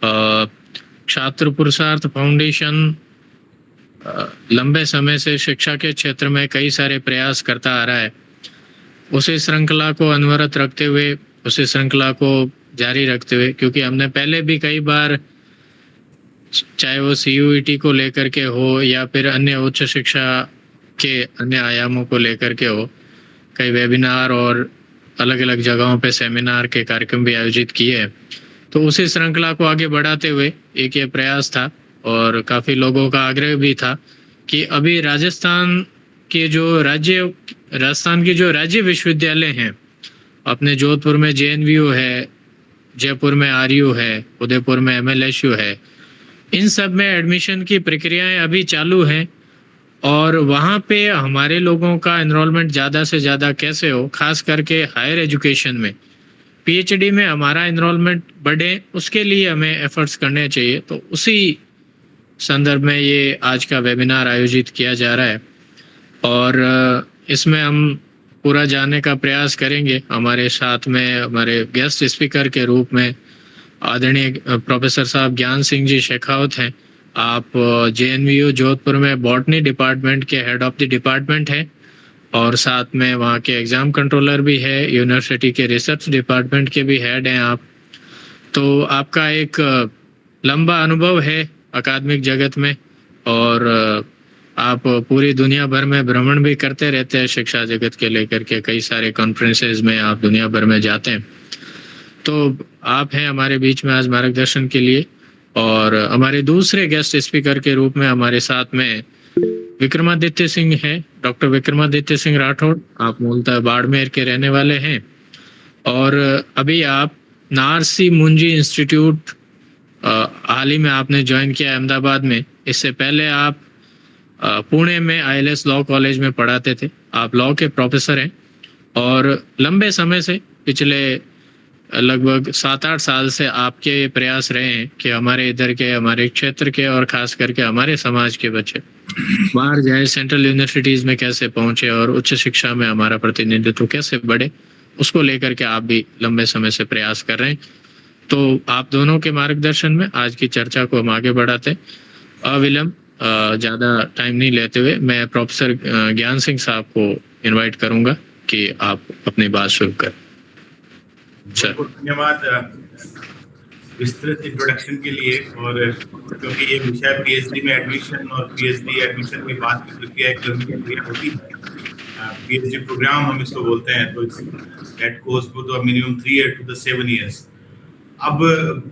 छात्र पुरुषार्थ फाउंडेशन लंबे समय से शिक्षा के क्षेत्र में कई सारे प्रयास करता आ रहा है। उसी श्रृंखला को अनवरत रखते हुए, उसी श्रृंखला को जारी रखते हुए, क्योंकि हमने पहले भी कई बार, चाहे वो CUET को लेकर के हो या फिर अन्य उच्च शिक्षा के अन्य आयामों को लेकर के हो, कई वेबिनार और अलग अलग जगहों पे सेमिनार के कार्यक्रम भी आयोजित किए हैं। तो उसी श्रृंखला को आगे बढ़ाते हुए एक ये प्रयास था और काफ़ी लोगों का आग्रह भी था कि अभी राजस्थान की जो राज्य विश्वविद्यालय हैं, अपने जोधपुर में JNVU है, जयपुर में RU है, उदयपुर में MLSU है, इन सब में एडमिशन की प्रक्रियाएं अभी चालू हैं और वहाँ पे हमारे लोगों का एनरोलमेंट ज़्यादा से ज़्यादा कैसे हो, खास करके हायर एजुकेशन में, PhD में हमारा एनरोलमेंट बढ़े, उसके लिए हमें एफर्ट्स करने चाहिए। तो उसी संदर्भ में ये आज का वेबिनार आयोजित किया जा रहा है और इसमें हम पूरा जानने का प्रयास करेंगे। हमारे साथ में हमारे गेस्ट स्पीकर के रूप में आदरणीय प्रोफेसर साहब ज्ञान सिंह जी शेखावत हैं। आप JNVU जोधपुर में बॉटनी डिपार्टमेंट के हेड ऑफ द डिपार्टमेंट हैं और साथ में वहाँ के एग्ज़ाम कंट्रोलर भी है, यूनिवर्सिटी के रिसर्च डिपार्टमेंट के भी हेड हैं आप। तो आपका एक लंबा अनुभव है अकादमिक जगत में और आप पूरी दुनिया भर में भ्रमण भी करते रहते हैं शिक्षा जगत के लेकर के, कई सारे कॉन्फ्रेंसेज में आप दुनिया भर में जाते हैं। तो आप हैं हमारे बीच में आज मार्गदर्शन के लिए। और हमारे दूसरे गेस्ट स्पीकर के रूप में हमारे साथ में विक्रमादित्य सिंह हैं, डॉक्टर विक्रमादित्य सिंह राठौड़। आप मूलतः बाड़मेर के रहने वाले हैं और अभी आप नारसी मुंजी इंस्टीट्यूट हाल ही में आपने ज्वाइन किया अहमदाबाद में। इससे पहले आप पुणे में ILS लॉ कॉलेज में पढ़ाते थे। आप लॉ के प्रोफेसर हैं और लंबे समय से, पिछले लगभग 7-8 साल से आपके प्रयास रहे हैं कि हमारे इधर के, हमारे क्षेत्र के और खास करके हमारे समाज के बच्चे बाहर जाए, सेंट्रल यूनिवर्सिटीज़ में कैसे पहुंचे और उच्च शिक्षा में हमारा प्रतिनिधित्व कैसे बढ़े, उसको लेकर के आप भी लंबे समय से प्रयास कर रहे हैं। तो आप दोनों के मार्गदर्शन में आज की चर्चा को हम आगे बढ़ाते हैं। अविलंब ज़्यादा टाइम नहीं लेते हुए मैं प्रोफेसर ज्ञान सिंह साहब को इनवाइट करूंगा कि आप अपनी बात शुरू करें। सर, धन्यवाद विस्तृत इंट्रोडक्शन के लिए। और क्योंकि ये विषय PhD में एडमिशन और PhD एडमिशन के बाद की प्रक्रिया एक लंबी प्रक्रिया होती है, PhD प्रोग्राम हम इसको बोलते हैं, तो that goes to minimum 3 years to the 7 years। अब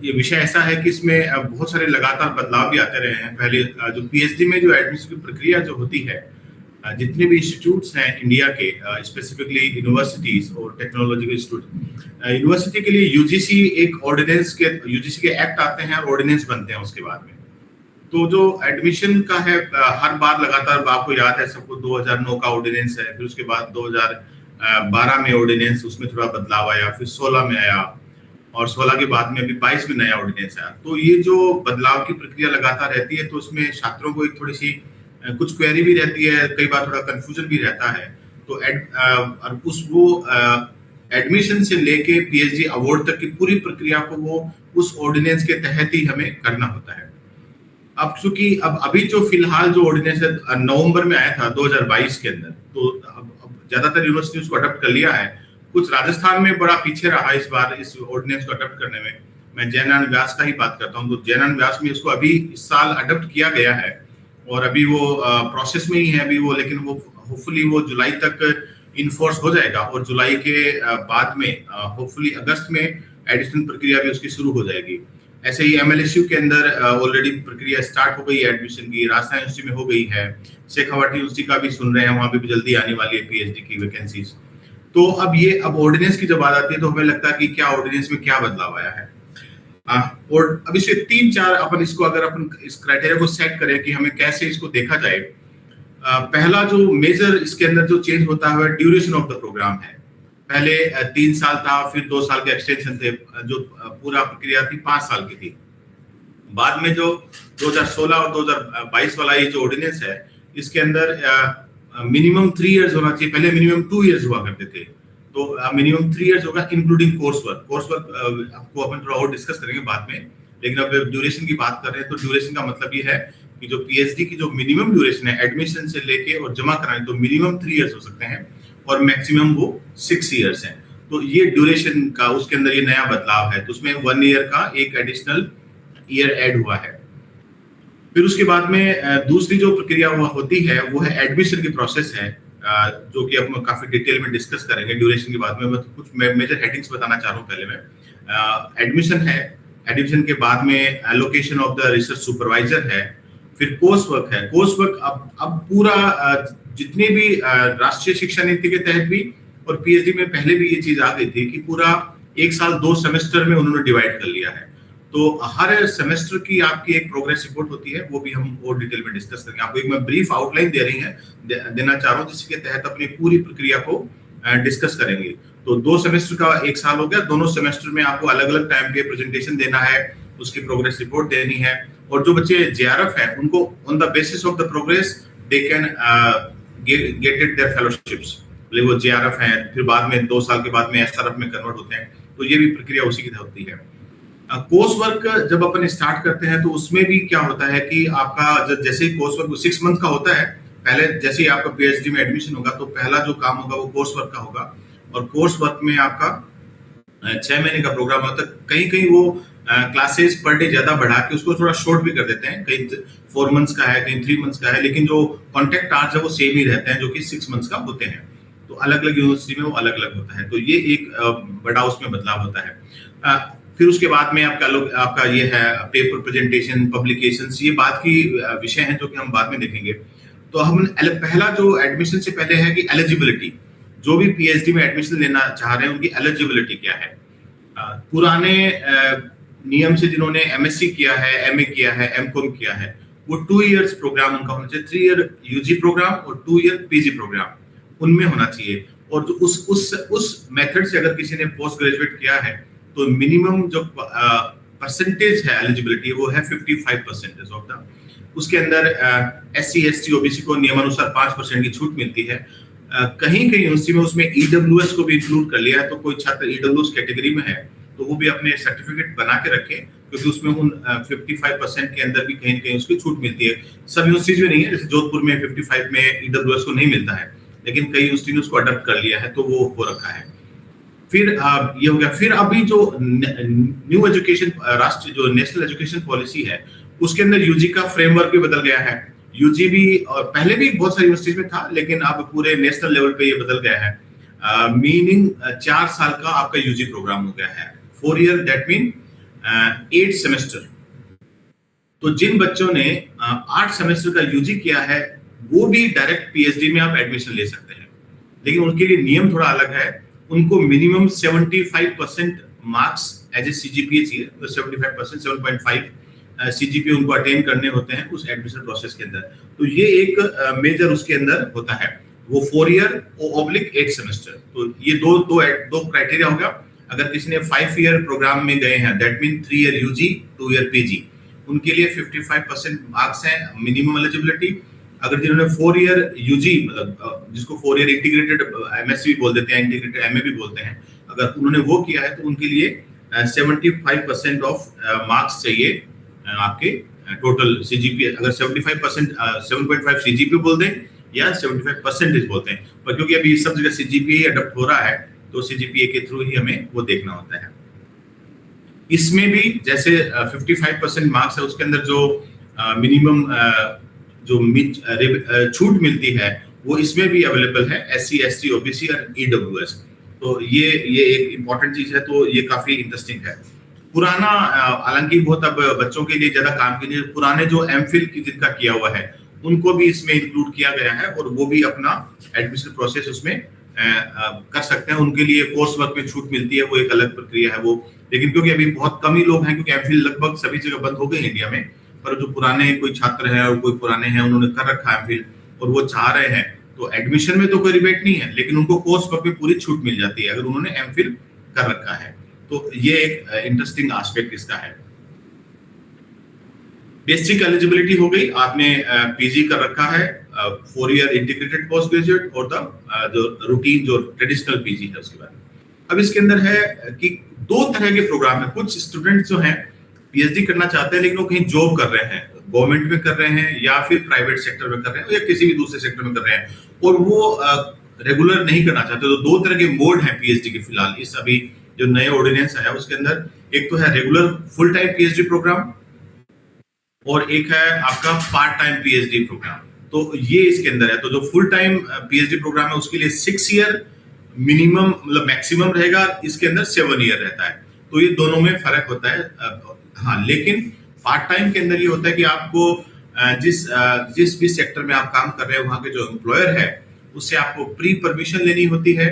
ये विषय ऐसा है कि इसमें बहुत सारे लगातार बदलाव भी आते रहे हैं। पहले जो PhD में जो एडमिशन की प्रक्रिया जो होती है, जितने भी इंस्टीट्यूट्स हैं इंडिया के, स्पेसिफिकली यूनिवर्सिटीज और टेक्नोलॉजिकल इंस्टीट्यूट, यूनिवर्सिटी के लिए UGC एक ऑर्डिनेंस के, UGC के एक्ट आते हैं और ऑर्डिनेंस बनते हैं उसके बाद में। तो जो एडमिशन का है, हर बार लगातार, आपको याद है सबको, 2009 का ऑर्डिनेंस है, फिर उसके बाद 2012 में ऑर्डिनेंस, उसमें थोड़ा बदलाव आया, फिर 16 में आया और 16 के बाद में अभी 22 में नया ऑर्डिनेंस आया। तो ये जो बदलाव की प्रक्रिया लगातार रहती है, तो उसमें छात्रों को एक थोड़ी सी कुछ क्वेरी भी रहती है, कई बार थोड़ा कंफ्यूजन भी रहता है। तो एडमिशन से लेके PhD अवार्ड तक की पूरी प्रक्रिया को वो उस ऑर्डिनेंस के तहत ही हमें करना होता है। अब चूंकि अभी जो फिलहाल जो ऑर्डिनेंस है नवंबर में आया था 2022 के अंदर, तो अब ज्यादातर यूनिवर्सिटी उसको अडॉप्ट कर लिया है। कुछ राजस्थान में बड़ा पीछे रहा इस बार इस ऑर्डिनेंस को अडॉप्ट करने में। मैं जयनारायण व्यास का ही बात करता हूँ, तो जयनारायण व्यास में इसको अभी इस साल अडॉप्ट किया गया है और अभी वो प्रोसेस में ही है अभी वो, लेकिन वो होपफुली वो जुलाई तक इनफोर्स हो जाएगा और जुलाई के बाद में होपफुली अगस्त में एडिशनल प्रक्रिया भी उसकी शुरू हो जाएगी। ऐसे ही MLSU के अंदर ऑलरेडी प्रक्रिया स्टार्ट हो गई है एडमिशन की, राजस्थान यूनिवर्सिटी में हो गई है, शेखावाटी यूनिवर्सिटी का भी सुन रहे हैं, वहां पे भी जल्दी आने वाली है PhD की वैकेंसीज। तो अब ऑर्डिनेंस की जब बात आती है तो हमें लगता है कि क्या ऑर्डिनेंस में क्या बदलाव आया है। और अब इससे 3-4 अपन इसको, अगर अपन इस क्राइटेरिया को सेट करें कि हमें कैसे इसको देखा जाए, पहला जो मेजर इसके अंदर जो चेंज होता है ड्यूरेशन ऑफ द प्रोग्राम है। पहले 3 साल था, फिर 2 साल के एक्सटेंशन थे, जो पूरा प्रक्रिया थी 5 साल की थी। बाद में जो 2016 और 2022 वाला ये जो ऑर्डिनेंस है, इसके अंदर मिनिमम 3 years होना चाहिए। पहले मिनिमम 2 years हुआ करते थे, तो मिनिमम 3 years होगा including course work. Course work आपको अपन थोड़ा और डिस्कस करेंगे बाद में। लेकिन अब ड्यूरेशन की बात कर रहे हैं तो ड्यूरेशन का मतलब ये है कि जो पीएचडी की जो मिनिमम ड्यूरेशन है एडमिशन से लेके और जमा कराने, तो मिनिमम 3 इयर्स हो सकते हैं और मैक्सिमम वो 6 इयर्स हैं। तो ये ड्यूरेशन का उसके अंदर ये नया बदलाव है, तो उसमें 1 ईयर का एक एडिशनल ईयर ऐड हुआ है। फिर उसके बाद में दूसरी जो प्रक्रिया होती है वो है एडमिशन की प्रोसेस है, जो कि अब काफी डिटेल में डिस्कस करेंगे ड्यूरेशन के बाद में। मैं तो कुछ मेजर हेडिंग्स बताना चाह रहा हूँ पहले मैं। एडमिशन है, एडमिशन के बाद में allocation of the research supervisor है, फिर कोर्स वर्क है। कोर्स वर्क अब पूरा जितने भी राष्ट्रीय शिक्षा नीति के तहत भी और पीएचडी में पहले भी ये चीज आ गई थी कि पूरा 1 साल 2 सेमेस्टर में उन्होंने डिवाइड कर लिया है। तो हर सेमेस्टर की आपकी एक प्रोग्रेस रिपोर्ट होती है, वो भी हम और डिटेल में डिस्कस करेंगे। आपको एक मैं ब्रीफ आउटलाइन देना चाह रहा हूँ जिसके तहत अपनी पूरी प्रक्रिया को डिस्कस करेंगे। तो 2 सेमेस्टर का 1 साल हो गया, दोनों सेमेस्टर में आपको अलग अलग टाइम पे प्रेजेंटेशन देना है, उसकी प्रोग्रेस रिपोर्ट देनी है। और जो बच्चे जेआरएफ है उनको on the basis of the progress they can get it their fellowships. वो जेआरएफ है, फिर बाद में 2 साल के बाद में एसआरएफ में कन्वर्ट होते हैं। तो ये भी प्रक्रिया उसी की तरह होती है। कोर्स वर्क जब अपन स्टार्ट करते हैं तो उसमें भी क्या होता है कि आपका जैसे ही कोर्स वर्क 6 मंथ का होता है, पहले जैसे ही आपका पीएचडी में एडमिशन होगा तो पहला जो काम होगा वो कोर्स वर्क का होगा। और कोर्स वर्क में आपका 6 महीने का प्रोग्राम होता है। कहीं कहीं वो क्लासेस पर डे ज्यादा बढ़ा के उसको थोड़ा शॉर्ट भी कर देते हैं, कहीं 4 मंथ्स का है, कहीं 3 मंथ्स का है, लेकिन जो कॉन्टेक्ट आवर्स है वो सेम ही रहते हैं, जो कि 6 मंथ्स का होते हैं। तो अलग अलग यूनिवर्सिटी में वो अलग अलग होता है। तो ये एक बड़ा उसमें बदलाव होता है। फिर उसके बाद में आपका ये है पेपर प्रेजेंटेशन, पब्लिकेशंस, ये बात की विषय हैं जो कि हम बाद में देखेंगे। तो हम पहला जो एडमिशन से पहले है कि एलिजिबिलिटी, जो भी पीएचडी में एडमिशन लेना चाह रहे हैं उनकी एलिजिबिलिटी क्या है। पुराने नियम से जिन्होंने एमएससी किया है, एमए किया है, एमकॉम किया है, वो 2 इयर्स प्रोग्राम उनका होना चाहिए। 3 ईयर यूजी प्रोग्राम और 2 ईयर पीजी प्रोग्राम उनमें होना चाहिए। और जो उस मेथड से अगर किसी ने पोस्ट ग्रेजुएट किया है तो मिनिमम जो परसेंटेज है एलिजिबिलिटी वो है 55% ऑफ द। उसके अंदर एससी एसटी ओबीसी को नियमानुसार 5% की छूट मिलती है। कहीं कहीं यूनिवर्सिटी में उसमें ईडब्ल्यूएस को भी इंक्लूड कर लिया है, तो कोई छात्र ईडब्ल्यूएस कैटेगरी में है तो वो भी अपने सर्टिफिकेट बना के रखे, क्योंकि उसमें उन 55% के अंदर भी कहीं न कहीं उसकी छूट मिलती है। सब यूनिवर्सिटीज में नहीं है, जैसे जोधपुर में 55 में ईडब्ल्यूएस को नहीं मिलता है, लेकिन कई यूनिवर्सिटी ने उसको अडॉप्ट कर लिया है, तो वो हो रखा है। फिर ये हो गया। फिर अभी जो न्यू एजुकेशन राष्ट्रीय जो नेशनल एजुकेशन पॉलिसी है उसके अंदर यूजी का फ्रेमवर्क भी बदल गया है। यूजी भी और पहले भी बहुत सारी यूनिवर्सिटीज में था, लेकिन अब पूरे नेशनल लेवल पे ये बदल गया है। मीनिंग 4 साल का आपका यूजी प्रोग्राम हो गया है। 4 ईयर दैट मीन 8 सेमेस्टर। तो जिन बच्चों ने 8 सेमेस्टर का यूजी किया है वो भी डायरेक्ट पीएचडी में आप एडमिशन ले सकते हैं, लेकिन उनके लिए नियम थोड़ा अलग है। उनको minimum 75% marks as a CGPA चाहिए, तो 75% 7.5 सीजीपीए उनको अटेन करने होते हैं उस एडमिशन प्रोसेस के अंदर। तो ये एक मेजर उसके अंदर होता है, वो 4 ईयर ओब्लिक 8 सेमेस्टर। तो ये दो क्राइटेरिया होगा। अगर किसी ने 5 ईयर प्रोग्राम में गए हैं that mean 3 year UG 2 year PG, उनके लिए 55% मार्क्स है मिनिमम एलिजिबिलिटी। अगर जिन्होंने 4 ईयर यूजी मतलब जिसको 4 ईयर इंटीग्रेटेड एमएससी भी बोल देते हैं, इंटीग्रेटेड एमए भी बोलते हैं, अगर उन्होंने वो किया है तो उनके लिए 75% ऑफ मार्क्स चाहिए आपके टोटल सीजीपीए। अगर 75% 7.5 सीजीपीए बोल दें या 75% बोलते हैं, पर क्योंकि अभी सब जगह सीजीपीए अडॉप्ट हो रहा है तो सीजीपीए के थ्रू ही हमें वो देखना होता है। इसमें भी जैसे 55% मार्क्स है उसके अंदर जो मिनिमम जो छूट मिलती है वो इसमें भी अवेलेबल है, एससी एसटी ओबीसी और ईडब्ल्यूएस। तो ये एक इंपॉर्टेंट चीज है, तो ये काफी इंटरेस्टिंग है। पुराना हालांकि बहुत अब बच्चों के लिए ज्यादा काम के लिए पुराने जो एमफिल की जिनका किया हुआ है उनको भी इसमें इंक्लूड किया गया है और वो भी अपना एडमिशन प्रोसेस उसमें कर सकते हैं। उनके लिए कोर्स वर्क में छूट मिलती है, वो एक अलग प्रक्रिया है वो। लेकिन क्योंकि अभी बहुत कम ही लोग हैं, क्योंकि एमफिल लगभग सभी जगह बंद हो गई इंडिया में, पर जो पुराने कोई छात्र हैं और कोई पुराने हैं उन्होंने कर रखा है एमफिल और वो चाह रहे हैं, तो एडमिशन में तो कोई रिबेट नहीं है, लेकिन उनको कोर्स वर्क में पूरी छूट मिल जाती है अगर उन्होंने एमफिल कर रखा है। तो ये एक इंटरेस्टिंग एस्पेक्ट इसका है। बेसिक एलिजिबिलिटी हो गई, आपने पीजी कर रखा है, 4 ईयर इंटीग्रेटेड पोस्ट ग्रेजुएट और जो रूटीन जो ट्रेडिशनल पीजी है उसके बाद। अब इसके अंदर है कि 2 तरह के प्रोग्राम है। कुछ स्टूडेंट जो हैं पीएचडी करना चाहते हैं लेकिन वो कहीं जॉब कर रहे हैं, गवर्नमेंट में कर रहे हैं या फिर प्राइवेट सेक्टर में कर रहे हैं या किसी भी दूसरे सेक्टर में कर रहे हैं, और वो रेगुलर नहीं करना चाहते। तो दो तरह के मोड हैं पीएचडी के फिलहाल इस अभी जो नए ऑर्डिनेंस आया उसके अंदर। एक तो है regular full time PhD programme और एक है आपका पार्ट टाइम पीएचडी प्रोग्राम। तो ये इसके अंदर है। तो जो फुल टाइम पीएचडी प्रोग्राम है उसके लिए 6 ईयर मिनिमम मतलब मैक्सिमम रहेगा, इसके अंदर 7 ईयर रहता है। तो ये दोनों में फर्क होता है। हाँ, लेकिन पार्ट टाइम के अंदर ये होता है कि आपको जिस भी सेक्टर में आप काम कर रहे हैं वहां के जो एम्प्लॉयर है उससे आपको प्री परमिशन लेनी होती है,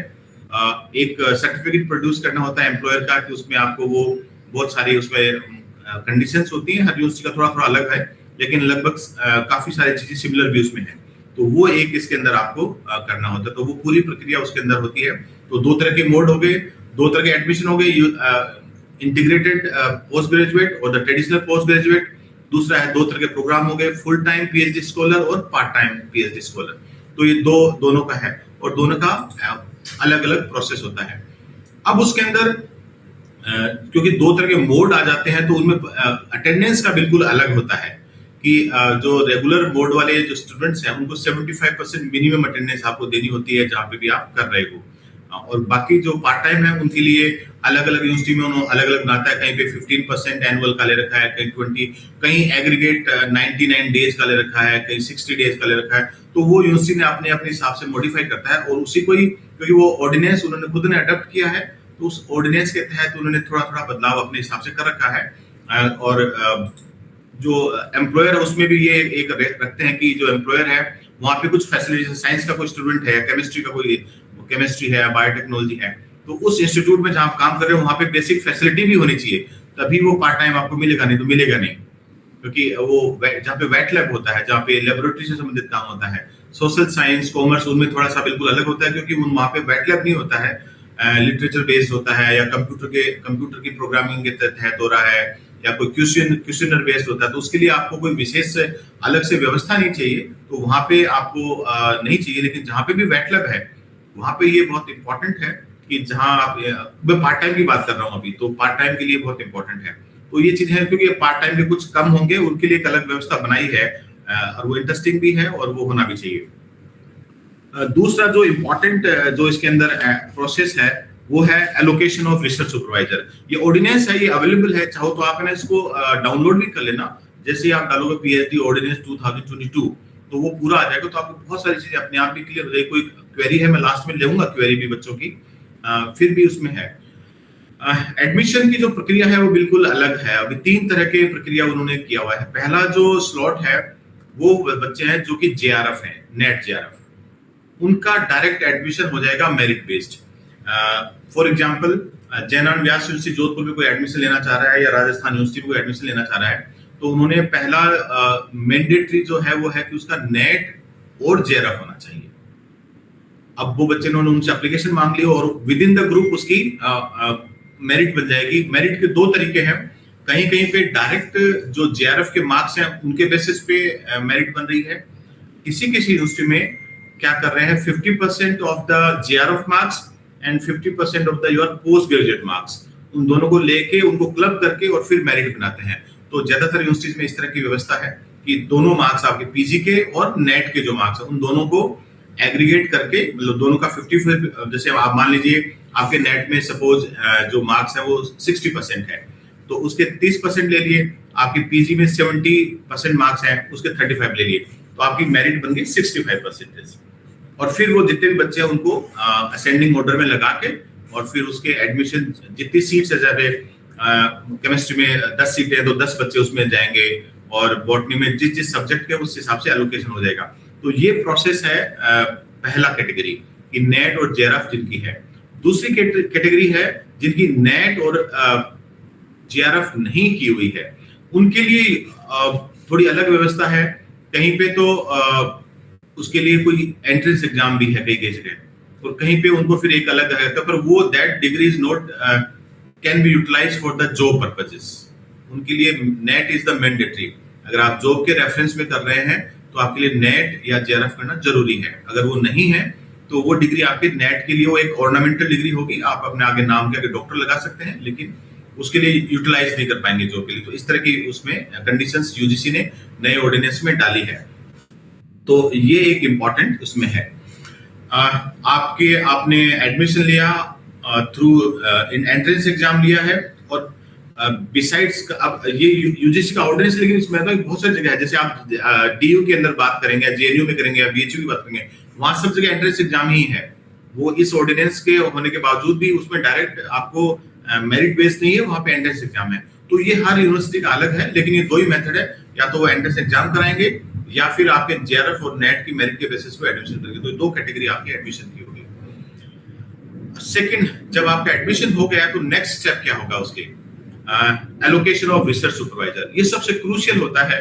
एक सर्टिफिकेट प्रोड्यूस करना होता है एम्प्लॉयर का कि उसमें आपको वो बहुत सारी उसमें कंडीशंस होती हैं। हर यूनिवर्सिटी का थोड़ा थोड़ा अलग है लेकिन लगभग काफी सारी चीजें सिमिलर भी उसमें है। तो वो एक इसके अंदर आपको करना होता है। तो वो पूरी प्रक्रिया उसके अंदर होती है। तो दो तरह के मोड हो गए, दो तरह के एडमिशन हो गए, इंटीग्रेटेड पोस्ट ग्रेजुएट और द ट्रेडिशनल पोस्ट ग्रेजुएट। दूसरा है दो तरह के प्रोग्राम हो गए, फुल टाइम पीएचडी स्कॉलर और पार्ट टाइम पीएचडी स्कॉलर। तो ये दोनों का है और दोनों का अलग अलग प्रोसेस होता है। अब उसके अंदर क्योंकि दो तरह के मोड आ जाते हैं तो उनमें अटेंडेंस का बिल्कुल अलग होता है कि जो रेगुलर मोड वाले जो स्टूडेंट्स हैं उनको 75% मिनिमम अटेंडेंस आपको देनी होती है जहां पे भी आप कर रहे हो, और बाकी जो पार्ट टाइम है उनके लिए अलग अलग यूनिवर्सिटी में उन्होंने अलग अलग बनाता है। कहीं पे 15% एनुअल का ले रखा है, कहीं 20, कहीं एग्रीगेट 99 डेज का ले रखा है, कहीं 60 डेज का ले रखा है। तो वो यूनिवर्सिटी ने अपने अपने हिसाब से मॉडिफाई करता है और उसी को ही क्योंकि वो ऑर्डिनेंस उन्होंने खुद ने अडॉप्ट किया है तो उस ऑर्डिनेंस के तहत उन्होंने थोड़ा थोड़ा बदलाव अपने हिसाब से कर रखा है। और जो एम्प्लॉयर है उसमें भी ये एक रखते हैं कि जो एम्प्लॉयर है वहां पे कुछ फैसिलिटी, साइंस का कोई स्टूडेंट है, केमिस्ट्री का कोई केमिस्ट्री है, बायोटेक्नोलॉजी है, तो उस इंस्टीट्यूट में जहां आप काम कर रहे हो वहां पे बेसिक फैसिलिटी भी होनी चाहिए, तभी वो पार्ट टाइम आपको मिलेगा, नहीं तो मिलेगा नहीं। क्योंकि वो जहाँ पे वेट लैब होता है, जहाँ पे लेबोरेटरी से संबंधित काम होता है, सोशल साइंस कॉमर्स उनमें थोड़ा सा बिल्कुल अलग होता है क्योंकि वहां पे वेट लैब नहीं होता है, लिटरेचर बेस्ड होता है या कंप्यूटर की प्रोग्रामिंग के तहत हो रहा है या कोई क्वेश्चनर बेस्ड होता है। तो उसके लिए आपको कोई विशेष अलग से व्यवस्था नहीं चाहिए, तो वहां पे आपको नहीं चाहिए। लेकिन जहाँ पे भी वेट लैब है वहां पे ये बहुत इंपॉर्टेंट है कि जहां आप, मैं पार्ट टाइम की बात कर रहा हूँ अभी, तो पार्ट टाइम के लिए बहुत इंपॉर्टेंट है। तो ये चीज है क्योंकि पार्ट टाइम के कुछ कम होंगे उनके लिए एक अलग व्यवस्था बनाई है और वो इंटरेस्टिंग भी है और वो होना भी चाहिए। दूसरा जो इम्पोर्टेंट जो इसके अंदर प्रोसेस है वो है एलोकेशन ऑफ रिसर्च सुपरवाइजर। ये ऑर्डिनेंस है, ये अवेलेबल है, चाहो तो आप है ना इसको डाउनलोड भी कर लेना। जैसे आप डालोगे पीएचडी ऑर्डिनेंस 2022 तो वो पूरा आ जाएगा, तो आपको बहुत सारी चीजें अपने आप भी क्लियर हो जाएगी। कोई क्वेरी है, मैं लास्ट में लेऊंगा क्वेरी भी बच्चों की, फिर भी उसमें है। एडमिशन की जो प्रक्रिया है वो बिल्कुल अलग है। अभी 3 तरह के प्रक्रिया उन्होंने किया हुआ है। पहला जो स्लॉट है वो बच्चे हैं जो कि जेआरएफ हैं, नेट जेआरएफ, उनका डायरेक्ट एडमिशन हो जाएगा merit based. For example Jainarayan Vyas university Jodhpur में कोई एडमिशन लेना चाह रहा है या राजस्थान यूनिवर्सिटी में कोई एडमिशन लेना चाह रहा है, तो उन्होंने पहला मैंडेटरी जो है वो है कि उसका नेट और जेआरएफ होना चाहिए। अब वो बच्चे ने उनसे एप्लीकेशन मांग ली और विद इन द ग्रुप उसकी मेरिट बन जाएगी। मेरिट के 2 तरीके हैं, कहीं कहीं पे डायरेक्ट जो जेआरएफ के मार्क्स हैं उनके बेसिस पे मेरिट बन रही है। किसी किसी यूनिवर्सिटी में क्या कर रहे हैं, 50% of the JRF marks and 50% of the your post graduate marks, उन दोनों को लेके उनको क्लब करके और फिर मेरिट बनाते हैं। तो ज्यादातर यूनिवर्सिटीज में इस तरह की व्यवस्था है कि दोनों मार्क्स आपके पीजी के और नेट के जो मार्क्स है उन दोनों को एग्रीगेट करके, मतलब दोनों का 50, जैसे आप मान लीजिए आपके नेट में सपोज जो मार्क्स है वो 60% है तो उसके 30% ले लिए, आपके पीजी में 70% मार्क्स है उसके 35 ले लिए, तो आपकी मेरिट बन गई 65%। और फिर वो जितने भी बच्चे हैं उनको असेंडिंग ऑर्डर में लगा के और फिर उसके एडमिशन जितनी सीट्स है, जैसे केमिस्ट्री में 10 सीटें हैं तो 10 बच्चे उसमें जाएंगे और बॉटनी में जिस जिस सब्जेक्ट के उस हिसाब से एलोकेशन हो जाएगा। तो ये प्रोसेस है पहला कैटेगरी कि नेट और जेआरएफ जिनकी है। दूसरी कैटेगरी है जिनकी नेट और जेआरएफ नहीं की हुई है, उनके लिए थोड़ी अलग व्यवस्था है। कहीं पे तो उसके लिए कोई एंट्रेंस एग्जाम भी है कई जगह, और कहीं पे उनको फिर एक अलग है, पर वो that degree is not can be utilised for the job purposes. उनके लिए नेट इज द मैंडेटरी। अगर आप जॉब के रेफरेंस में कर रहे हैं तो आपके लिए नेट या जेआरएफ करना जरूरी है। अगर वो नहीं है तो वो डिग्री आपके नेट के लिए वो एक ऑर्नामेंटल डिग्री होगी, आप अपने आगे नाम के आगे डॉक्टर लगा सकते हैं, लेकिन उसके लिए यूटिलाइज नहीं कर पाएंगे जॉब के लिए। तो इस तरह की उसमें कंडीशंस यूजीसी ने नए ऑर्डिनेंस में डाली है। तो ये एक इम्पॉर्टेंट उसमें है। आपने एडमिशन लिया थ्रू इन एंट्रेंस एग्जाम लिया है, और बिसाइड्स अब ये यूजीसी का ऑर्डिनेंस, लेकिन इसमें तो बहुत सारी जगह है, जैसे आप डीयू के अंदर बात करेंगे, जेएनयू में करेंगे या बीएचयू की बात करेंगे, वहां सब जगह एंट्रेंस एग्जाम ही है। वो इस ऑर्डिनेंस के होने के बावजूद भी उसमें डायरेक्ट आपको मेरिट बेस्ड नहीं है, वहां पे एंट्रेंस एग्जाम है। तो ये हर यूनिवर्सिटी का अलग है, लेकिन ये दो ही मेथड है, या तो वो एंट्रेंस एग्जाम कराएंगे या फिर आपके जेआरएफ और नेट की मेरिट के बेसिस पे एडमिशन करेंगे। तो दो कैटेगरी आपकी एडमिशन की होगी। सेकंड, जब आपका एडमिशन हो गया तो नेक्स्ट स्टेप क्या होगा उसके, एलोकेशन ऑफ रिसर्च सुपरवाइजर। ये सबसे क्रूशियल होता है,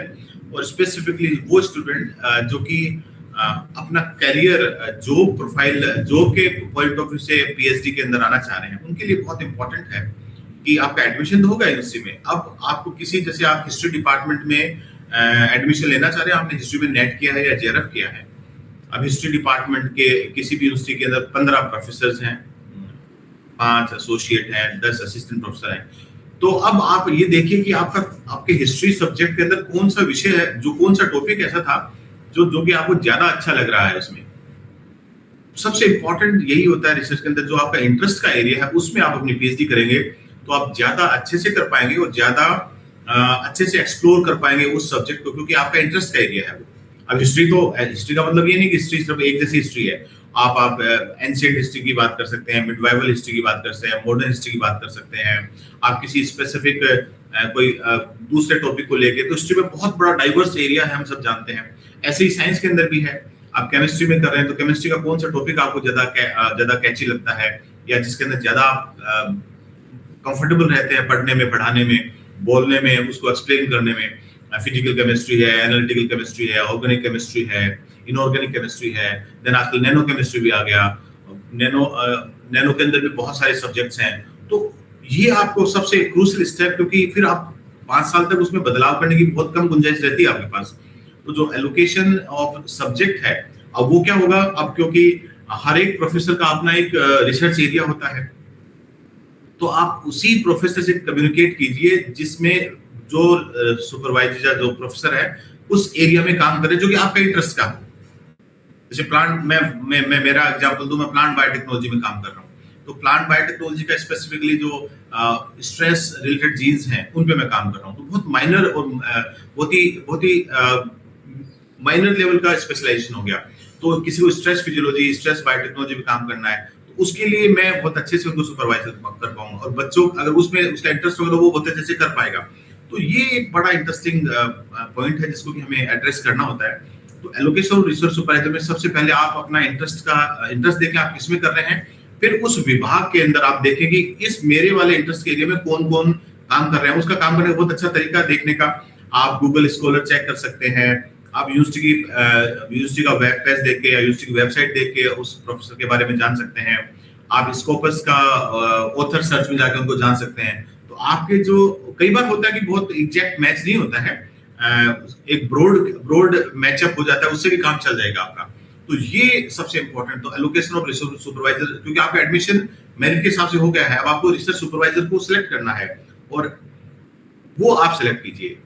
और स्पेसिफिकली वो स्टूडेंट जो कि अपना करियर जॉब प्रोफाइल, जॉब के पॉइंट ऑफ व्यू से पीएचडी के अंदर आना चाह रहे हैं, उनके लिए बहुत इंपॉर्टेंट है कि आपका एडमिशन तो होगा यूनिवर्सिटी में। अब आपको किसी, जैसे आप हिस्ट्री डिपार्टमेंट में एडमिशन लेना चाह रहे हैं, आपने हिस्ट्री में नेट किया है या जेआरएफ किया है। अब हिस्ट्री डिपार्टमेंट के किसी भी यूनिवर्सिटी के अंदर 15 प्रोफेसर हैं, 5 एसोसिएट हैं, 10 असिस्टेंट प्रोफेसर हैं। तो अब आप ये देखिए कि आपके हिस्ट्री सब्जेक्ट के अंदर कौन सा विषय है, जो कौन सा टॉपिक ऐसा था जो कि आपको ज्यादा अच्छा लग रहा है। उसमें सबसे इंपॉर्टेंट यही होता है रिसर्च के अंदर, जो आपका इंटरेस्ट का एरिया है उसमें आप अपनी पीएचडी करेंगे तो आप ज्यादा अच्छे से कर पाएंगे और ज्यादा अच्छे से एक्सप्लोर कर पाएंगे उस सब्जेक्ट को, क्योंकि आपका इंटरेस्ट का एरिया है वो। अब हिस्ट्री का मतलब ये नहीं कि हिस्ट्री सिर्फ एक जैसी हिस्ट्री है। आप एंशिएंट हिस्ट्री की बात कर सकते हैं, मिडवाइवल हिस्ट्री की बात कर सकते हैं, मॉडर्न हिस्ट्री की बात कर सकते हैं। आप किसी स्पेसिफिक कोई दूसरे टॉपिक को लेके, तो हिस्ट्री में बहुत बड़ा डाइवर्स एरिया है, हम सब जानते हैं। ऐसे ही साइंस के अंदर भी है। आप केमिस्ट्री में कर रहे हैं तो केमिस्ट्री का कौन सा टॉपिक आपको ज्यादा कैची लगता है, या जिसके अंदर ज्यादा आप कंफर्टेबल रहते हैं पढ़ने में, पढ़ाने में, बोलने में, उसको एक्सप्लेन करने में। फिजिकल केमिस्ट्री है, एनालिटिकल केमिस्ट्री है, ऑर्गेनिक केमिस्ट्री है, इनऑर्गेनिक केमिस्ट्री है, देन आजकल नैनो केमिस्ट्री भी आ गया। नैनो के अंदर भी बहुत सारे सब्जेक्ट्स हैं। तो ये आपको सबसे क्रूशियल स्टेप, क्योंकि फिर आप 5 साल तक उसमें बदलाव करने की बहुत कम गुंजाइश रहती है आपके पास। तो जो एलोकेशन ऑफ सब्जेक्ट है, अब वो क्या होगा, अब क्योंकि हर एक प्रोफेसर का अपना एक रिसर्च एरिया होता है, तो आप उसी प्रोफेसर से कम्युनिकेट कीजिए जिसमें जो सुपरवाइजर या जो प्रोफेसर है उस एरिया में काम करे जो कि आपका इंटरेस्ट का हो। जैसे प्लांट, मैं मेरा एग्जांपल दूं, मैं प्लांट बायोटेक्नोलॉजी में काम कर रहा हूँ। तो प्लांट बायोटेक्नोलॉजी का स्पेसिफिकली जो स्ट्रेस रिलेटेड जीन्स हैं उन पे मैं काम कर रहा हूँ। तो बहुत माइनर और बहुत ही माइनर लेवल का स्पेशलाइजेशन हो गया। तो किसी को स्ट्रेस फिजियोलॉजी, स्ट्रेस बायोटेक्नोलॉजी में काम करना है, तो उसके लिए मैं बहुत अच्छे से उनको सुपरवाइजर कर पाऊंगा, और बच्चों अगर उसमें उसका इंटरेस्ट होगा तो वो बहुत अच्छे से कर पाएगा। तो ये एक बड़ा इंटरेस्टिंग पॉइंट है जिसको कि हमें एड्रेस करना होता है। तो एलोकेशन और रिसर्च सुपरवाइजर में सबसे पहले आप अपना इंटरेस्ट देखें, आप किसमें कर रहे हैं। फिर उस विभाग के अंदर आप देखें कि इस मेरे वाले इंटरेस्ट के एरिया में कौन कौन काम कर रहे हैं। उसका काम करने का बहुत अच्छा तरीका देखने का, आप गूगल स्कॉलर चेक कर सकते हैं, आप यूनिवर्सिटी का वेब पेज देख के या यूनिवर्सिटी की वेबसाइट देख के उस प्रोफेसर के बारे में जान सकते हैं। आप स्कोपस का ऑथर सर्च में जाकर उनको जान सकते हैं। तो आपके जो कई बार होता है कि बहुत एग्जैक्ट मैच नहीं होता है, एक ब्रॉड मैचअप हो जाता है, उससे भी काम चल जाएगा आपका। तो ये सबसे इंपॉर्टेंट। तो एलोकेशन ऑफ रिसर्च सुपरवाइजर, क्योंकि आपका एडमिशन मेरिट के हिसाब से हो गया है, अब आपको रिसर्च सुपरवाइजर को सिलेक्ट करना है और वो आप सिलेक्ट कीजिए।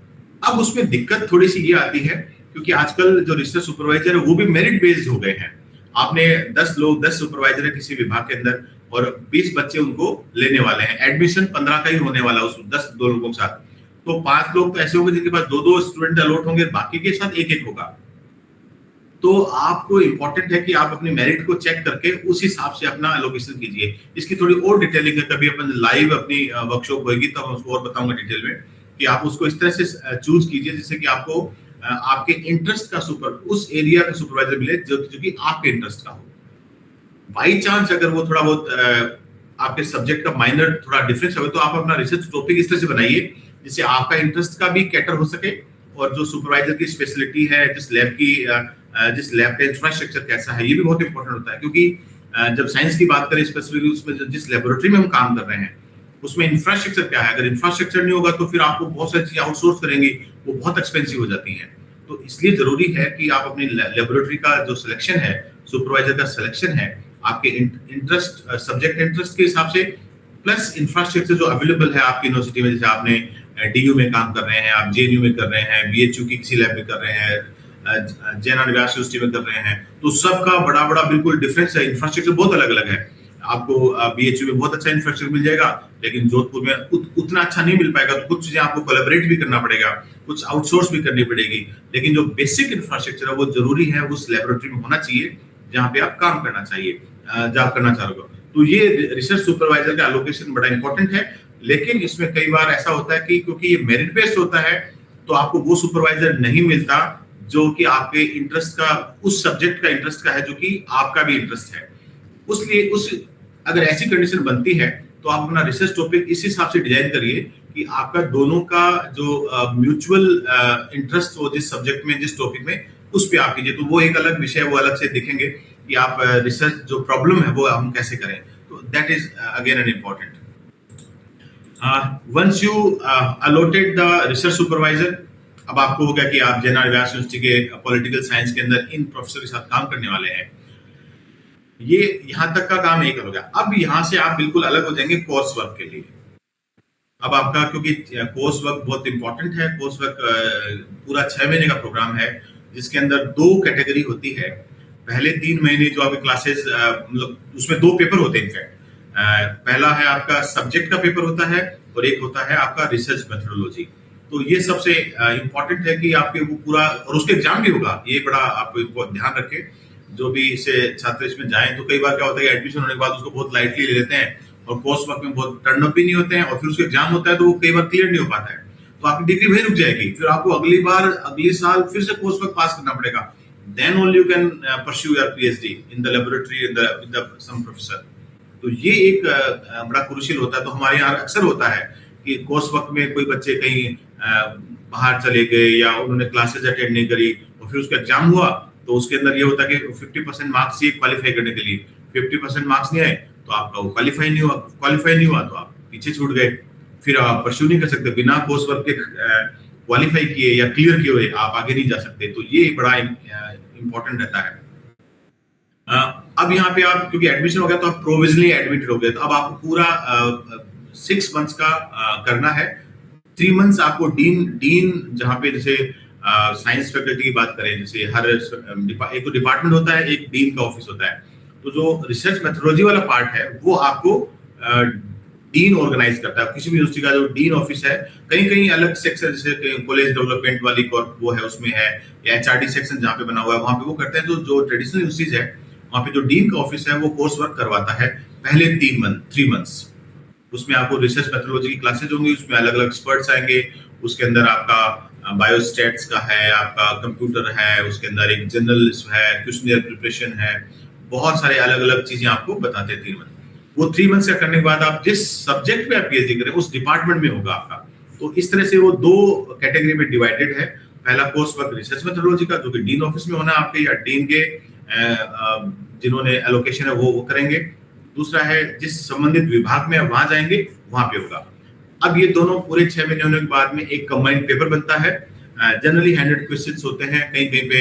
अब उसमें दिक्कत थोड़ी सी ये आती है क्योंकि आजकल जो रिसर्च सुपरवाइजर है वो भी मेरिट बेस्ड हो गए हैं। आपने 10 सुपरवाइजर है किसी विभाग के अंदर और 20 बच्चे उनको लेने वाले हैं, एडमिशन 15 का ही होने वाला उस 10 लोगों के साथ। तो 5 लोग तो ऐसे होंगे जिनके पास 2 स्टूडेंट अलॉट होंगे, बाकी के साथ 1 होगा। तो आपको इंपॉर्टेंट है कि आप अपनी मेरिट को चेक करके उस हिसाब से अपना एलोकेशन कीजिए। इसकी थोड़ी और डिटेलिंग है, कभी अपन लाइव अपनी वर्कशॉप होगी तब उसको और बताऊंगा डिटेल में कि आप उसको इस तरह से चूज कीजिए जिससे कि आपको आपके इंटरेस्ट का उस एरिया का सुपरवाइजर मिले जो कि आपके इंटरेस्ट का हो। बाई चांस अगर वो थोड़ा बहुत आपके सब्जेक्ट का माइनर थोड़ा डिफरेंस हो तो आप अपना रिसर्च टॉपिक इस तरह से बनाइए जिससे आपका इंटरेस्ट का भी कैटर हो सके और जो सुपरवाइजर की स्पेशलिटी है, जिस लैब का इंफ्रास्ट्रक्चर कैसा है, ये भी बहुत इंपॉर्टेंट होता है। क्योंकि जब साइंस की बात करें स्पेसिफिकली उसमें जिस लेबोरेटरी में हम काम कर रहे हैं उसमें इंफ्रास्ट्रक्चर क्या है, अगर इंफ्रास्ट्रक्चर नहीं होगा तो फिर आपको बहुत सारी चीजें आउटसोर्स करेंगी, वो बहुत एक्सपेंसिव हो जाती हैं। तो इसलिए जरूरी है कि आप अपनी लेबोरेटरी का जो सिलेक्शन है, सुपरवाइजर का सिलेक्शन है, आपके इंटरेस्ट, सब्जेक्ट इंटरेस्ट के हिसाब से, प्लस इंफ्रास्ट्रक्चर जो अवेलेबल है आपकी यूनिवर्सिटी में, जैसे आपने डीयू में काम कर रहे हैं, आप जेएनयू में कर रहे हैं, बीएचयू की किसी लैब में कर रहे हैं, जैन व्यास यूनिवर्सिटी में कर रहे हैं, तो सबका बड़ा बड़ा बिल्कुल डिफरेंस है, इंफ्रास्ट्रक्चर बहुत अलग अलग है। आपको बीएचयू में बहुत अच्छा इंफ्रास्ट्रक्चर मिल जाएगा, लेकिन जोधपुर में उतना अच्छा नहीं मिल पाएगा, तो कुछ चीजें आपको कोलैबोरेट भी करना पड़ेगा, कुछ आउटसोर्स भी करनी पड़ेगी, लेकिन जो बेसिक इंफ्रास्ट्रक्चर है वो जरूरी है, उस लेबोरेटरी में होना चाहिए जहाँ पे आप काम करना चाहिए, जहाँ आप करना चाह रहे हो। तो ये रिसर्च सुपरवाइजर का एलोकेशन बड़ा इंपॉर्टेंट है, लेकिन इसमें कई बार ऐसा होता है कि क्योंकि ये मेरिट बेस्ड होता है, तो आपको वो सुपरवाइजर नहीं मिलता जो कि आपके इंटरेस्ट का, उस सब्जेक्ट का इंटरेस्ट का है, जो कि आपका भी इंटरेस्ट है। उसलिए अगर ऐसी कंडीशन बनती है तो आप अपना रिसर्च टॉपिक इस हिसाब से डिजाइन करिए कि आपका दोनों का जो म्यूचुअल इंटरेस्ट हो जिस सब्जेक्ट में, जिस टॉपिक में, उस पे आप कीजिए। तो वो एक अलग विषय, वो अलग से दिखेंगे कि आप रिसर्च जो प्रॉब्लम है वो हम कैसे करें। तो that is again an important. Once you allotted the research supervisor, अब आपको हो गया कि आप जैन व्यास यूनिवर्सिटी के पॉलिटिकल साइंस के अंदर इन प्रोफेसर के साथ काम करने वाले हैं। ये यहां तक का काम एक हो गया। अब यहां से आप बिल्कुल अलग हो जाएंगे कोर्स वर्क के लिए। अब आपका, क्योंकि कोर्स वर्क बहुत इंपॉर्टेंट है, कोर्स वर्क पूरा 6 महीने का प्रोग्राम है, जिसके अंदर 2 कैटेगरी होती है। पहले 3 महीने जो आपके क्लासेस, मतलब उसमें 2 पेपर होते हैं इनफैक्ट। पहला है आपका सब्जेक्ट का पेपर होता है, और एक होता है आपका रिसर्च मेथोडोलॉजी। तो ये सबसे इंपॉर्टेंट है कि आपके वो पूरा, और उसके एग्जाम भी होगा, ये बड़ा आप ध्यान रखें। जो भी इसे छात्र इसमें जाएं, तो कई बार क्या होता है कि एडमिशन होने के बाद उसको बहुत लाइटली ले लेते हैं, और कोर्स वर्क में बहुत टर्न अप भी नहीं होते हैं, और फिर उसका एग्जाम होता है तो वो कई बार क्लियर नहीं हो पाता है, तो आपकी डिग्री वहीं रुक जाएगी। फिर आपको अगली साल फिर से कोर्स वर्क पास करना पड़ेगा। Then only you can pursue your PhD in the laboratory with some professor. तो ये एक बड़ा क्रूशियल होता है। तो हमारे यहाँ अक्सर होता है कि कोर्स वर्क में कोई बच्चे कहीं बाहर चले गए, या उन्होंने क्लासेस अटेंड नहीं करी, और फिर उसका एग्जाम हुआ, तो उसके अंदर ये होता है कि 50% मार्क्स चाहिए क्वालिफाई करने के लिए। 50% मार्क्स नहीं आए तो आपका वो क्वालिफाई नहीं हुआ तो आप पीछे छूट गए, फिर आप परस्यू नहीं कर सकते, बिना कोर्स वर्क के क्वालिफाई किए या क्लियर किए हुए आप आगे नहीं जा सकते। तो ये बड़ा इंपॉर्टेंट रहता है। अब यहाँ पे आप, क्योंकि एडमिशन हो गया तो आप प्रोविजनली एडमिटेड हो गए, तो अब आपको पूरा 6 मंथ्स का करना है। 3 मंथ्स आपको डीन जहाँ पे, जैसे साइंस फैकल्टी की बात करें, जैसे हर एक तो डिपार्टमेंट होता है, एक डीन का ऑफिस होता है। तो जो रिसर्च मेथोडोलॉजी वाला पार्ट है वो आपको डीन ऑर्गेनाइज करता है। किसी भी यूनिवर्सिटी का जो डीन ऑफिस है, कहीं कहीं अलग सेक्शन, जैसे कॉलेज डेवलपमेंट वाली वो है उसमें है, या एचआरडी सेक्शन जहाँ पे बना हुआ है वहां पे वो करते हैं। तो जो ट्रेडिशनल यूनिवर्सिटीज है वहां पे जो डीन का ऑफिस है वो कोर्स वर्क करवाता है पहले 3 मंथ्स। उसमें आपको रिसर्च मेथोडोलॉजी की क्लासेज होंगी, उसमें अलग अलग एक्सपर्ट्स आएंगे। उसके अंदर आपका बायोस्टैट्स का है, आपका कंप्यूटर है, उसके अंदर एक जनरल है, क्वेश्चनियर प्रिपरेशन है, बहुत सारे अलग अलग चीजें आपको बताते हैं 3 मंथ। वो 3 मंथ का करने के बाद आप जिस सब्जेक्ट में आप पीएचडी करें उस डिपार्टमेंट में होगा आपका। तो इस तरह से वो 2 कैटेगरी में डिवाइडेड है। पहला कोर्स वर्क रिसर्च मेथोडोलॉजी का, जो कि डीन ऑफिस में होना है आपके, या डीन के जिन्होंने एलोकेशन है वो करेंगे। दूसरा है जिस संबंधित विभाग में वहां जाएंगे वहां पे होगा। अब ये दोनों पूरे 6 महीने होने के बाद में एक कंबाइंड पेपर बनता है। जनरली 100 क्वेश्चंस होते हैं, कहीं कहीं पे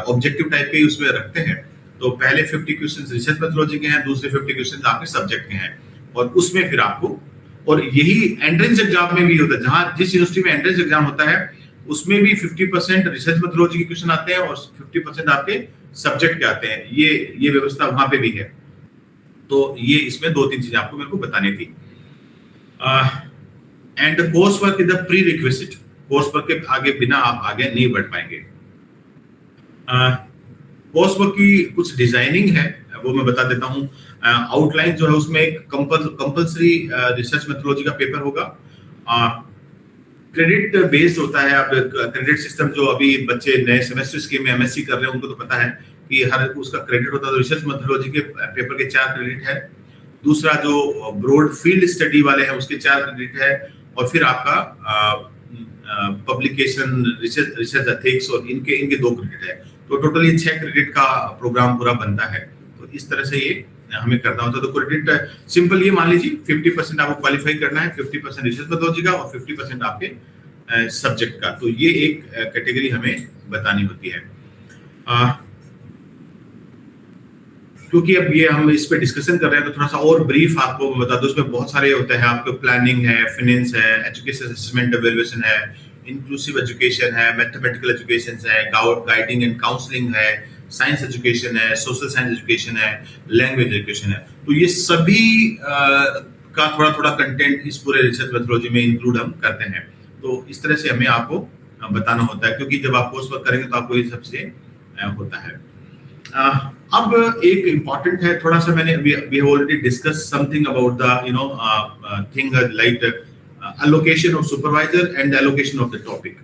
ऑब्जेक्टिव टाइप के उसमें रखते हैं। तो पहले 50 क्वेश्चंस रिसर्च मेथोडोलॉजी के हैं, दूसरे 50 क्वेश्चंस आपके सब्जेक्ट के हैं, और उसमें फिर आपको, और यही एंट्रेंस एग्जाम में भी होता है, जहां जिस यूनिवर्सिटी में एंट्रेंस एग्जाम होता है उसमें भी 50% रिसर्च मेथोडोलॉजी के क्वेश्चन आते हैं और 50% आपके सब्जेक्ट के आते हैं। ये व्यवस्था वहां पे भी है। तो ये इसमें 2-3 चीजें आपको मेरे को बतानी थी। And course work is the pre requisite. Course work के आगे बिना आप आगे नहीं बढ़ पाएंगे। कोर्स वर्क की कुछ डिजाइनिंग है, वो मैं बता देता हूँ। आउटलाइन जो है उसमें एक कंपल्सरी रिसर्च मेथोडोलॉजी का पेपर होगा। क्रेडिट बेस्ड होता है। अब क्रेडिट सिस्टम जो अभी बच्चे नए सेमेस्टर स्कीम में एमएससी कर रहे हैं उनको तो पता है कि हर उसका क्रेडिट होता है। तो रिसर्च मेथोडोलॉजी के पेपर के 4 क्रेडिट है। दूसरा जो ब्रॉड फील्ड स्टडी वाले हैं उसके 4 क्रेडिट है, और फिर आपका पब्लिकेशन, रिसर्च एथिक्स और इनके 2 क्रेडिट है। तो टोटल ये 6 क्रेडिट का प्रोग्राम पूरा बनता है। तो इस तरह से ये हमें करना होता है। तो क्रेडिट सिंपल ये मान लीजिए 50% आपको क्वालिफाई करना है, 50% रिसर्च मेथोडोलॉजी का और 50% आपके सब्जेक्ट का। तो ये एक कैटेगरी हमें बतानी होती है। क्योंकि अब ये हम इस पे डिस्कशन कर रहे हैं तो थोड़ा सा और ब्रीफ आपको बता दूं। उसमें बहुत सारे होते हैं, आपको प्लानिंग है, फाइनेंस है, एजुकेशन असेसमेंट एवेल्युएशन है, इंक्लूसिव एजुकेशन है, मैथमेटिकल एजुकेशन है, गाइडिंग एंड काउंसलिंग है, साइंस एजुकेशन है, सोशल साइंस एजुकेशन है, लैंग्वेज एजुकेशन है। तो ये सभी का थोड़ा थोड़ा कंटेंट इस पूरे रिसर्च मेथोडोलॉजी में इंक्लूड हम करते हैं। तो इस तरह से हमें आपको बताना होता है, क्योंकि जब आप कोर्स वर्क करेंगे तो आपको ये सबसे होता है। अब एक इम्पॉर्टेंट है, थोड़ा सा मैंने we have already discuss something about the thing like allocation of supervisor and the allocation of the topic।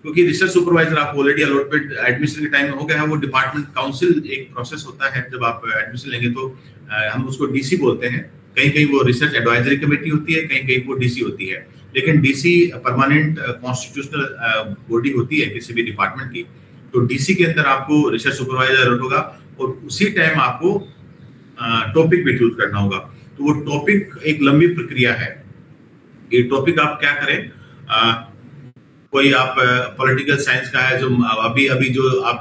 क्योंकि रिसर्च सुपरवाइजर आप ऑलरेडी अलॉटमेंट एडमिशन के टाइम में हो गया है, वो डिपार्टमेंट काउंसिल एक प्रोसेस होता है। जब आप एडमिशन लेंगे तो हम उसको डीसी बोलते हैं। कहीं कहीं वो रिसर्च एडवाइजरी कमेटी होती है, कहीं कहीं वो डीसी होती है। लेकिन डीसी परमानेंट कॉन्स्टिट्यूशनल बॉडी होती है किसी भी डिपार्टमेंट की। तो डीसी के अंदर आपको रिसर्च सुपरवाइजर अलॉट होगा और उसी टाइम आपको टॉपिक भी चूज करना होगा। तो वो टॉपिक एक लंबी प्रक्रिया है। ये टॉपिक आप क्या करें, कोई आप पॉलिटिकल साइंस का है जो अभी अभी जो आप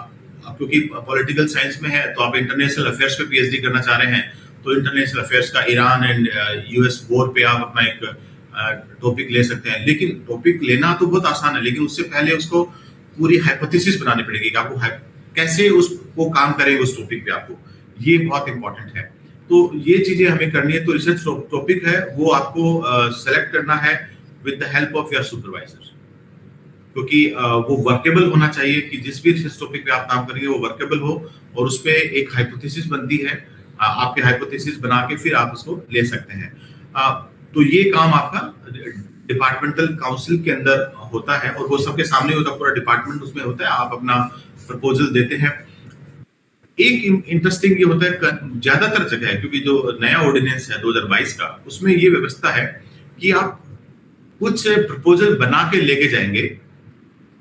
क्योंकि पॉलिटिकल साइंस में है तो आप इंटरनेशनल अफेयर्स पे पीएचडी करना चाह रहे हैं, तो इंटरनेशनल अफेयर्स का ईरान एंड यूएस वॉर पे आप अपना एक टॉपिक ले सकते हैं। लेकिन टॉपिक लेना तो बहुत आसान है, लेकिन उससे पहले उसको पूरी हाइपोथेसिस बनानी पड़ेगी कि आपको कैसे उसको काम करें उस टॉपिक पे, आपको ये बहुत इंपॉर्टेंट है। तो ये चीजें हमें करनी है। तो रिसर्च टॉपिक है वो आपको सेलेक्ट करना है with the help of your supervisor, क्योंकि वो वर्केबल होना चाहिए कि जिस भी रिसर्च टॉपिक पे आप काम करेंगे वो वर्केबल हो और उस पे एक हाइपोथेसिस बनती है। आपके हाइपोथेसिस बना के फिर आप उसको ले सकते हैं। तो ये काम आपका डिपार्टमेंटल काउंसिल के अंदर होता है और वो सबके सामने होता है, पूरा डिपार्टमेंट उसमें होता है। आप अपना प्रपोजल देते हैं। एक इंटरेस्टिंग ये होता है, ज्यादातर जगह है क्योंकि जो नया ऑर्डिनेंस है 2022 का, उसमें ये व्यवस्था है कि आप कुछ प्रपोजल बना के लेके जाएंगे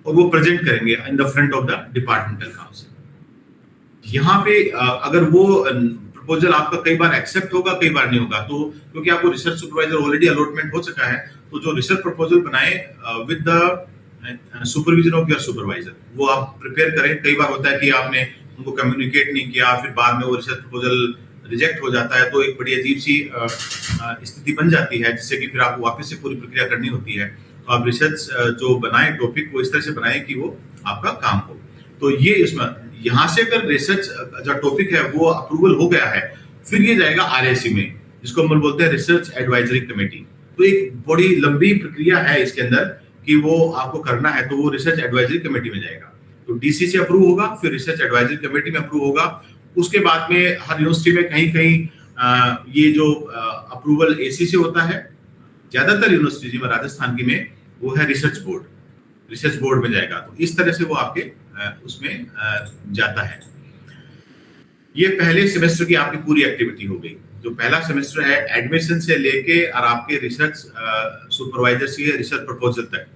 और वो प्रेजेंट करेंगे in the front of the departmental council. यहाँ पे अगर वो प्रपोजल आपका कई बार एक्सेप्ट होगा, कई बार नहीं होगा, तो क्योंकि आपको रिसर्च सुपरवाइजर ऑलरेडी अलॉटमेंट हो चुका है, तो जो रिसर्च प्रपोजल बनाए with the supervision of your supervisor वो आप प्रिपेयर करें। कई बार होता है कि आपने उनको कम्युनिकेट नहीं किया, फिर बाद में वो रिसर्च प्रपोजल रिजेक्ट हो जाता है, तो एक बड़ी अजीब सी स्थिति बन जाती है, जिससे कि फिर आपको वापस से पूरी प्रक्रिया करनी होती है। तो आप रिसर्च जो बनाए टॉपिक को इस तरह से बनाए कि वो आपका काम हो। तो ये इसमें यहाँ से अगर रिसर्च जो टॉपिक है वो अप्रूवल हो गया है, फिर ये जाएगा आरएसी में, जिसको हम बोलते हैं रिसर्च एडवाइजरी कमेटी। तो एक बड़ी लंबी प्रक्रिया है इसके अंदर कि वो आपको करना है, तो वो रिसर्च एडवाइजरी कमेटी में जाएगा। तो डीसी से अप्रूव होगा, फिर रिसर्च एडवाइजरी कमेटी में अप्रूव होगा। उसके बाद में हर यूनिवर्सिटी में कहीं कहीं ये जो अप्रूवल एसी से होता है, ज्यादातर यूनिवर्सिटी में राजस्थान की में वो है रिसर्च बोर्ड में जाएगा। तो इस तरह से वो आपके उसमें जाता है। ये पहले सेमेस्टर की आपकी पूरी एक्टिविटी हो गई। जो पहला सेमेस्टर है एडमिशन से लेके और आपके रिसर्च सुपरवाइजर से रिसर्च प्रपोजल तक,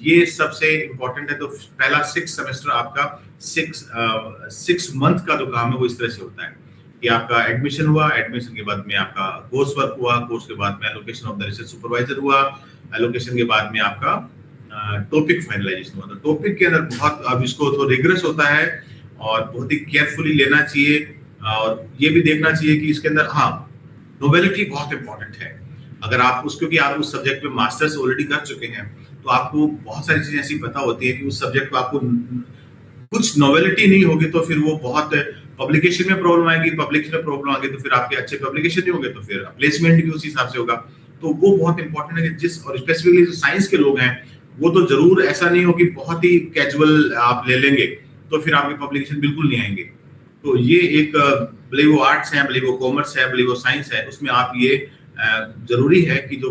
ये सबसे इंपॉर्टेंट है। तो पहला 6 सेमेस्टर आपका 6 मंथ का जो काम है वो इस तरह से होता है कि आपका एडमिशन हुआ, एडमिशन के बाद में आपका कोर्स वर्क हुआ, कोर्स के बाद में allocation of the research supervisor हुआ, एलोकेशन के बाद में आपका टॉपिक फाइनलाइजेशन हुआ। तो टॉपिक के अंदर बहुत अब इसको तो रिग्रेस होता है और बहुत ही केयरफुली लेना चाहिए और ये भी देखना चाहिए कि इसके अंदर नोवेलिटी बहुत इंपॉर्टेंट है। अगर आप क्योंकि आप उस सब्जेक्ट में मास्टर्स ऑलरेडी कर चुके हैं, तो आपको बहुत सारी चीजें ऐसी पता होती है कि उस सब्जेक्ट को आपको कुछ नोवेलिटी नहीं होगी तो फिर वो बहुत पब्लिकेशन में प्रॉब्लम आएगी, पब्लिकेशन में प्रॉब्लम आएगी तो फिर आपके अच्छे पब्लिकेशन नहीं होंगे, तो फिर प्लेसमेंट भी उस हिसाब से होगा। तो वो बहुत इंपॉर्टेंट है कि और स्पेसिफिकली जो साइंस के लोग हैं वो तो जरूर ऐसा नहीं हो कि बहुत ही कैजुअल आप ले लेंगे तो फिर आपके पब्लिकेशन बिल्कुल नहीं आएंगे। तो ये एक भले वो आर्ट्स है, भले वो कॉमर्स है, भले वो साइंस है, उसमें आप ये जरूरी है कि जो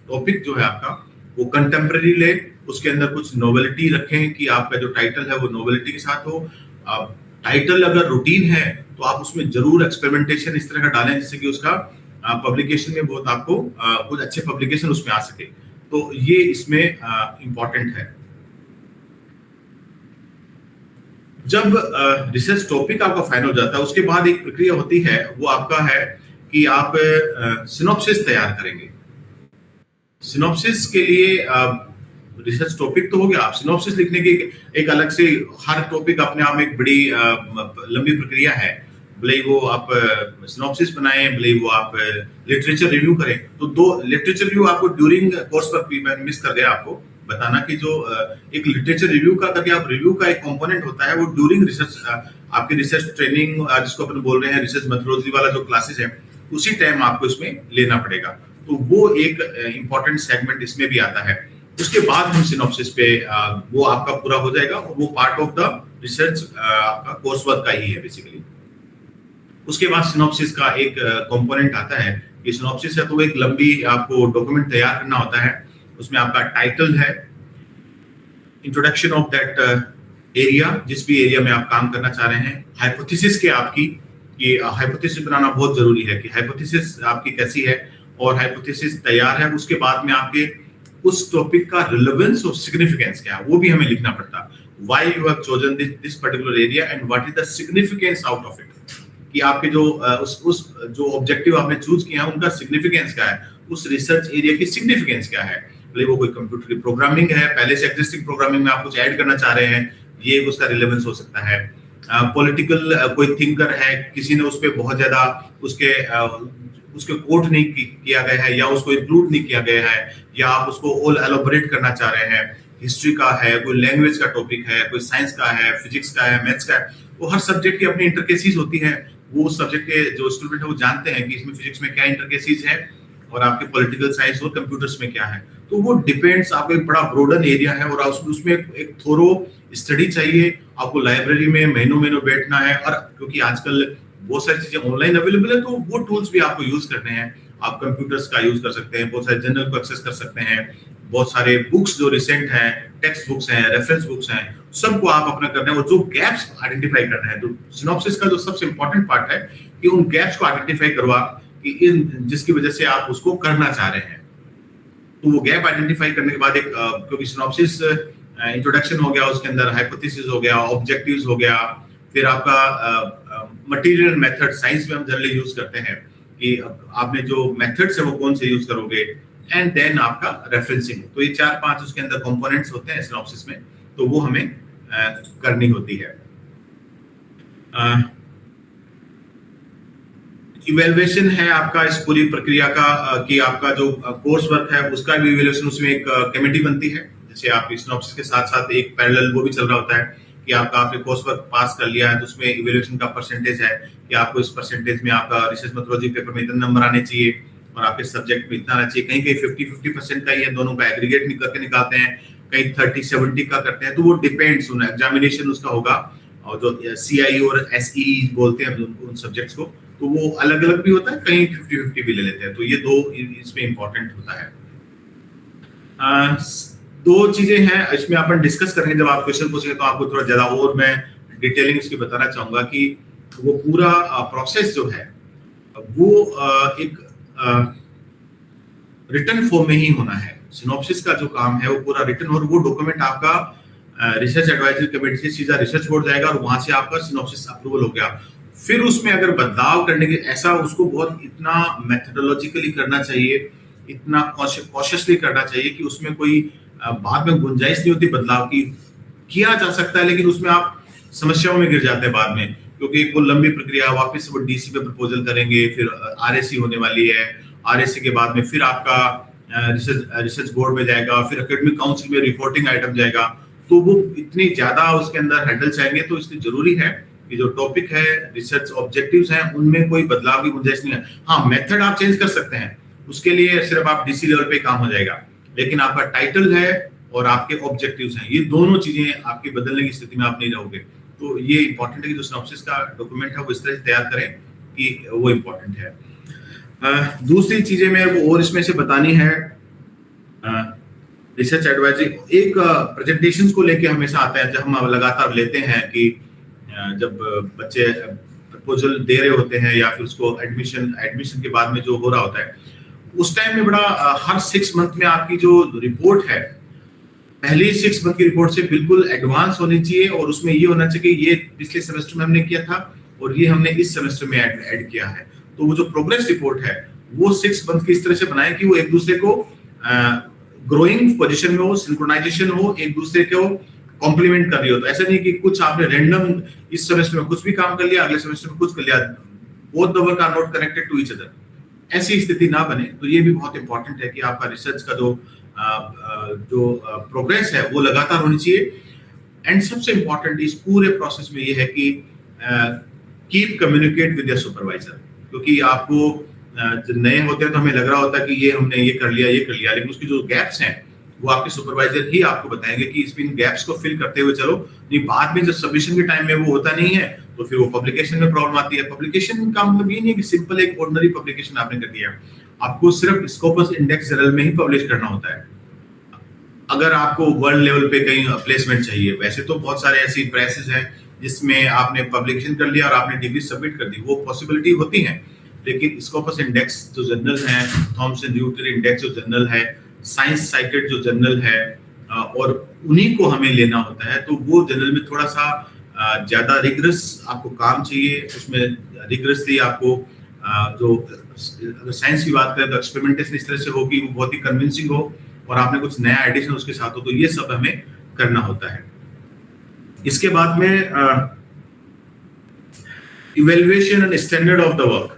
टॉपिक जो है आपका वो कंटेम्प्रेरी ले, उसके अंदर कुछ नोवेलिटी रखें कि आपका जो टाइटल है वो नोवेलिटी के साथ हो। टाइटल अगर रूटीन है तो आप उसमें जरूर एक्सपेरिमेंटेशन इस तरह का डालें जिससे कि उसका पब्लिकेशन में बहुत आपको कुछ अच्छे पब्लिकेशन उसमें आ सके। तो ये इसमें इंपॉर्टेंट है। जब रिसर्च टॉपिक आपका फाइनल हो जाता है, उसके बाद एक प्रक्रिया होती है, वो आपका है कि आप सिनॉप्सिस तैयार करेंगे। सिनॉप्सिस के लिए रिसर्च टॉपिक तो हो गया, आप सिनॉप्सिस लिखने की एक अलग से हर टॉपिक अपने आप में एक बड़ी लंबी प्रक्रिया है। भले ही वो आप सिनॉप्सिस बनाएं, भले ही वो आप लिटरेचर रिव्यू करें। तो दो लिटरेचर रिव्यू आपको ड्यूरिंग कोर्स वर्क भी मैं मिस कर गया आपको बताना कि जो एक लिटरेचर रिव्यू का करके आप रिव्यू का एक कंपोनेंट होता है, वो ड्यूरिंग रिसर्च आपकी रिसर्च ट्रेनिंग जिसको अपन बोल रहे हैं रिसर्च मेथोडोलॉजी वाला जो क्लासेस है, उसी टाइम आपको इसमें लेना पड़ेगा। तो वो एक इंपॉर्टेंट सेगमेंट इसमें भी आता है। उसके बाद हम सिनॉप्सिस पे वो आपका पूरा हो जाएगा और वो पार्ट ऑफ द रिसर्च आपका कोर्स वर्क का ही है बेसिकली। उसके बाद सिनॉप्सिस का एक कंपोनेंट आता है कि सिनॉप्सिस है तो एक लंबी आपको डॉक्यूमेंट तैयार करना होता है। उसमें आपका टाइटल है, इंट्रोडक्शन ऑफ दैट एरिया, जिस भी एरिया में आप काम करना चाह रहे हैं, हाइपोथेसिस के आपकी, कि हाइपोथेसिस बनाना बहुत जरूरी है कि हाइपोथेसिस आपकी कैसी है और हाइपोथेसिस तैयार है, उसके बाद में आपके उस टॉपिक का रिलेवेंस और सिग्निफिकेंस क्या है वो भी हमें लिखना पड़ता है। Why you have chosen this particular area and what is the significance out of it, कि आपके जो उस जो ऑब्जेक्टिव आपने चूज किया है उनका सिग्निफिकेंस क्या है, उस रिसर्च एरिया की सिग्निफिकेंस क्या है। भले वो कोई कंप्यूटर की प्रोग्रामिंग है, पहले से एग्जिस्टिंग प्रोग्रामिंग में आप कुछ ऐड करना चाह रहे हैं, ये उसका रिलेवेंस हो सकता है। पॉलिटिकल कोई थिंकर है, किसी ने उस पर बहुत ज्यादा उसके कोट नहीं किया गया है या उसको इंक्लूड नहीं किया गया है, या आप उसको ऑल एलोबरेट करना चाह रहे हैं। हिस्ट्री का है, कोई लैंग्वेज का टॉपिक है, कोई साइंस का है, फिजिक्स का है, मैथ्स का है, वो हर सब्जेक्ट की अपनी इंटरकेसीज होती है। वो सब्जेक्ट के जो स्टूडेंट है वो जानते हैं कि इसमें फिजिक्स में क्या इंटरकेसीज है और आपके पॉलिटिकल साइंस और कंप्यूटर्स में क्या है। तो वो डिपेंड्स, आपको एक बड़ा ब्रॉडन एरिया है और उसमें एक थोरो स्टडी चाहिए। आपको लाइब्रेरी में महीनों महीनों बैठना है, और क्योंकि आजकल बहुत सारी चीजें ऑनलाइन अवेलेबल है तो वो टूल्स भी आपको यूज करने हैं। आप कंप्यूटर्स का यूज कर सकते हैं, बहुत सारे जर्नल को एक्सेस कर सकते हैं, बहुत सारे बुक्स जो रिसेंट हैं, टेक्स्ट बुक्स हैं, रेफरेंस बुक्स हैं, सबको आप अपना करना है और जो गैप्स आइडेंटिफाई करना है। तो सिनॉप्सिस का जो सबसे इंपॉर्टेंट पार्ट है कि उन गैप्स को आइडेंटिफाई करवा कि इन जिसकी वजह से आप उसको करना चाह रहे हैं। तो वो गैप आइडेंटिफाई करने के बाद एक क्योंकि सिनॉप्सिस इंट्रोडक्शन हो गया, उसके अंदर हाइपोथेसिस हो गया, ऑब्जेक्टिव्स हो गया, फिर आपका मटेरियल मेथड, साइंस में हम जनरली यूज करते हैं कि आपने जो मेथड्स है वो कौन से यूज करोगे, एंड देन आपका रेफरेंसिंग। तो ये 4-5 उसके अंदर कंपोनेंट्स होते हैं सिनॉप्सिस में, तो वो हमें करनी होती है। इवैल्यूएशन है आपका इस पूरी प्रक्रिया का कि आपका जो कोर्स वर्क है उसका भी इवैल्यूएशन, उसमें एक कमेटी बनती है। जैसे आप सिनॉप्सिस के साथ साथ एक पैरेलल वो भी चल रहा होता है कि आपने कोर्स वर्क पास कर लिया है तो उसमें इवैल्यूएशन का परसेंटेज है कि आपको इस परसेंटेज में आपका रिसर्च मेथोडोलॉजी पेपर में इतने नंबर आने चाहिए और आपके सब्जेक्ट में इतना आना चाहिए। कहीं 50-50% का ही है, दोनों का एग्रीगेट करके निकालते हैं, कहीं 30-70 का करते हैं। तो वो डिपेंड्स, उन एग्जामिनेशन उसका होगा, और जो CI और SE बोलते हैं उन सब्जेक्ट्स को, तो वो अलग अलग भी होता है, कहीं 50-50 भी ले लेते हैं। तो ये दो इसमें इंपॉर्टेंट होता है। दो चीजें हैं इसमें अपन डिस्कस करेंगे जब आप क्वेश्चन पूछेंगे, तो आपको थोड़ा ज्यादा और मैं डिटेलिंग इसकी बताना चाहूंगा कि वो पूरा प्रोसेस जो है वो एक रिटन फॉर्म में ही होना है। सिनॉप्सिस का जो काम है वो पूरा रिटन, और वो डॉक्यूमेंट आपका रिसर्च एडवाइजरी कमेटी से सीधा रिसर्च बोर्ड जाएगा और वहां से आपका सिनॉप्सिस अप्रूवल हो गया। फिर उसमें अगर बदलाव करने के, ऐसा उसको बहुत इतना मेथोडोलॉजिकली करना चाहिए, इतना कॉशियसली करना चाहिए कि उसमें कोई बाद में गुंजाइश नहीं होती बदलाव की। किया जा सकता है लेकिन उसमें आप समस्याओं में गिर जाते हैं बाद में, क्योंकि वो लंबी प्रक्रिया, वापस से वो DC पे प्रपोजल करेंगे, फिर RSC होने वाली है, RSC के बाद में फिर आपका रिसर्च बोर्ड में जाएगा, फिर एकेडमिक काउंसिल में रिपोर्टिंग आइटम जाएगा। तो वो इतनी ज्यादा उसके अंदर हैंडल्स आएंगे, तो इसलिए जरूरी है कि जो टॉपिक है, रिसर्च ऑब्जेक्टिव्स हैं, उनमें कोई बदलाव की गुंजाइश नहीं है। हाँ, मेथड आप चेंज कर सकते हैं, उसके लिए सिर्फ आप DC लेवल पे काम हो जाएगा, लेकिन आपका टाइटल है और आपके ऑब्जेक्टिव्स हैं, ये दोनों चीजें आपकी बदलने की स्थिति में आप नहीं रहोगे। तो ये इंपॉर्टेंट है कि जो सिनॉप्सिस का डॉक्यूमेंट है वो इस तरह से तैयार करें कि वो इंपॉर्टेंट है। दूसरी चीजें मैं वो और इसमें से बतानी है, रिसर्च एडवाइजरी एक प्रेजेंटेशंस को लेके हमेशा आता है, जब हम लगातार लेते हैं कि जब बच्चे प्रपोजल दे रहे होते हैं या फिर उसको एडमिशन के बाद में जो हो रहा होता है, उस टाइम में बड़ा हर 6 मंथ में आपकी जो रिपोर्ट है, पहली 6 मंथ की रिपोर्ट से बिल्कुल एडवांस होनी चाहिए, और उसमें ये होना चाहिए कि ये पिछले सेमेस्टर में हमने किया था और ये हमने इस सेमेस्टर में ऐड किया है। तो वो जो प्रोग्रेस रिपोर्ट है वो 6 मंथ की इस तरह से बनाए कि वो एक दूसरे को ग्रोइंग पोजीशन में हो, सिंक्रोनाइजेशन हो, एक दूसरे को कॉम्प्लीमेंट कर रही हो। तो ऐसा नहीं कि कुछ आपने रैंडम इस सेमेस्टर में कुछ भी काम कर लिया, अगले सेमेस्टर में कुछ कर लिया, both the work are not connected to each other, ऐसी स्थिति ना बने। तो ये भी बहुत इंपॉर्टेंट है कि आपका रिसर्च का जो प्रोग्रेस है वो लगातार होनी चाहिए। एंड सबसे इंपॉर्टेंट इस पूरे प्रोसेस में ये है कि keep communicate with your supervisor, क्योंकि आपको जब नए होते हैं तो हमें लग रहा होता है कि ये हमने ये कर लिया, लेकिन उसकी जो गैप्स हैं वो आपके सुपरवाइजर ही आपको बताएंगे कि इन गैप्स को फिल करते हुए चलो। नहीं, बाद में जब सबमिशन के टाइम में वो होता नहीं है तो फिर वो पब्लिकेशन में प्रॉब्लम आती है। पब्लिकेशन का मतलब ये नहीं है कि सिंपल एक ऑर्डिनरी पब्लिकेशन आपने कर दिया, आपको सिर्फ स्कोपस इंडेक्स जर्नल में ही पब्लिश करना होता है। अगर आपको वर्ल्ड लेवल पे कहीं प्लेसमेंट चाहिए, वैसे तो बहुत सारे ऐसी प्रेसेस हैं जिसमें आपने पब्लिकेशन कर लिया और आपने डिग्री सबमिट कर दी, वो पॉसिबिलिटी होती है। लेकिन स्कोपस इंडेक्स जो जर्नल है, थॉमसन न्यूटन इंडेक्स जो जर्नल है, साइंस साइटेड जो जर्नल है, और उन्हीं को हमें लेना होता है। तो वो जर्नल में थोड़ा सा ज्यादा रिगरस आपको काम चाहिए, उसमें रिगरसली आपको जो अगर साइंस की बात करें तो एक्सपेरिमेंटेशन इस तरह से हो कि वो बहुत ही कन्विंसिंग हो और आपने कुछ नया एडिशन उसके साथ हो, तो ये सब हमें करना होता है। इसके बाद में evaluation and standard of the work,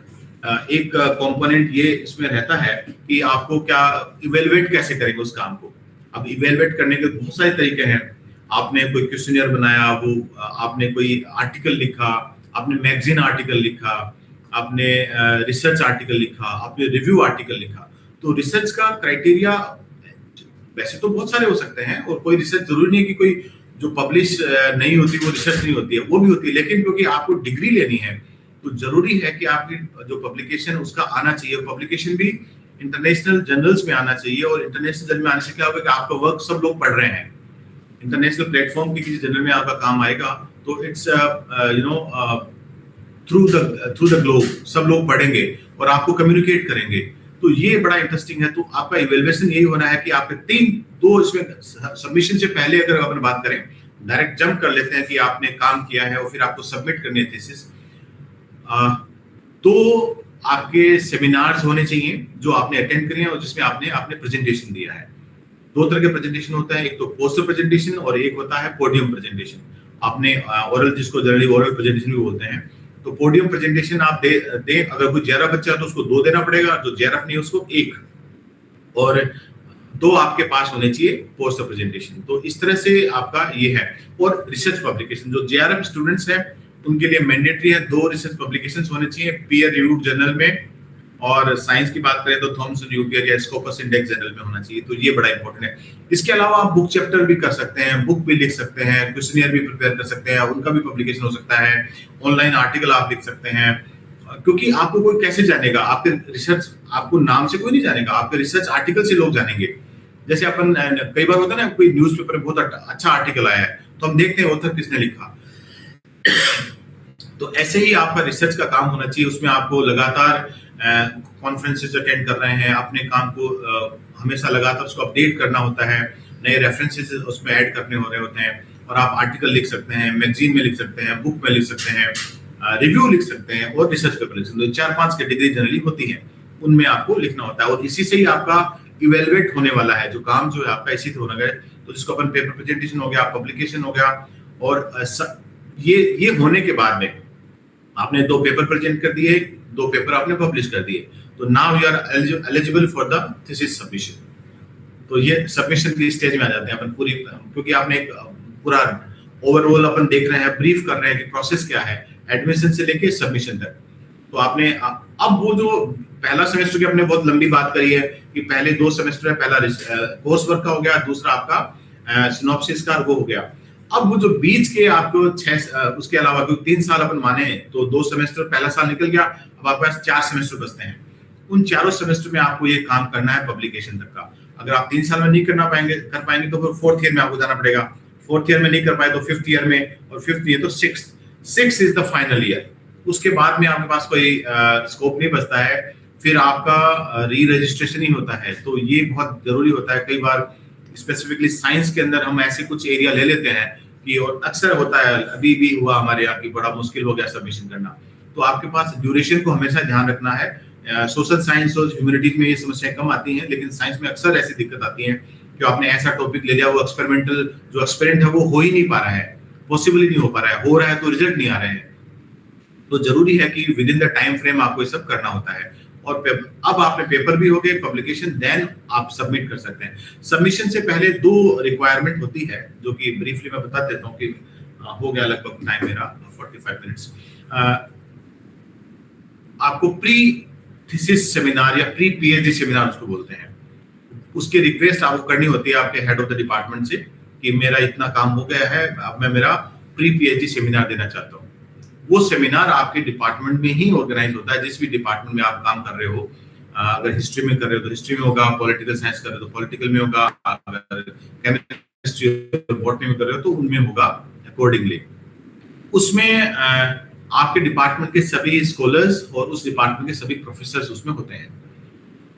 एक कंपोनेंट ये इसमें रहता है कि आपको क्या इवैल्यूएट कैसे करेंगे उस काम को। अब इवैल्यूएट करने के बहुत सारे तरीके हैं। आपने कोई क्वेश्चनियर बनाया, वो आपने कोई आर्टिकल लिखा, आपने मैगजीन आर्टिकल लिखा, आपने रिसर्च आर्टिकल लिखा, आपने रिव्यू आर्टिकल लिखा। तो रिसर्च का क्राइटेरिया वैसे तो बहुत सारे हो सकते हैं, और कोई रिसर्च जरूरी नहीं कि कोई जो पब्लिश नहीं होती वो रिसर्च नहीं होती है, वो भी होती है। लेकिन क्योंकि आपको डिग्री लेनी है तो जरूरी है कि आपकी जो पब्लिकेशन उसका आना चाहिए, पब्लिकेशन भी इंटरनेशनल जर्नल्स में आना चाहिए। और इंटरनेशनल जर्नल में आने से क्या होगा कि आपका वर्क सब लोग पढ़ रहे हैं, इंटरनेशनल प्लेटफॉर्म की किसी जर्नल में आपका काम आएगा तो इट्स थ्रू द ग्लोब, सब लोग पढ़ेंगे और आपको कम्युनिकेट करेंगे। तो ये बड़ा इंटरेस्टिंग है। तो आपका इवैल्यूएशन यही होना है कि आपके दो इसमें सबमिशन से पहले अगर अपन बात करें, डायरेक्ट जंप कर लेते हैं कि आपने काम किया है और फिर आपको सबमिट करनी है थीसिस, तो आपके सेमिनार्स होने चाहिए जो आपने अटेंड करे हैं और जिसमें आपने प्रेजेंटेशन दिया है। दो तरह के प्रेजेंटेशन होता है, एक तो पोस्टर प्रेजेंटेशन और एक होता है पोडियम प्रेजेंटेशन। आपने ओरल, जिसको जनरली ओरल प्रेजेंटेशन भी बोलते हैं, तो पोडियम प्रेजेंटेशन आप दे अगर कोई जेआरएफ बच्चा है तो उसको 2 देना पड़ेगा, जो जेआरएफ नहीं है उसको 1, और 2 आपके पास होने चाहिए पोस्टर प्रेजेंटेशन। तो इस तरह से आपका ये है। और रिसर्च पब्लिकेशन, जो जेआरएफ स्टूडेंट्स हैं उनके लिए मैंडेटरी है 2 रिसर्च पब्लिकेशंस होने चाहिए पीयर रिव्यूड जर्नल में, और साइंस की बात करें तो थॉमसन न्यूटन या स्कोपस इंडेक्स जर्नल में होना चाहिए। तो ये बड़ा इंपॉर्टेंट है। इसके अलावा आप बुक चैप्टर भी कर सकते हैं, बुक भी लिख सकते हैं, क्वेश्चनियर भी प्रिपेयर कर सकते हैं, उनका भी पब्लिकेशन हो सकता है, ऑनलाइन आर्टिकल आप लिख सकते हैं। क्योंकि आपको कोई कैसे जानेगा, आपके रिसर्च आपको नाम से कोई नहीं जानेगा, आपके रिसर्च आर्टिकल से लोग जानेंगे। जैसे अपन कई बार होता है ना, कोई न्यूज़पेपर में बहुत अच्छा आर्टिकल आया है तो हम देखते हैं ऑथर किसने लिखा। तो ऐसे ही आपका रिसर्च का काम होना चाहिए, उसमें आपको लगातार कॉन्फ्रेंसेस अटेंड कर रहे हैं, अपने काम को हमेशा लगातार उसको अपडेट करना होता है, नए रेफरेंसेस उसमें ऐड करने हो रहे होते हैं, और आप आर्टिकल लिख सकते हैं, मैगजीन में लिख सकते हैं, बुक में लिख सकते हैं, रिव्यू लिख सकते हैं, और रिसर्च पेपर लिख सकते हैं। 4-5 कैटेगरी जनरली होती हैं, उनमें आपको लिखना होता है, और इसी से ही आपका इवेलुएट होने वाला है जो काम जो है आपका, इसी से होना है। तो जिसको अपन पेपर प्रेजेंटेशन हो गया, पब्लिकेशन हो गया, और ये होने के बाद में आपने 2 पेपर प्रेजेंट कर दिए, 2 पेपर आपने पब्लिश कर दिए, तो now you are eligible for the thesis submission. तो ये सबमिशन की स्टेज में आ जाते हैं अपन पूरी, क्योंकि आपने एक पूरा ओवरऑल अपन देख रहे हैं, ब्रीफ कर रहे हैं कि प्रोसेस क्या है एडमिशन से लेके सबमिशन तक। तो आपने अब वो जो पहला सेमेस्टर की आपने बहुत लंबी बात करी है कि पहले 2 सेमेस्टर है, पहला कोर्स वर्क का हो गया, दूसरा आपका सिनॉप्सिस का वो हो गया। अब वो जो बीच के आपको 6 उसके अलावा 3 साल अपन माने तो 2 सेमेस्टर, पहला साल निकल गया, अब आपके पास 4 सेमेस्टर बचते हैं। उन 4 सेमेस्टर में आपको ये काम करना है पब्लिकेशन तक का। अगर आप 3 साल में नहीं कर पाएंगे तो फिर 4th ईयर में आपको जाना पड़ेगा, 4th ईयर में नहीं कर पाए तो 5th ईयर में, और 5th ईयर तो 6th is the final year. उसके बाद में आपके पास कोई स्कोप नहीं बचता है, फिर आपका री रजिस्ट्रेशन ही होता है। तो ये बहुत जरूरी होता है। कई बार स्पेसिफिकली साइंस के अंदर हम ऐसे कुछ एरिया ले लेते हैं कि, और अक्सर होता है, अभी भी हुआ हमारे यहाँ की, बड़ा मुश्किल हो गया सबमिशन करना। तो आपके पास ड्यूरेशन को हमेशा ध्यान रखना है। सोशल साइंस और ह्यूमैनिटीज में ये समस्याएं कम आती हैं, लेकिन साइंस में अक्सर ऐसी दिक्कत आती है कि आपने ऐसा टॉपिक ले लिया, वो एक्सपेरिमेंटल जो एक्सपेरिमेंट है वो हो ही नहीं पा रहा है, पॉसिबल ही नहीं हो पा रहा है, हो रहा है तो रिजल्ट नहीं आ रहे हैं। तो जरूरी है कि with in the time frame आपको ये सब करना होता है। और अब आपने पेपर भी हो गए, पब्लिकेशन, देन आप सबमिट कर सकते हैं। सबमिशन से पहले 2 रिक्वायरमेंट होती है, जो कि ब्रीफली मैं बता देता हूँ कि हो गया लगभग टाइम मेरा 45 मिनट्स। आपको प्री थीसिस सेमिनार या प्री पीएचडी सेमिनार उसको बोलते हैं, उसकी रिक्वेस्ट आपको करनी होती है आपके हेड ऑफ द डिपार्टमेंट से कि मेरा इतना काम हो गया है, अब मैं मेरा प्री पीएचडी सेमिनार देना चाहता हूँ। वो सेमिनार आपके डिपार्टमेंट में ही ऑर्गेनाइज होता है, जिस भी डिपार्टमेंट में आप काम कर रहे हो। अगर हिस्ट्री में कर रहे हो तो हिस्ट्री में होगा, पॉलिटिकल साइंस कर रहे हो तो पॉलिटिकल में होगा, अगर केमिस्ट्री और बॉटनी में कर रहे हो तो उनमें होगा अकॉर्डिंगली। उसमें आपके डिपार्टमेंट के सभी स्कॉलर्स और उस डिपार्टमेंट के सभी प्रोफेसर्स उसमें होते हैं।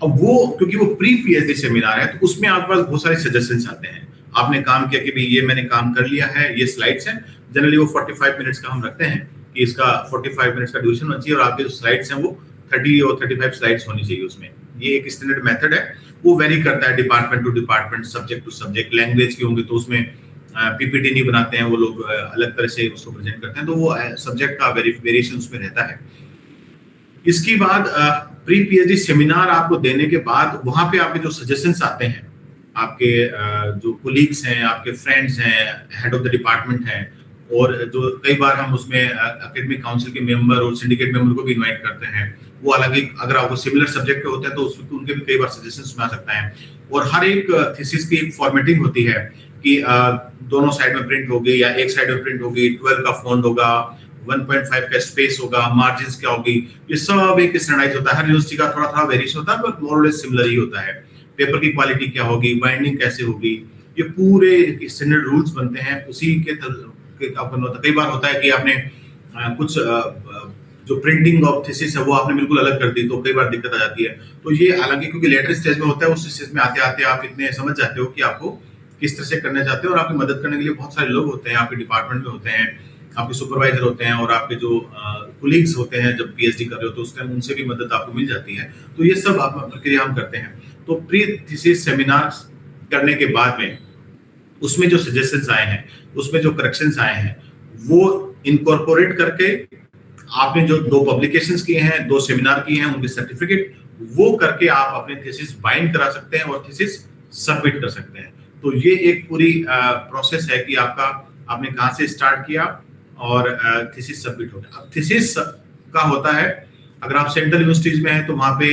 अब वो क्योंकि वो प्री पीएचडी सेमिनार है, तो उसमें आपके पास बहुत सारे सजेशंस आते हैं। आपने काम किया कि भाई ये मैंने काम कर लिया है, ये स्लाइड्स हैं, जनरली वो 45 मिनट्स का हम रखते हैं कि इसका 45 मिनट्स का ड्यूरेशन होना चाहिए, और आपके जो स्लाइड्स हैं वो 30 और 35 स्लाइड्स होनी चाहिए उसमें। ये एक स्टैंडर्ड मेथड है, वो वेरी करता है department to department, subject to subject. Language की होंगी तो उसमें पीपीटी नहीं बनाते हैं वो लोग, अलग तरह से उसको प्रेजेंट करते हैं, तो वो सब्जेक्ट का वेरिएशन उसमें रहता है। इसके बाद प्री पीएचडी सेमिनार आपको देने के बाद वहां पे आपके जो सजेशंस आते हैं, आपके जो कोलीग्स हैं, आपके फ्रेंड्स हैं, हेड ऑफ द डिपार्टमेंट हैं, और जो कई बार हम उसमें एकेडमिक काउंसिल के मेंबर और सिंडिकेट मेंबर को भी इनवाइट करते हैं, वो अलग ही, अगर आपको सिमिलर सब्जेक्ट पे होते हैं तो उसमें उनके भी कई बार सजेशंस में आ सकता है। और हर एक थीसिस की एक फॉर्मेटिंग होती है कि दोनों साइड में प्रिंट होगी या एक साइड में प्रिंट होगी, 12 का फॉन्ट होगा, 1.5 का स्पेस होगा, मार्जिन्स क्या होगी, ये सब एक स्टैंडर्डाइज होता है। हर यूनिवर्सिटी का थोड़ा थोड़ा वेरिएशन होता है, बट मोर और लेस सिमिलर ही होता है। पेपर की क्वालिटी क्या होगी, बाइंडिंग कैसे होगी, ये पूरे स्टैंडर्ड रूल्स बनते हैं, उसी के कई बार होता है कि आपने कुछ जो प्रिंटिंग ऑफ थीसिस है वो आपने बिल्कुल अलग कर दी, तो कई बार दिक्कत आ जाती है। तो ये हालांकि क्योंकि लेटर स्टेज में होता है, उस स्टेज में आते आते आप इतने समझ जाते हो कि आपको किस तरह से करना चाहते हो, और आपकी मदद करने के लिए बहुत सारे लोग होते हैं, आपके डिपार्टमेंट में होते हैं, आपके सुपरवाइजर होते हैं, और आपके जो कोलीग्स होते हैं जब पीएचडी कर रहे हो तो उस टाइम उनसे भी मदद आपको मिल जाती है। तो ये सब प्रक्रिया हम करते हैं। तो प्री थीसिस सेमिनार करने के बाद में उसमें जो सजेशंस आए हैं, उसमें जो करेक्शंस आए हैं, वो इनकॉर्पोरेट करके आपने जो 2 पब्लिकेशंस किए हैं, 2 सेमिनार किए हैं, उनके सर्टिफिकेट वो करके आप अपने थीसिस बाइंड करा सकते हैं और थीसिस सबमिट कर सकते हैं। तो ये एक पूरी प्रोसेस है कि आपने कहाँ से स्टार्ट किया और थीसिस सबमिट हो गया। अब थीसिस का होता है, अगर आप सेंट्रल यूनिवर्सिटीज में हैं तो वहाँ पे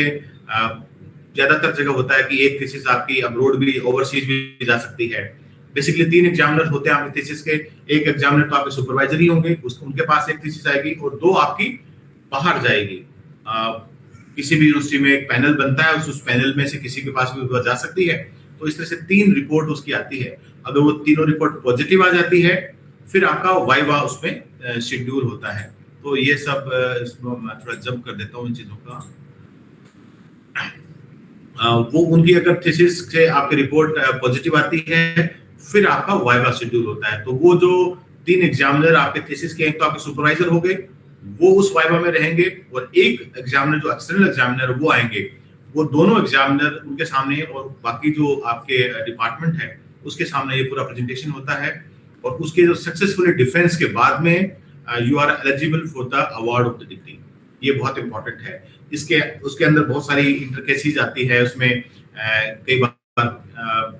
ज्यादातर जगह होता है कि एक थीसिस आपकी अब्रोड भी, ओवरसीज भी जा सकती है। बेसिकली 3 एग्जामिनर होते हैं आपके थीसिस के, एक एग्जामिनर तो आपके सुपरवाइजर ही होंगे, उनके पास एक थीसिस आएगी, और 2 आपकी बाहर जाएगी। किसी भी यूनिवर्सिटी में एक पैनल बनता है, उस पैनल में से किसी के पास भी जा सकती है। तो इस तरह से 3 रिपोर्ट उसकी आती है। अगर वो तीनों रिपोर्ट पॉजिटिव आ जाती है, फिर आपका वाइवा उसमें शेड्यूल होता है। तो ये सब इसमें मैं थोड़ा जंप कर देता हूँ इन चीजों का। वो उनकी अगर थीसिस से आपकी रिपोर्ट पॉजिटिव आती है, फिर आपका वाइवा शेड्यूल होता है। तो वो जो 3 एग्जामिनर आपके थीसिस के, एक तो आपके सुपरवाइजर हो गए, वो उस वाइवा में रहेंगे, और एक एग्जामिनर जो एक्सटर्नल एग्जामिनर वो आएंगे। वो दोनों एग्जामिनर उनके सामने और बाकी जो आपके डिपार्टमेंट है उसके सामने ये पूरा प्रेजेंटेशन होता है, और उसके जो सक्सेसफुली डिफेंस के बाद में you are eligible for the award of the degree. ये बहुत इंपॉर्टेंट है। उसके अंदर बहुत सारी इंटरकेसीज आती है, उसमें कई बार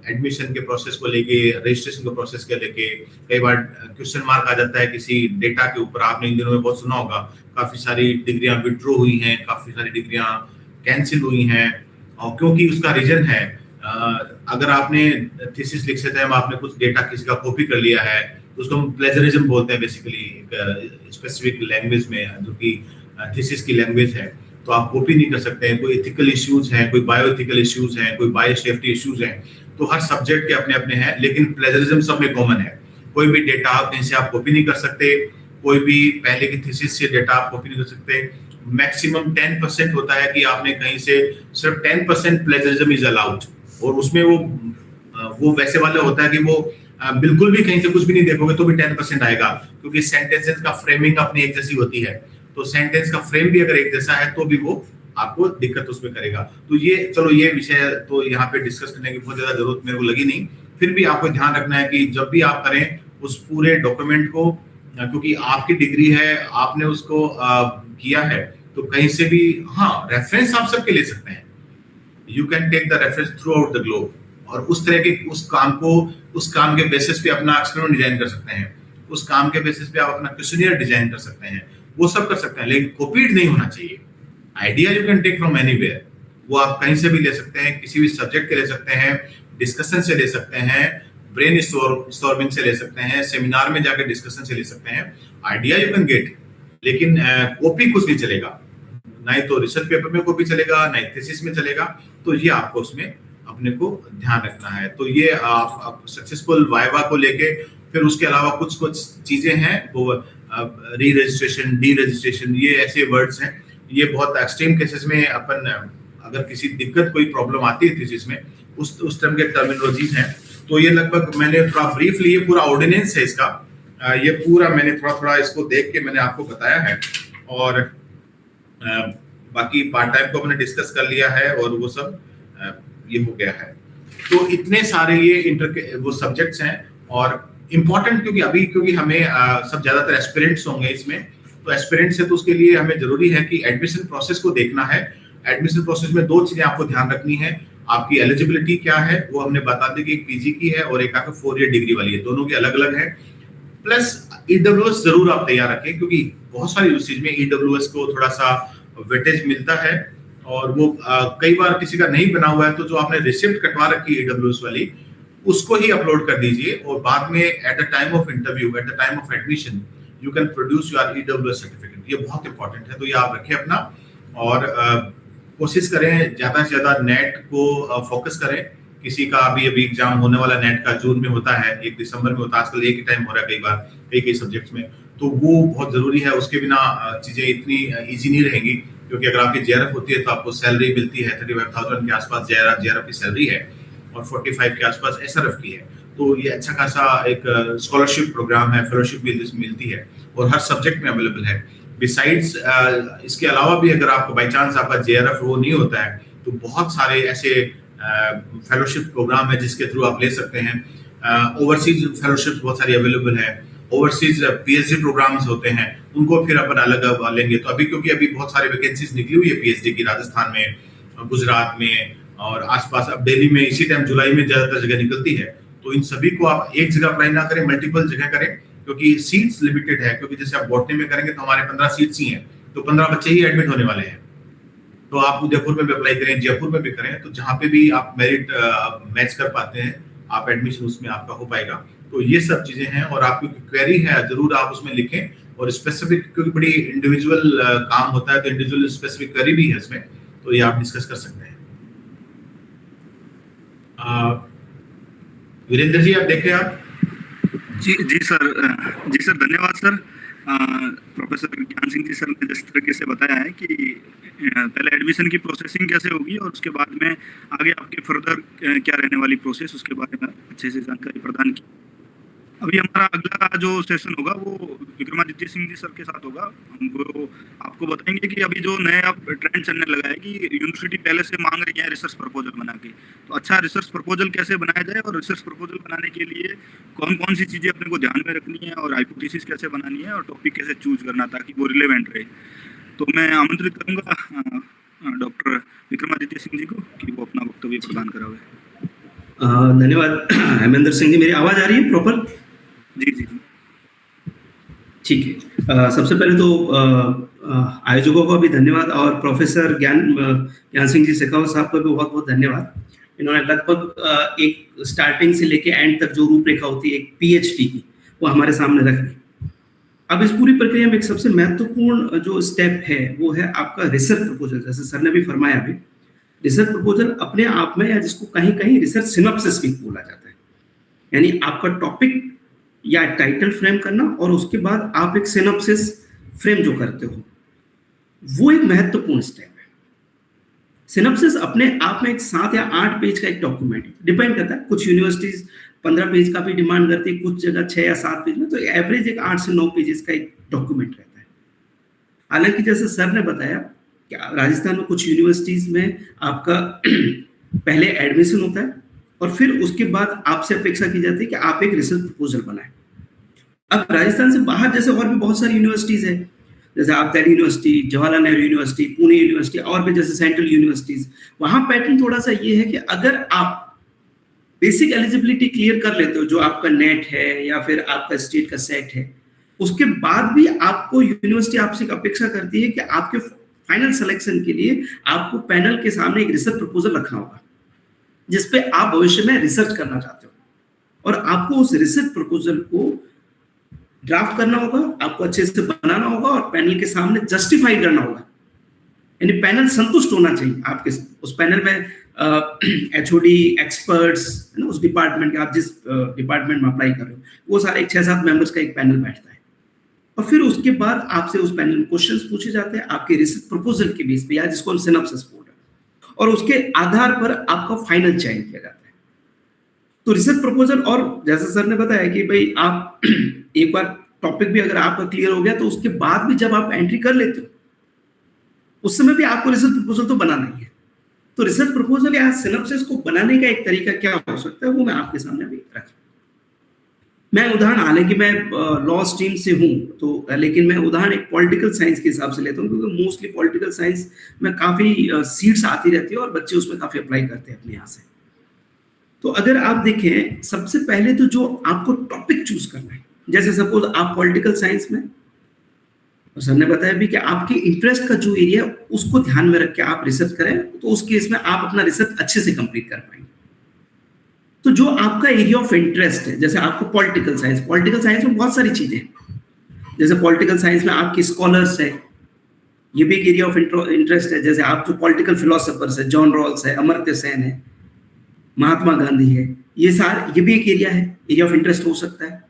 एडमिशन के प्रोसेस को लेके, रजिस्ट्रेशन के प्रोसेस के लेके कई बार क्वेश्चन मार्क आ जाता है किसी डेटा के ऊपर। आपने इन दिनों में बहुत सुना होगा, काफी सारी डिग्रियां विड्रॉ हुई हैं, काफी सारी डिग्रियां कैंसिल हुई हैं, और क्योंकि उसका रीजन है, अगर आपने थीसिस लिख से टाइम आपने कुछ डेटा किसी का कॉपी कर लिया है, तो उसको हम प्लेजरिज्म बोलते हैं बेसिकली, एक स्पेसिफिक लैंग्वेज में जो कि थीसिस की लैंग्वेज है, तो आप कॉपी नहीं कर सकते हैं। कोई एथिकल इश्यूज हैं, कोई बायो एथिकल इश्यूज हैं, कोई बायो सेफ्टी इश्यूज हैं, तो हर सब्जेक्ट के अपने अपने हैं, लेकिन प्लेजरिज्म सब में कॉमन है। कोई भी डेटा कहीं से आप कॉपी नहीं कर सकते, कोई भी पहले की थीसिस से डेटा आप कॉपी नहीं कर सकते। मैक्सिमम 10% होता है कि आपने कहीं से सिर्फ 10% प्लेजरिज्म इज अलाउड, और उसमें वो वैसे वाला होता है कि वो बिल्कुल भी कहीं से कुछ भी नहीं देखोगे तो भी 10% आएगा, क्योंकि सेंटेंसेस का फ्रेमिंग अपनी एक जैसी होती है। तो सेंटेंस का फ्रेम भी अगर एक जैसा है तो भी वो आपको दिक्कत उसमें करेगा। तो ये चलो ये विषय तो यहाँ पे डिस्कस करने की बहुत ज्यादा जरूरत मेरे को लगी नहीं, फिर भी आपको ध्यान रखना है कि जब भी आप करें उस पूरे डॉक्यूमेंट को, क्योंकि आपकी डिग्री है, आपने उसको किया है, तो कहीं से भी हाँ रेफरेंस आप सबके ले सकते हैं, you can take the reference throughout the globe, और उस तरह के उस काम के बेसिस पे अपना एक्सपेरिमेंट डिजाइन कर सकते हैं, उस काम के बेसिस पे आप अपना क्वेश्चनियर डिजाइन कर सकते हैं, वो सब कर सकते हैं, लेकिन कॉपीड नहीं होना चाहिए। Idea you can take from anywhere, वो आप कहीं से भी ले सकते हैं, किसी भी सब्जेक्ट के ले सकते हैं, डिस्कशन से ले सकते हैं, ब्रेन स्टॉर्मिंग से ले सकते हैं, सेमिनार में जाकर डिस्कशन से ले सकते हैं, आइडिया यू कैन गेट, लेकिन कॉपी कुछ नहीं चलेगा, ना ही तो रिसर्च पेपर में कॉपी चलेगा, ना ही थीसिस में चलेगा। तो ये आपको उसमें अपने को ध्यान रखना है। तो ये आप सक्सेसफुल वाइवा को लेके, फिर उसके अलावा कुछ चीजें हैं वो री रजिस्ट्रेशन, डी रजिस्ट्रेशन, ये ऐसे वर्ड्स हैं, ये बहुत एक्सट्रीम केसेस में अपन अगर किसी दिक्कत कोई प्रॉब्लम आती है थीसिस में, उस तरह के टर्मिनोलॉजीज हैं। तो ये लगभग मैंने थोड़ा ब्रीफली, ये पूरा ऑर्डिनेंस है इसका, ये पूरा मैंने थोड़ा इसको देख के मैंने आपको बताया है, और बाकी पार्ट टाइम को हमने डिस्कस कर लिया है, और वो सब ये हो गया है। तो इतने सारे ये वो सब्जेक्ट्स हैं, और इम्पोर्टेंट क्योंकि हमें सब ज्यादातर एस्पिरेंट्स होंगे इसमें, तो एस्पिरेंट से तो उसके लिए हमें जरूरी है कि एडमिशन प्रोसेस को देखना है। एडमिशन प्रोसेस में दो चीजें आपको ध्यान रखनी है, आपकी एलिजिबिलिटी क्या है, वो हमने बता दी कि एक पीजी की है और एक आपको 4 ईयर डिग्री वाली है, दोनों की अलग अलग है। प्लस ईडब्ल्यूएस जरूर आप तैयार रखें, क्योंकि बहुत सारी यूसेज में ईडब्ल्यूएस को थोड़ा सा वेटेज मिलता है, और वो कई बार किसी का नहीं बना हुआ है, तो जो आपने रिसिप्ट कटवा रखी है ईडब्ल्यूएस वाली, उसको ही अपलोड कर दीजिए, और बाद में at the time of interview, at the time of admission, you can produce your EWS certificate. ये बहुत इंपॉर्टेंट है, तो ये आप रखें अपना, और कोशिश करें ज्यादा से ज्यादा नेट को फोकस करें। किसी का अभी एग्जाम होने वाला नेट का जून में होता है, 1 दिसंबर में होता है, आजकल एक ही टाइम हो रहा है कई बार कई सब्जेक्ट्स में, तो वो बहुत जरूरी है। उसके बिना चीजें इतनी इजी नहीं रहेंगी, क्योंकि अगर आपकी जेआरएफ होती है तो आपको सैलरी मिलती है 35,000 के आसपास जेआरएफ की सैलरी है, और 45 के आसपास एसआरएफ की है। तो ये अच्छा खासा एक स्कॉलरशिप प्रोग्राम है, फेलोशिप भी मिलती है, और हर सब्जेक्ट में अवेलेबल है। बिसाइड्स इसके अलावा भी अगर आपको बाई चांस आपका जेआरएफ वो नहीं होता है, तो बहुत सारे ऐसे फेलोशिप प्रोग्राम है जिसके थ्रू आप ले सकते हैं। ओवरसीज फेलोशिप बहुत सारी अवेलेबल है, ओवरसीज पीएचडी प्रोग्राम्स होते हैं, उनको फिर अपन अलग लेंगे। तो क्योंकि अभी बहुत सारी वैकेंसीज निकली हुई है पीएचडी की, राजस्थान में, गुजरात में, और आसपास, अब दिल्ली में इसी टाइम जुलाई में ज्यादातर जगह निकलती है। तो इन सभी को आप एक जगह अप्लाई ना करें, मल्टीपल जगह करें, क्योंकि सीट्स लिमिटेड है। क्योंकि जैसे आप बॉटनी में करेंगे तो हमारे 15 सीट्स ही हैं, तो 15 बच्चे ही एडमिट होने वाले हैं। तो आप उदयपुर में भी अप्लाई करें, जयपुर में भी करें, तो जहां पे भी आप मेरिट मैच कर पाते हैं, आप एडमिशन उसमें आपका हो पाएगा। तो ये सब चीजें हैं, और आपकी क्वेरी है जरूर आप उसमें लिखें, और स्पेसिफिक, क्योंकि बड़ी इंडिविजुअल काम होता है, तो इंडिविजुअल स्पेसिफिक क्वेरी भी है इसमें, तो ये आप डिस्कस कर सकते हैं। वीरेंद्र जी, आप देखें आप। जी सर, धन्यवाद सर। प्रोफेसर ज्ञान सिंह जी सर ने जिस तरीके से बताया है कि पहले एडमिशन की प्रोसेसिंग कैसे होगी, और उसके बाद में आगे आपकी फर्दर क्या रहने वाली प्रोसेस, उसके बारे में अच्छे से जानकारी प्रदान की। अभी हमारा अगला जो सेशन होगा वो विक्रमादित्य सिंह जी सर के साथ होगा। हम वो आपको बताएंगे कि अभी जो नया ट्रेंड चलने लगा है कि यूनिवर्सिटी पहले से मांग रही है रिसर्च प्रपोजल बना के, तो अच्छा रिसर्च प्रपोजल कैसे बनाया जाए, और रिसर्च प्रपोजल बनाने के लिए कौन कौन सी चीज़ें अपने को ध्यान में रखनी है, और हाइपोथेसिस कैसे बनानी है, और टॉपिक कैसे चूज करना ताकि वो रिलेवेंट रहे। तो मैं आमंत्रित करूँगा डॉक्टर विक्रमादित्य सिंह जी को कि वो अपना वक्तव्य प्रदान करावे। धन्यवाद हेमेंद्र सिंह जी। मेरी आवाज़ आ रही है प्रॉपर? जी। ठीक है। सबसे पहले तो आयोजकों का भी धन्यवाद, और प्रोफेसर ज्ञान सिंह जी शेखावत साहब का भी बहुत बहुत धन्यवाद। इन्होंने लगभग एक स्टार्टिंग से लेके एंड तक जो रूपरेखा होती है एक पीएचडी की, वो हमारे सामने रख दी। अब इस पूरी प्रक्रिया में एक सबसे महत्वपूर्ण जो स्टेप है वो है आपका रिसर्च प्रपोजल। जैसे सर ने भी फरमाया, अभी रिसर्च प्रपोजल अपने आप में, या जिसको कहीं कहीं रिसर्च सिनॉप्सिस भी बोला जाता है, यानी आपका टॉपिक या टाइटल फ्रेम करना, और उसके बाद आप एक सिनॉप्सिस फ्रेम जो करते हो, वो एक महत्वपूर्ण स्टेप है। सिनॉप्सिस अपने आप में एक 7 या 8 पेज का एक डॉक्यूमेंट है, डिपेंड करता है। कुछ यूनिवर्सिटीज 15 पेज का भी डिमांड करती है, कुछ जगह 6 या 7 पेज में, तो एवरेज एक 8 से 9 पेजेस का एक डॉक्यूमेंट रहता है। हालांकि जैसे सर ने बताया क्या राजस्थान में कुछ यूनिवर्सिटीज में आपका पहले एडमिशन होता है और फिर उसके बाद आपसे अपेक्षा की जाती है कि आप एक रिसर्च प्रपोजल बनाएं। अब राजस्थान से बाहर जैसे और भी बहुत सारी यूनिवर्सिटीज है, जैसे आप Delhi university, Jawaharlal Nehru university, Pune university और भी जैसे सेंट्रल यूनिवर्सिटीज, वहां पैटर्न थोड़ा सा ये है कि अगर आप बेसिक एलिजिबिलिटी क्लियर कर लेते हो, जो आपका नेट है या फिर आपका स्टेट का सेट है, उसके बाद भी आपको यूनिवर्सिटी आपसे अपेक्षा करती है कि आपके फाइनल सिलेक्शन के लिए आपको पैनल के सामने एक रिसर्च प्रपोजल रखना होगा जिसपे आप भविष्य में रिसर्च करना चाहते हो, और आपको उस रिसर्च प्रपोजल को ड्राफ्ट करना होगा, आपको अच्छे से बनाना होगा और पैनल के सामने जस्टिफाई करना होगा। यानी पैनल संतुष्ट होना चाहिए आपके, उस पैनल में एचओडी, एक्सपर्ट्स, है ना, उस डिपार्टमेंट के, आप जिस डिपार्टमेंट में अप्लाई कर रहे हो, वो सारे 6-7 मेंबर्स का एक पैनल बैठता है और फिर उसके बाद आपसे उस पैनल में क्वेश्चंस पूछे जाते हैं आपके रिसर्च प्रपोजल के बेस पे, या जिसको हम सिनॉप्सिस बोलते हैं, और उसके आधार पर आपका फाइनल चयन किया जाता है। तो रिसर्च प्रपोजल, और जैसे सर ने बताया कि भाई आप एक बार टॉपिक भी अगर आपका क्लियर हो गया तो उसके बाद भी जब आप एंट्री कर लेते हो उस समय भी आपको रिसर्च प्रपोजल तो बनाना ही है। तो रिसर्च प्रपोजल या सिनॉप्सिस को बनाने का एक तरीका क्या हो सकता है, वो मैं आपके सामने अभी रख, मैं उदाहरण, हालांकि मैं लॉ स्ट्रीम से हूं तो, लेकिन मैं उदाहरण एक पॉलिटिकल साइंस के हिसाब से लेता हूं, क्योंकि मोस्टली पॉलिटिकल साइंस में काफी सीट्स आती रहती है और बच्चे उसमें काफी अप्लाई करते हैं अपने यहाँ से। तो अगर आप देखें, सबसे पहले तो जो आपको टॉपिक चूज करना है, जैसे सपोज आप पॉलिटिकल साइंस में, और सर ने बताया भी कि आपके इंटरेस्ट का जो एरिया उसको ध्यान में रख के आप रिसर्च करें, तो उस केस में आप अपना रिसर्च अच्छे से कंप्लीट कर पाएंगे। तो जो आपका एरिया ऑफ इंटरेस्ट है, जैसे आपको पॉलिटिकल साइंस में बहुत सारी चीजें हैं, जैसे पॉलिटिकल साइंस में आपके स्कॉलर्स है, ये भी एक एरिया ऑफ इंटरेस्ट है। जैसे आप जो पॉलिटिकल फिलोसोफर्स है, जॉन रॉल्स है, अमर्त्य सेन है, महात्मा गांधी है, ये सारे, ये भी एक एरिया है, एरिया ऑफ इंटरेस्ट हो सकता है।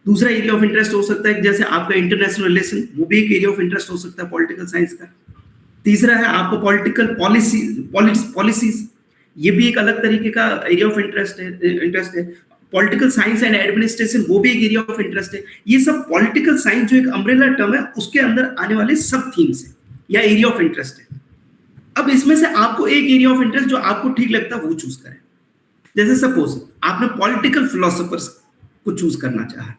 दूसरा एरिया ऑफ इंटरेस्ट हो सकता है जैसे आपका इंटरनेशनल रिलेशन, वो भी एक एरिया ऑफ इंटरेस्ट हो सकता है पॉलिटिकल साइंस का। तीसरा है आपको पॉलिटिकल पॉलिसीज, ये भी एक अलग तरीके का एरिया ऑफ इंटरेस्ट है। पॉलिटिकल साइंस एंड एडमिनिस्ट्रेशन, वो भी एक एरिया ऑफ इंटरेस्ट है। ये सब पॉलिटिकल साइंस जो एक अम्ब्रेला टर्म है, उसके अंदर आने वाले सब थीम्स है या एरिया ऑफ इंटरेस्ट है। अब इसमें से आपको एक एरिया ऑफ इंटरेस्ट जो आपको ठीक लगता है वो चूज करें। जैसे सपोज आपने पॉलिटिकल फिलोसोफर्स को चूज करना चाहा,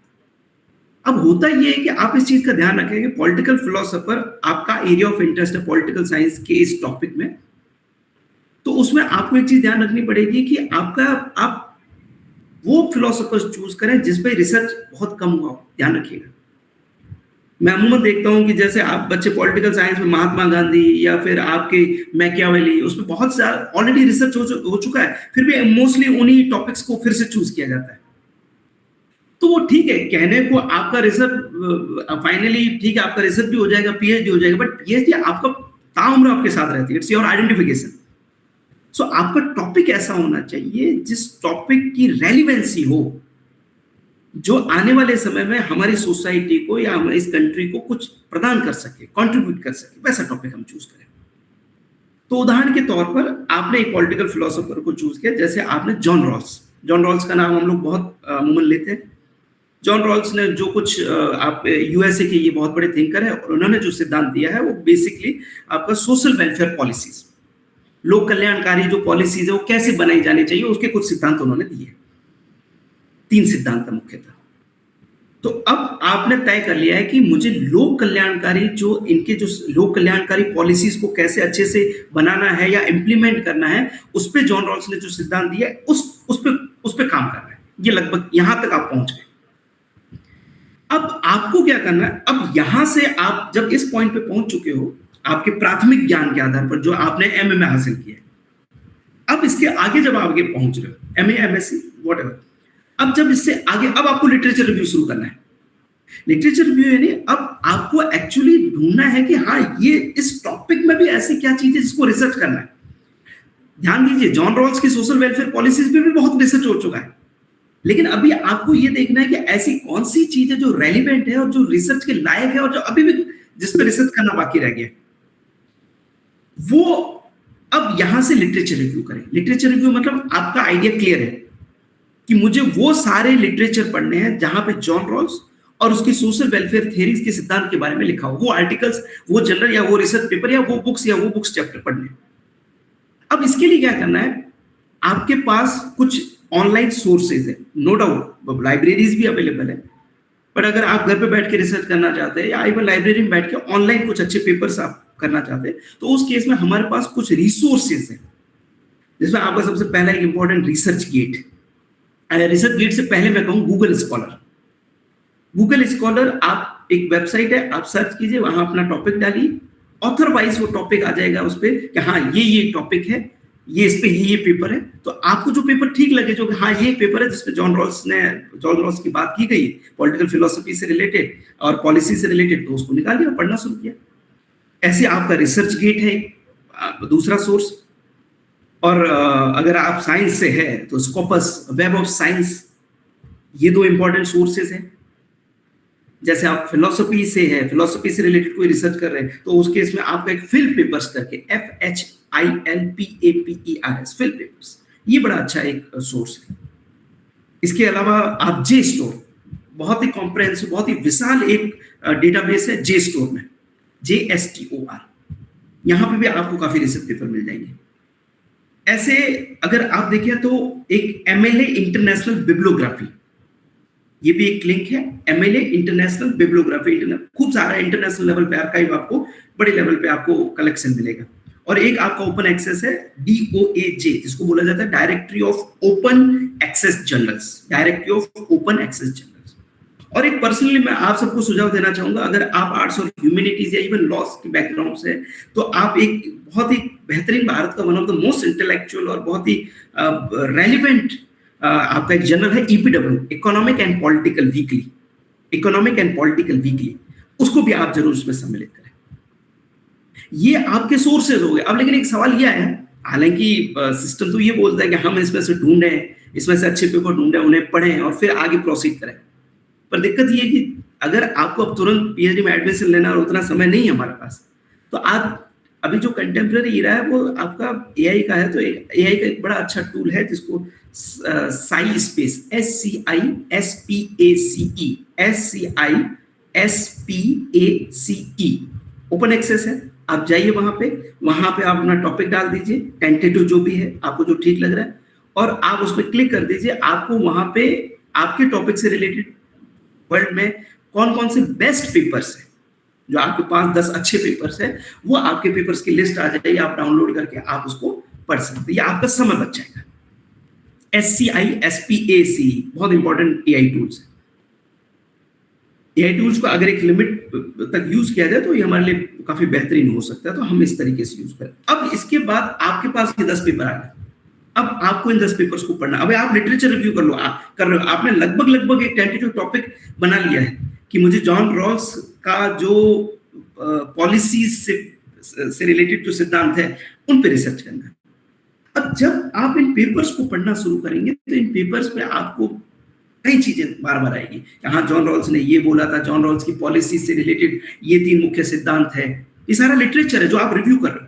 अब होता ये है कि आप इस चीज का ध्यान रखें कि पॉलिटिकल फिलोसोफर आपका एरिया ऑफ इंटरेस्ट है पॉलिटिकल साइंस के इस टॉपिक में, तो उसमें आपको एक चीज ध्यान रखनी पड़ेगी कि आप वो फिलोसोफर्स चूज करें जिस पे रिसर्च बहुत कम हुआ हो। ध्यान रखिएगा, मैं अमूमन देखता हूं कि जैसे आप बच्चे पॉलिटिकल साइंस में महात्मा गांधी या फिर आपके मैकियावेली, उसमें बहुत सारा ऑलरेडी रिसर्च हो चुका है, फिर भी मोस्टली उन्हीं टॉपिक्स को फिर से चूज किया जाता है। तो वो ठीक है, कहने को आपका रिसर्च फाइनली ठीक है, आपका रिसर्च भी हो जाएगा, पीएचडी हो जाएगा, बट पीएचडी आपका ताउम्र आपके साथ रहती है, इट्स योर आइडेंटिफिकेशन। सो आपका टॉपिक ऐसा होना चाहिए जिस टॉपिक की रेलिवेंसी हो, जो आने वाले समय में हमारी सोसाइटी को या हमारी इस कंट्री को कुछ प्रदान कर सके, कंट्रीब्यूट कर सके, वैसा टॉपिक हम चूज करें। तो उदाहरण के तौर पर आपने एक पॉलिटिकल फिलोसोफर को चूज किया, जैसे आपने जॉन रॉल्स का नाम हम लोग बहुत अमूमन लेते हैं। जॉन रॉल्स ने जो कुछ आप यूएसए के ये बहुत बड़े थिंकर है, और उन्होंने जो सिद्धांत दिया है वो बेसिकली आपका सोशल वेलफेयर पॉलिसीज, लोक कल्याणकारी जो पॉलिसीज है वो कैसे बनाई जानी चाहिए, उसके कुछ सिद्धांत उन्होंने दिए। 3 सिद्धांत है मुख्यतः। तो अब आपने तय कर लिया है कि मुझे लोक कल्याणकारी लोक कल्याणकारी पॉलिसीज को कैसे अच्छे से बनाना है या इंप्लीमेंट करना है, उस पे जॉन रॉल्स ने जो सिद्धांत दिया है उस पे काम करना है। ये लगभग यहां तक आप पहुंच गए। अब आपको क्या करना है, अब यहां से आप जब इस पॉइंट पे पहुंच चुके हो, आपके प्राथमिक ज्ञान के आधार पर जो आपने एमए में हासिल किया है, अब इसके आगे जब आगे पहुंच रहे हो, एमए, एमएससी, व्हाटएवर, अब जब इससे आगे, अब आपको लिटरेचर रिव्यू शुरू करना है। लिटरेचर रिव्यू यानी अब आपको एक्चुअली ढूंढना है कि हाँ, ये इस टॉपिक में भी ऐसी क्या चीज है जिसको रिसर्च करना है। ध्यान दीजिए, जॉन रॉल्स की सोशल वेलफेयर पॉलिसीज पे भी बहुत रिसर्च हो चुका है, लेकिन अभी आपको ये देखना है कि ऐसी कौन सी चीज है जो रेलिवेंट है और जो रिसर्च के लायक है और जो अभी भी जिस पर रिसर्च करना बाकी रह गया, वो अब यहां से लिटरेचर रिव्यू करें। लिटरेचर रिव्यू मतलब आपका आइडिया क्लियर है कि मुझे वो सारे लिटरेचर पढ़ने हैं जहां पे जॉन रॉल्स और उसकी सोशल वेलफेयर थ्योरीज के सिद्धांत के बारे में लिखा हो, वो आर्टिकल्स, वो जर्नल या वो रिसर्च पेपर या वो बुक्स चैप्टर पढ़ने। अब इसके लिए क्या करना है, आपके पास कुछ ऑनलाइन सोर्सेज है, नो डाउट लाइब्रेरीज भी अवेलेबल है, पर अगर आप घर पे बैठ के रिसर्च करना चाहते हैं या इवन लाइब्रेरी में बैठ के ऑनलाइन कुछ अच्छे पेपर्स आप करना चाहते हैं, तो उस केस में हमारे पास कुछ रिसोर्सेज है, जिसमें आपका सबसे पहला एक important ResearchGate. ResearchGate से पहले मैं कहूँ गूगल स्कॉलर। गूगल स्कॉलर आप एक वेबसाइट है, आप सर्च कीजिए, वहां अपना टॉपिक डालिए, ऑथर वाइज वो टॉपिक आ जाएगा उस पर कि हाँ ये टॉपिक है, ये इस पे ये पेपर है। तो आपको जो पेपर ठीक लगे, जो हाँ ये पेपर है जिसपे जॉन रॉल्स की बात की गई है, पॉलिटिकल फिलोसफी से रिलेटेड और पॉलिसी से रिलेटेड, तो उसको निकालिए और पढ़ना शुरू किया। ऐसे आपका रिसर्च गेट है दूसरा सोर्स। और अगर आप साइंस से है तो स्कोपस, वेब ऑफ साइंस, ये दो इंपॉर्टेंट सोर्सेज हैं। जैसे आप फिलोसफी से है, फिलोसफी से रिलेटेड कोई रिसर्च कर रहे हैं, तो उस केस में आपका एक फिल पेपर्स करके FHILPAPERS, फिल पेपर्स, ये बड़ा अच्छा एक सोर्स है। इसके अलावा आप जे स्टोर, बहुत ही कॉम्प्रहेंसिव, बहुत ही विशाल एक डेटाबेस है जे स्टोर में, JSTOR, यहाँ पे भी आपको काफी रिसर्च पेपर मिल जाएंगे। ऐसे अगर आप देखें तो एक MLA इंटरनेशनल बिब्लियोग्राफी, ये भी एक लिंक है, MLA इंटरनेशनल बिब्लियोग्राफी, खूब सारा इंटरनेशनल लेवल पे आर्काइव आपको, बड़े लेवल पे आपको कलेक्शन मिलेगा। और एक आपका ओपन एक्सेस है DOAJ, जिसको बोला जाता है directory of open access journals, directory of open access journals. और एक पर्सनली मैं आप सबको सुझाव देना चाहूंगा, अगर आप आर्ट्स और ह्यूमैनिटीज या इवन लॉस के बैकग्राउंड से, तो आप एक बहुत ही बेहतरीन, भारत का one of the most intellectual और बहुत ही रेलिवेंट आपका एक जर्नल है EPW, economic and political weekly, economic and political weekly, उसको भी आप जरूर उसमें सम्मिलित करें। ये आपके सोर्सेज हो गए। अब लेकिन एक सवाल यह है, हालांकि सिस्टम तो ये बोलता है कि हम इसमें से ढूंढें, इसमें से अच्छे पेपर ढूंढें, उन्हें पढ़ें और फिर आगे प्रोसीड करें, पर दिक्कत ये है कि अगर आपको अब तुरंत PhD में एडमिशन लेना और उतना समय नहीं है हमारे पास, तो आप अभी जो कंटेम्प्रेरी इरा है वो आपका AI का है। तो AI का एक बड़ा अच्छा टूल है जिसको SciSpace, SCISPACE open access है। आप जाइए वहां पे आप अपना टॉपिक डाल दीजिए, टेंटेटिव जो भी है, आपको जो ठीक लग रहा है, और आप उस पर क्लिक कर दीजिए। आपको वहां पे आपके टॉपिक से रिलेटेड वर्ल्ड में कौन कौन से बेस्ट पेपर्स हैं, जो आपके पास 10 अच्छे पेपर्स हैं, वो आपके पेपर्स की लिस्ट आ जाएगी, आप डाउनलोड करके आप उसको पढ़ सकते हैं, या आपका समय बच जाएगा। SCISPACE बहुत इंपॉर्टेंट AI टूल्स है। AI टूल्स को अगर एक लिमिट तक यूज किया जाए तो ये हमारे लिए काफी बेहतरीन हो सकता है, तो हम इस तरीके से यूज करें। अब इसके बाद आपके पास ये 10 पेपर आ गए, अब आपको इन 10 पेपर्स को पढ़ना। अब आप लिटरेचर रिव्यू कर रहे हो, आपने लगभग एक टेंटेटिव टॉपिक बना लिया है कि मुझे जॉन रॉल्स का जो पॉलिसीज से रिलेटेड जो सिद्धांत है उन पे रिसर्च करना है। अब जब आप इन पेपर्स को पढ़ना शुरू करेंगे तो इन पेपर्स पे आपको कई चीजें बार बार आएगी। हाँ, जॉन रॉल्स ने ये बोला था, जॉन रॉल्स की पॉलिसी से रिलेटेड ये 3 मुख्य सिद्धांत है। ये सारा लिटरेचर है जो आप रिव्यू कर रहे हो,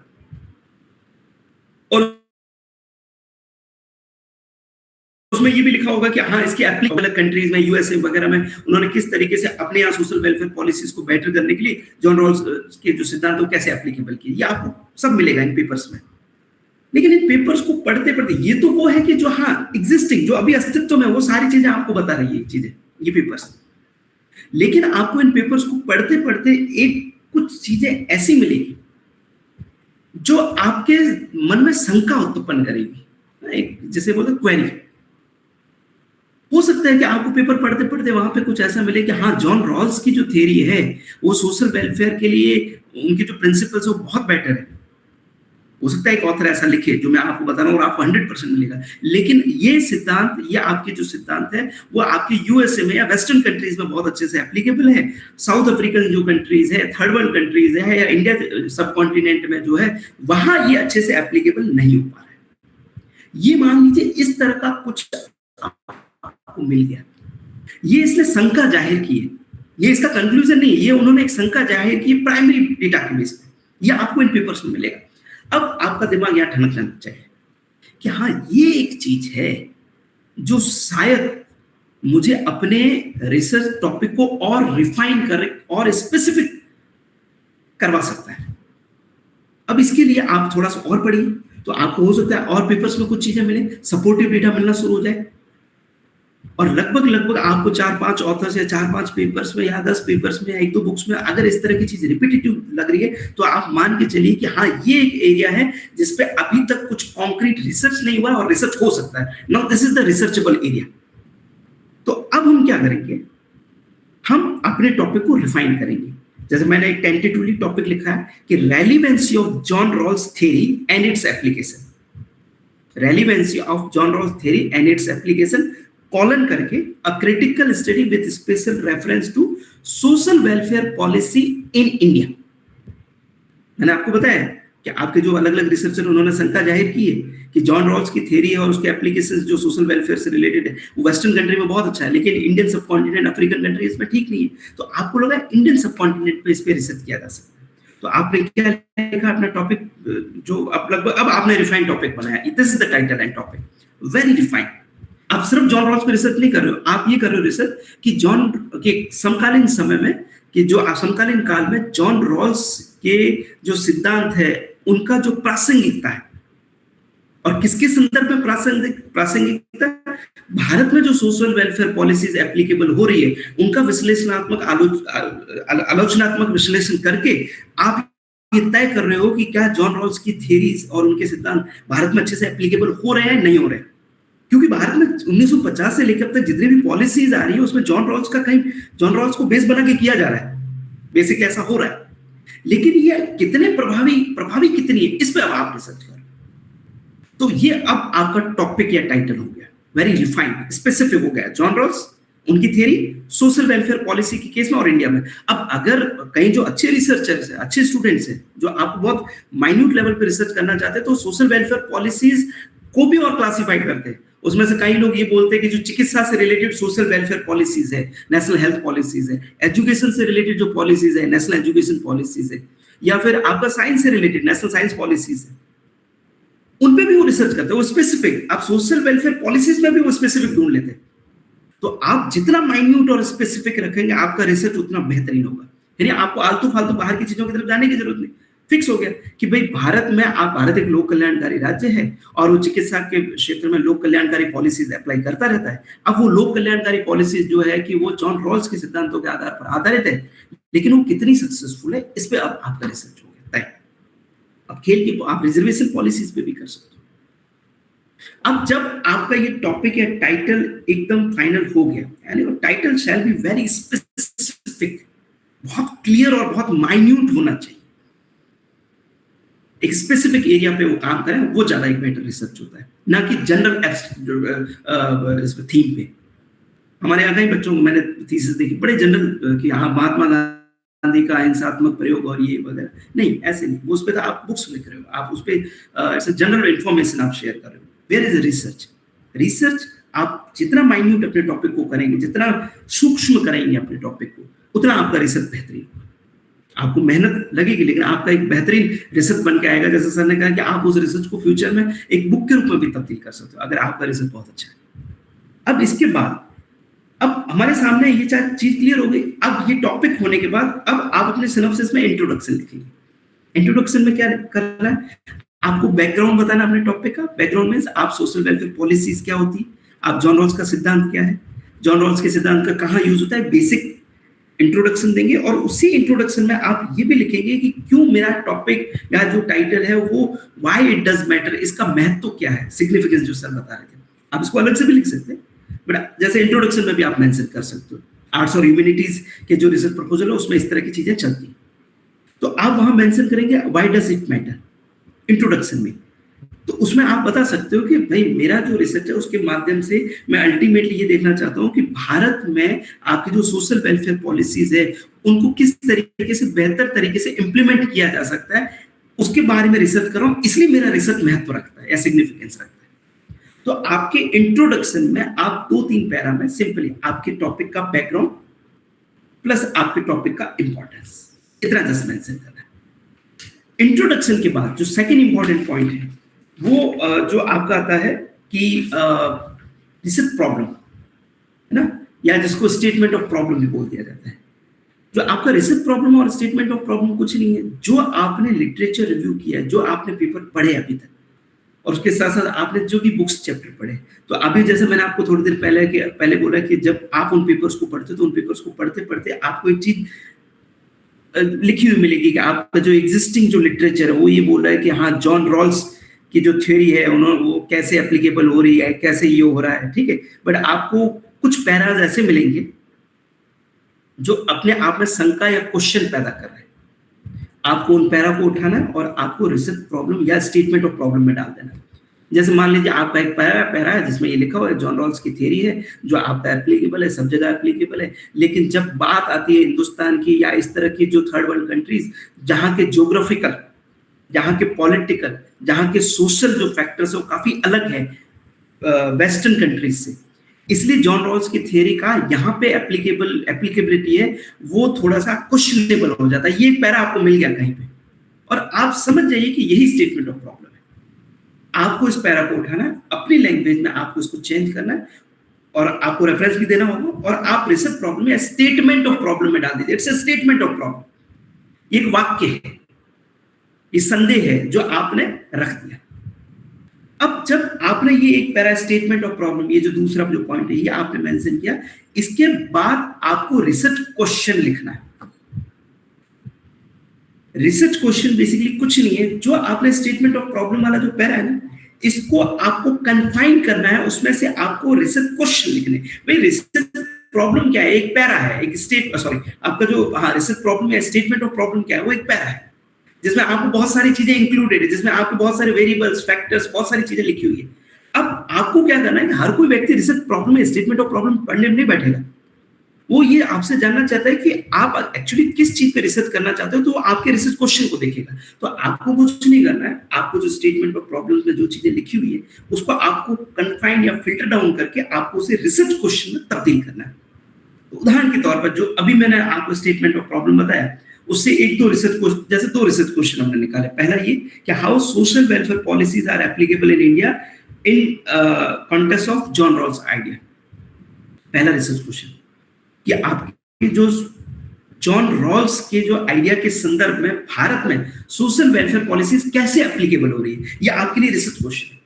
और उसमें ये भी लिखा होगा कि हाँ, इसके एप्लीकेबल कंट्रीज में, USA वगैरह में उन्होंने किस तरीके से अपने यहाँ सोशल वेलफेयर पॉलिसीज को बेटर करने के लिए जॉन रॉल्स के जो सिद्धांत है कैसे एप्लीकेबल किए, ये आपको सब मिलेगा इन पेपर्स में। लेकिन इन पेपर्स को पढ़ते पढ़ते, ये तो वो है कि जो हाँ एग्जिस्टिंग, जो अभी अस्तित्व में, वो सारी चीजें आपको बता रही है चीजें, ये पेपर्स। लेकिन आपको इन पेपर्स को पढ़ते पढ़ते एक कुछ चीजें ऐसी मिलेगी जो आपके मन में शंका उत्पन्न करेगी, एक जिसे बोलते क्वेरी। हो सकता है कि आपको पेपर पढ़ते पढ़ते वहां पे कुछ ऐसा मिले कि हाँ, जॉन रॉल्स की जो थ्योरी है वो सोशल वेलफेयर के लिए, उनके जो प्रिंसिपल्स है वो बहुत बेटर है। हो सकता है एक ऑथर ऐसा लिखे जो मैं आपको बता रहा हूँ और आपको 100% मिलेगा। लेकिन ये सिद्धांत, ये आपके जो सिद्धांत है वो आपके USA में या वेस्टर्न कंट्रीज में बहुत अच्छे से एप्लीकेबल है। साउथ अफ्रीकन जो कंट्रीज है, थर्ड वर्ल्ड कंट्रीज है, या इंडिया सब कॉन्टिनेंट में जो है, वहां ये अच्छे से एप्लीकेबल नहीं हो पा रहा है। ये मान लीजिए इस तरह का कुछ आपको मिल गया, ये इसने शंका जाहिर की है, ये इसका कंक्लूजन नहीं है, ये उन्होंने एक शंका जाहिर की प्राइमरी डेटा के बेस पे, ये आपको इन पेपर्स में मिलेगा। अब आपका दिमाग यहाँ ठनक जाना चाहिए कि हाँ, ये एक चीज है जो शायद मुझे अपने रिसर्च टॉपिक को और रिफाइन कर और स्पेसिफिक करवा सकता है। अब इसके लिए आप थोड़ा सा और पढ़िए, तो आपको हो सकता है और पेपर्स में कुछ चीजें मिले, सपोर्टिव डेटा मिलना शुरू हो जाए, और लगभग आपको 4-5 ऑथर्स या 4-5 पेपर्स में या 10 पेपर्स में या 1-2 बुक्स में अगर इस तरह की चीज रिपीटेटिव लग रही है, तो आप मान के चलिए कि हाँ, ये एक एरिया है जिसपे अभी तक कुछ कॉन्क्रीट रिसर्च नहीं हुआ और रिसर्च हो सकता है। Now this is the researchable area. तो अब हम क्या करेंगे, हम अपने टॉपिक को रिफाइन करेंगे। जैसे मैंने एक टेंटेटिवली टॉपिक लिखा है कि relevancy of John Rawls theory and its application. Relevancy of John Rawls theory and its application colon करके a critical study with special reference to social welfare policy in India. मैंने आपको बताया कि आपके जो अलग अलग रिसर्चर उन्होंने शंका जाहिर की है कि जॉन रॉल्स की थ्योरी है और उसके एप्लीकेशंस जो सोशल वेलफेयर से रिलेटेड है वो वेस्टर्न कंट्री में बहुत अच्छा है, लेकिन इंडियन सब कॉन्टिनेंट, अफ्रीकन कंट्री इसमें ठीक नहीं है। तो आपको लगा इंडियन सब कॉन्टिनेंट पे इस पे रिसर्च किया जा सकता है। तो आपने क्या लिखा अपना टॉपिक, जो अब आपने रिफाइंड टॉपिक बनाया, this is the title and topic, very refined. आप सिर्फ जॉन रॉल्स पे रिसर्च नहीं कर रहे हो, आप ये कर रहे हो रिसर्च कि जॉन के समकालीन समय में, कि जो समकालीन काल में जॉन रॉल्स के जो सिद्धांत है उनका जो प्रासंगिकता है, और किसके संदर्भ में प्रासंगिकता, भारत में जो सोशल वेलफेयर पॉलिसीज एप्लीकेबल हो रही है उनका विश्लेषणात्मक आलोचनात्मक विश्लेषण करके आप ये तय कर रहे हो कि क्या जॉन रॉल्स की थ्योरीज और उनके सिद्धांत भारत में अच्छे से एप्लीकेबल हो रहे हैं, नहीं हो रहे हैं। क्योंकि भारत में 1950 से लेकर अब तक जितनी भी पॉलिसीज आ रही है उसमें जॉन रॉल्स को बेस बना के किया जा रहा है, बेसिकली ऐसा हो रहा है। लेकिन ये कितने प्रभावी कितनी है, इस पे अब आप रिसर्च करें। तो ये अब आपका टॉपिक या टाइटल हो गया, वेरी रिफाइंड, स्पेसिफिक हो गया। जॉन रॉल्स, उनकी थ्योरी सोशल वेलफेयर पॉलिसी के केस में और इंडिया में। अब अगर कहीं जो अच्छे रिसर्चर्स हैं, अच्छे स्टूडेंट्स हैं, जो आप बहुत माइन्यूट लेवल पे रिसर्च करना चाहते हैं, तो सोशल वेलफेयर पॉलिसीज को भी और क्लासिफाई करते हैं। उसमें से कई लोग ये बोलते हैं कि जो चिकित्सा से रिलेटेड सोशल वेलफेयर पॉलिसीज है, नेशनल हेल्थ पॉलिसीज है, एजुकेशन से रिलेटेड जो पॉलिसीज है, नेशनल एजुकेशन पॉलिसीज है, या फिर आपका साइंस से रिलेटेड नेशनल साइंस पॉलिसीज है, उन पे भी वो रिसर्च करते हैं। वो स्पेसिफिक, आप सोशल वेलफेयर पॉलिसीज में भी वो स्पेसिफिक ढूंढ लेते हैं। तो आप जितना माइन्यूट और स्पेसिफिक रखेंगे आपका रिसर्च उतना बेहतरीन होगा। यानी आपको आलतू फालतू बाहर की चीजों की तरफ जाने की जरूरत नहीं। फिक्स हो गया कि भाई भारत एक लोक कल्याणकारी राज्य है और वो चिकित्सा के क्षेत्र में लोक कल्याणकारी पॉलिसीज अप्लाई करता रहता है। अब वो लोक कल्याणकारी पॉलिसीज जो है कि वो जॉन रॉल्स के सिद्धांतों के आधार पर आधारित है, लेकिन वो कितनी सक्सेसफुल है, इस पे अब आपका रिसर्च हो गया तय। अब खेल की आप रिजर्वेशन पॉलिसीज पे भी कर सकते हो। अब जब आपका ये टॉपिक या टाइटल एकदम फाइनल हो गया, यानी वो title shall be very specific, बहुत क्लियर और बहुत माइन्यूट होना चाहिए। एक स्पेसिफिक एरिया पे वो काम करें, वो ज्यादा एक बेटर रिसर्च होता है, ना कि जनरल थीम पे। हमारे यहाँ कई बच्चों को मैंने थीसिस देखी बड़े जनरल कि हाँ महात्मा गांधी का अहिंसात्मक प्रयोग और ये वगैरह, नहीं ऐसे नहीं। उस पे तो आप बुक्स लिख रहे हो, आप उस पे ऐसे जनरल इंफॉर्मेशन आप शेयर कर रहे हो। वेयर इज रिसर्च आप जितना माइन्यूट अपने टॉपिक को करेंगे, जितना सूक्ष्म करेंगे अपने टॉपिक को, उतना आपका रिसर्च बेहतरीन होगा। आपको मेहनत लगेगी, लेकिन आपका एक बेहतरीन रिसर्च बन के आएगा। जैसे सर ने कहा कि आप उस रिसर्च को फ्यूचर में एक बुक के रूप में भी तब्दील कर सकते हो, अगर आपका रिसर्च बहुत अच्छा है। अब इसके बाद, अब हमारे सामने ये चीज क्लियर हो गई। अब ये टॉपिक होने के बाद अब आप अपने सिनॉप्सिस में इंट्रोडक्शन लिखेंगे। इंट्रोडक्शन में क्या करना है, आपको बैकग्राउंड बताना अपने टॉपिक का। बैकग्राउंड मींस आप सोशल वेलफेयर पॉलिसीज क्या होती है, आप जॉन रॉल्स का सिद्धांत क्या है, जॉन रॉल्स के सिद्धांत का कहाँ यूज होता है, बेसिक इंट्रोडक्शन देंगे। और उसी इंट्रोडक्शन में आप ये भी लिखेंगे कि क्यों मेरा टॉपिक या जो टाइटल है वो व्हाई इट डज मैटर, इसका महत्व क्या है, सिग्निफिकेंस जो सर बता रहे थे। आप इसको अलग से भी लिख सकते हैं, बट जैसे इंट्रोडक्शन में भी आप मेंशन कर सकते हो। आर्ट्स और ह्यूमैनिटीज के जो रिसर्च प्रपोजल है उसमें इस तरह की चीजें चलती हैं, तो आप वहां मेंशन करेंगे why does it matter introduction में। तो उसमें आप बता सकते हो कि भाई मेरा जो रिसर्च है उसके माध्यम से मैं अल्टीमेटली ये देखना चाहता हूँ कि भारत में आपकी जो सोशल वेलफेयर पॉलिसीज है उनको किस तरीके से बेहतर तरीके से इंप्लीमेंट किया जा सकता है, उसके बारे में रिसर्च कर रहा हूँ, इसलिए मेरा रिसर्च महत्व रखता है या सिग्निफिकेंस रखता है। तो आपके इंट्रोडक्शन में आप 2-3 पैरा में सिंपली आपके टॉपिक का बैकग्राउंड प्लस आपके टॉपिक का इंपॉर्टेंस, इतना जस्ट मेंशन करना है। इंट्रोडक्शन के बाद जो सेकंड इंपॉर्टेंट पॉइंट है वो जो आपका आता है कि रिसर्च प्रॉब्लम, है ना, या जिसको स्टेटमेंट ऑफ प्रॉब्लम भी बोल दिया जाता है। जो आपका रिसर्च प्रॉब्लम और स्टेटमेंट ऑफ प्रॉब्लम कुछ नहीं है, जो आपने लिटरेचर रिव्यू किया है, जो आपने पेपर पढ़े अभी तक, और उसके साथ साथ आपने जो भी बुक्स चैप्टर पढ़े। तो अभी जैसे मैंने आपको थोड़ी देर पहले बोला कि जब आप उन पेपर्स को पढ़ते तो उन पेपर्स को पढ़ते पढ़ते आपको एक चीज लिखी हुई मिलेगी कि आपका जो एग्जिस्टिंग जो लिटरेचर है वो ये बोल रहा है कि हाँ, जॉन रॉल्स की जो थ्योरी है उन्होंने वो कैसे एप्लीकेबल हो रही है, कैसे ये हो रहा है, ठीक है। बट आपको कुछ पैराज ऐसे मिलेंगे जो अपने आप में शंका या क्वेश्चन पैदा कर रहे हैं। आपको उन पैरा को उठाना है और आपको रिसर्च प्रॉब्लम या स्टेटमेंट ऑफ प्रॉब्लम में डाल देना। जैसे मान लीजिए आपका एक पैरा है जिसमें ये लिखा हुआ है जॉन रॉल्स की थ्योरी है जो आपका एप्लीकेबल है, सब जगह एप्लीकेबल है, लेकिन जब बात आती है हिंदुस्तान की या इस तरह की जो थर्ड वर्ल्ड कंट्रीज जहाँ के ज्योग्राफिकल, जहाँ के पॉलिटिकल, जहाँ के सोशल जो फैक्टर्स है वो काफी अलग है वेस्टर्न कंट्रीज से, इसलिए जॉन रॉल्स की थ्योरी का यहाँ पे एप्लीकेबिलिटी है वो थोड़ा सा क्वेश्चनेबल हो जाता है। ये पैरा आपको मिल गया कहीं पे और आप समझ जाइए कि यही स्टेटमेंट ऑफ प्रॉब्लम है। आपको इस पैरा को उठाना है, अपनी लैंग्वेज में आपको इसको चेंज करना है और आपको रेफरेंस भी देना होगा और आप रिसर्च प्रॉब्लम या स्टेटमेंट ऑफ प्रॉब्लम में डाल दीजिए। It's a statement of problem, ये एक वाक्य है, ये संदेह है जो आपने रख दिया। अब जब आपने ये एक पैरा स्टेटमेंट ऑफ प्रॉब्लम, ये जो दूसरा जो पॉइंट है ये आपने मेंशन किया, इसके बाद आपको रिसर्च क्वेश्चन लिखना है। रिसर्च क्वेश्चन बेसिकली कुछ नहीं है, जो आपने स्टेटमेंट ऑफ प्रॉब्लम वाला जो पैरा है ना, इसको आपको कन्फाइन करना है, उसमें से आपको रिसर्च क्वेश्चन लिखने। भाई रिसर्च प्रॉब्लम क्या है? एक पैरा है, एक आपका जो रिसर्च प्रॉब्लम या स्टेटमेंट ऑफ प्रॉब्लम क्या है, वो एक पैरा है जिसमें आपको बहुत सारी चीजें इंक्लूडेड है, जिसमें आपको बहुत सारे वेरिएबल्स, फैक्टर्स, बहुत सारी चीजें लिखी हुई है। अब आपको क्या करना है कि हर कोई व्यक्ति रिसर्च प्रॉब्लम या स्टेटमेंट ऑफ प्रॉब्लम पढ़ने नहीं बैठेगा, वो ये आपसे जानना चाहता है कि आप एक्चुअली किस चीज पे रिसर्च करना चाहते हो, तो आपके रिसर्च क्वेश्चन को देखेगा। तो आपको कुछ नहीं करना है, आपको जो स्टेटमेंट ऑफ प्रॉब्लम में जो चीजें लिखी हुई है उसको आपको कन्फाइन या फिल्टर डाउन करके आपको उसे रिसर्च क्वेश्चन में तब्दील करना है। तो उदाहरण के तौर पर जो अभी मैंने आपको स्टेटमेंट ऑफ प्रॉब्लम बताया, उससे एक दो रिसर्च क्वेश्चन, जैसे दो रिसर्च क्वेश्चन हमने निकाले। पहला ये कि how social welfare policies are applicable in India in context of John Rawls idea. पहला रिसर्च क्वेश्चन कि आपके जो जॉन रॉल्स के जो आइडिया के संदर्भ में भारत में सोशल वेलफेयर पॉलिसीज कैसे एप्लीकेबल हो रही है, ये आपके लिए रिसर्च क्वेश्चन है।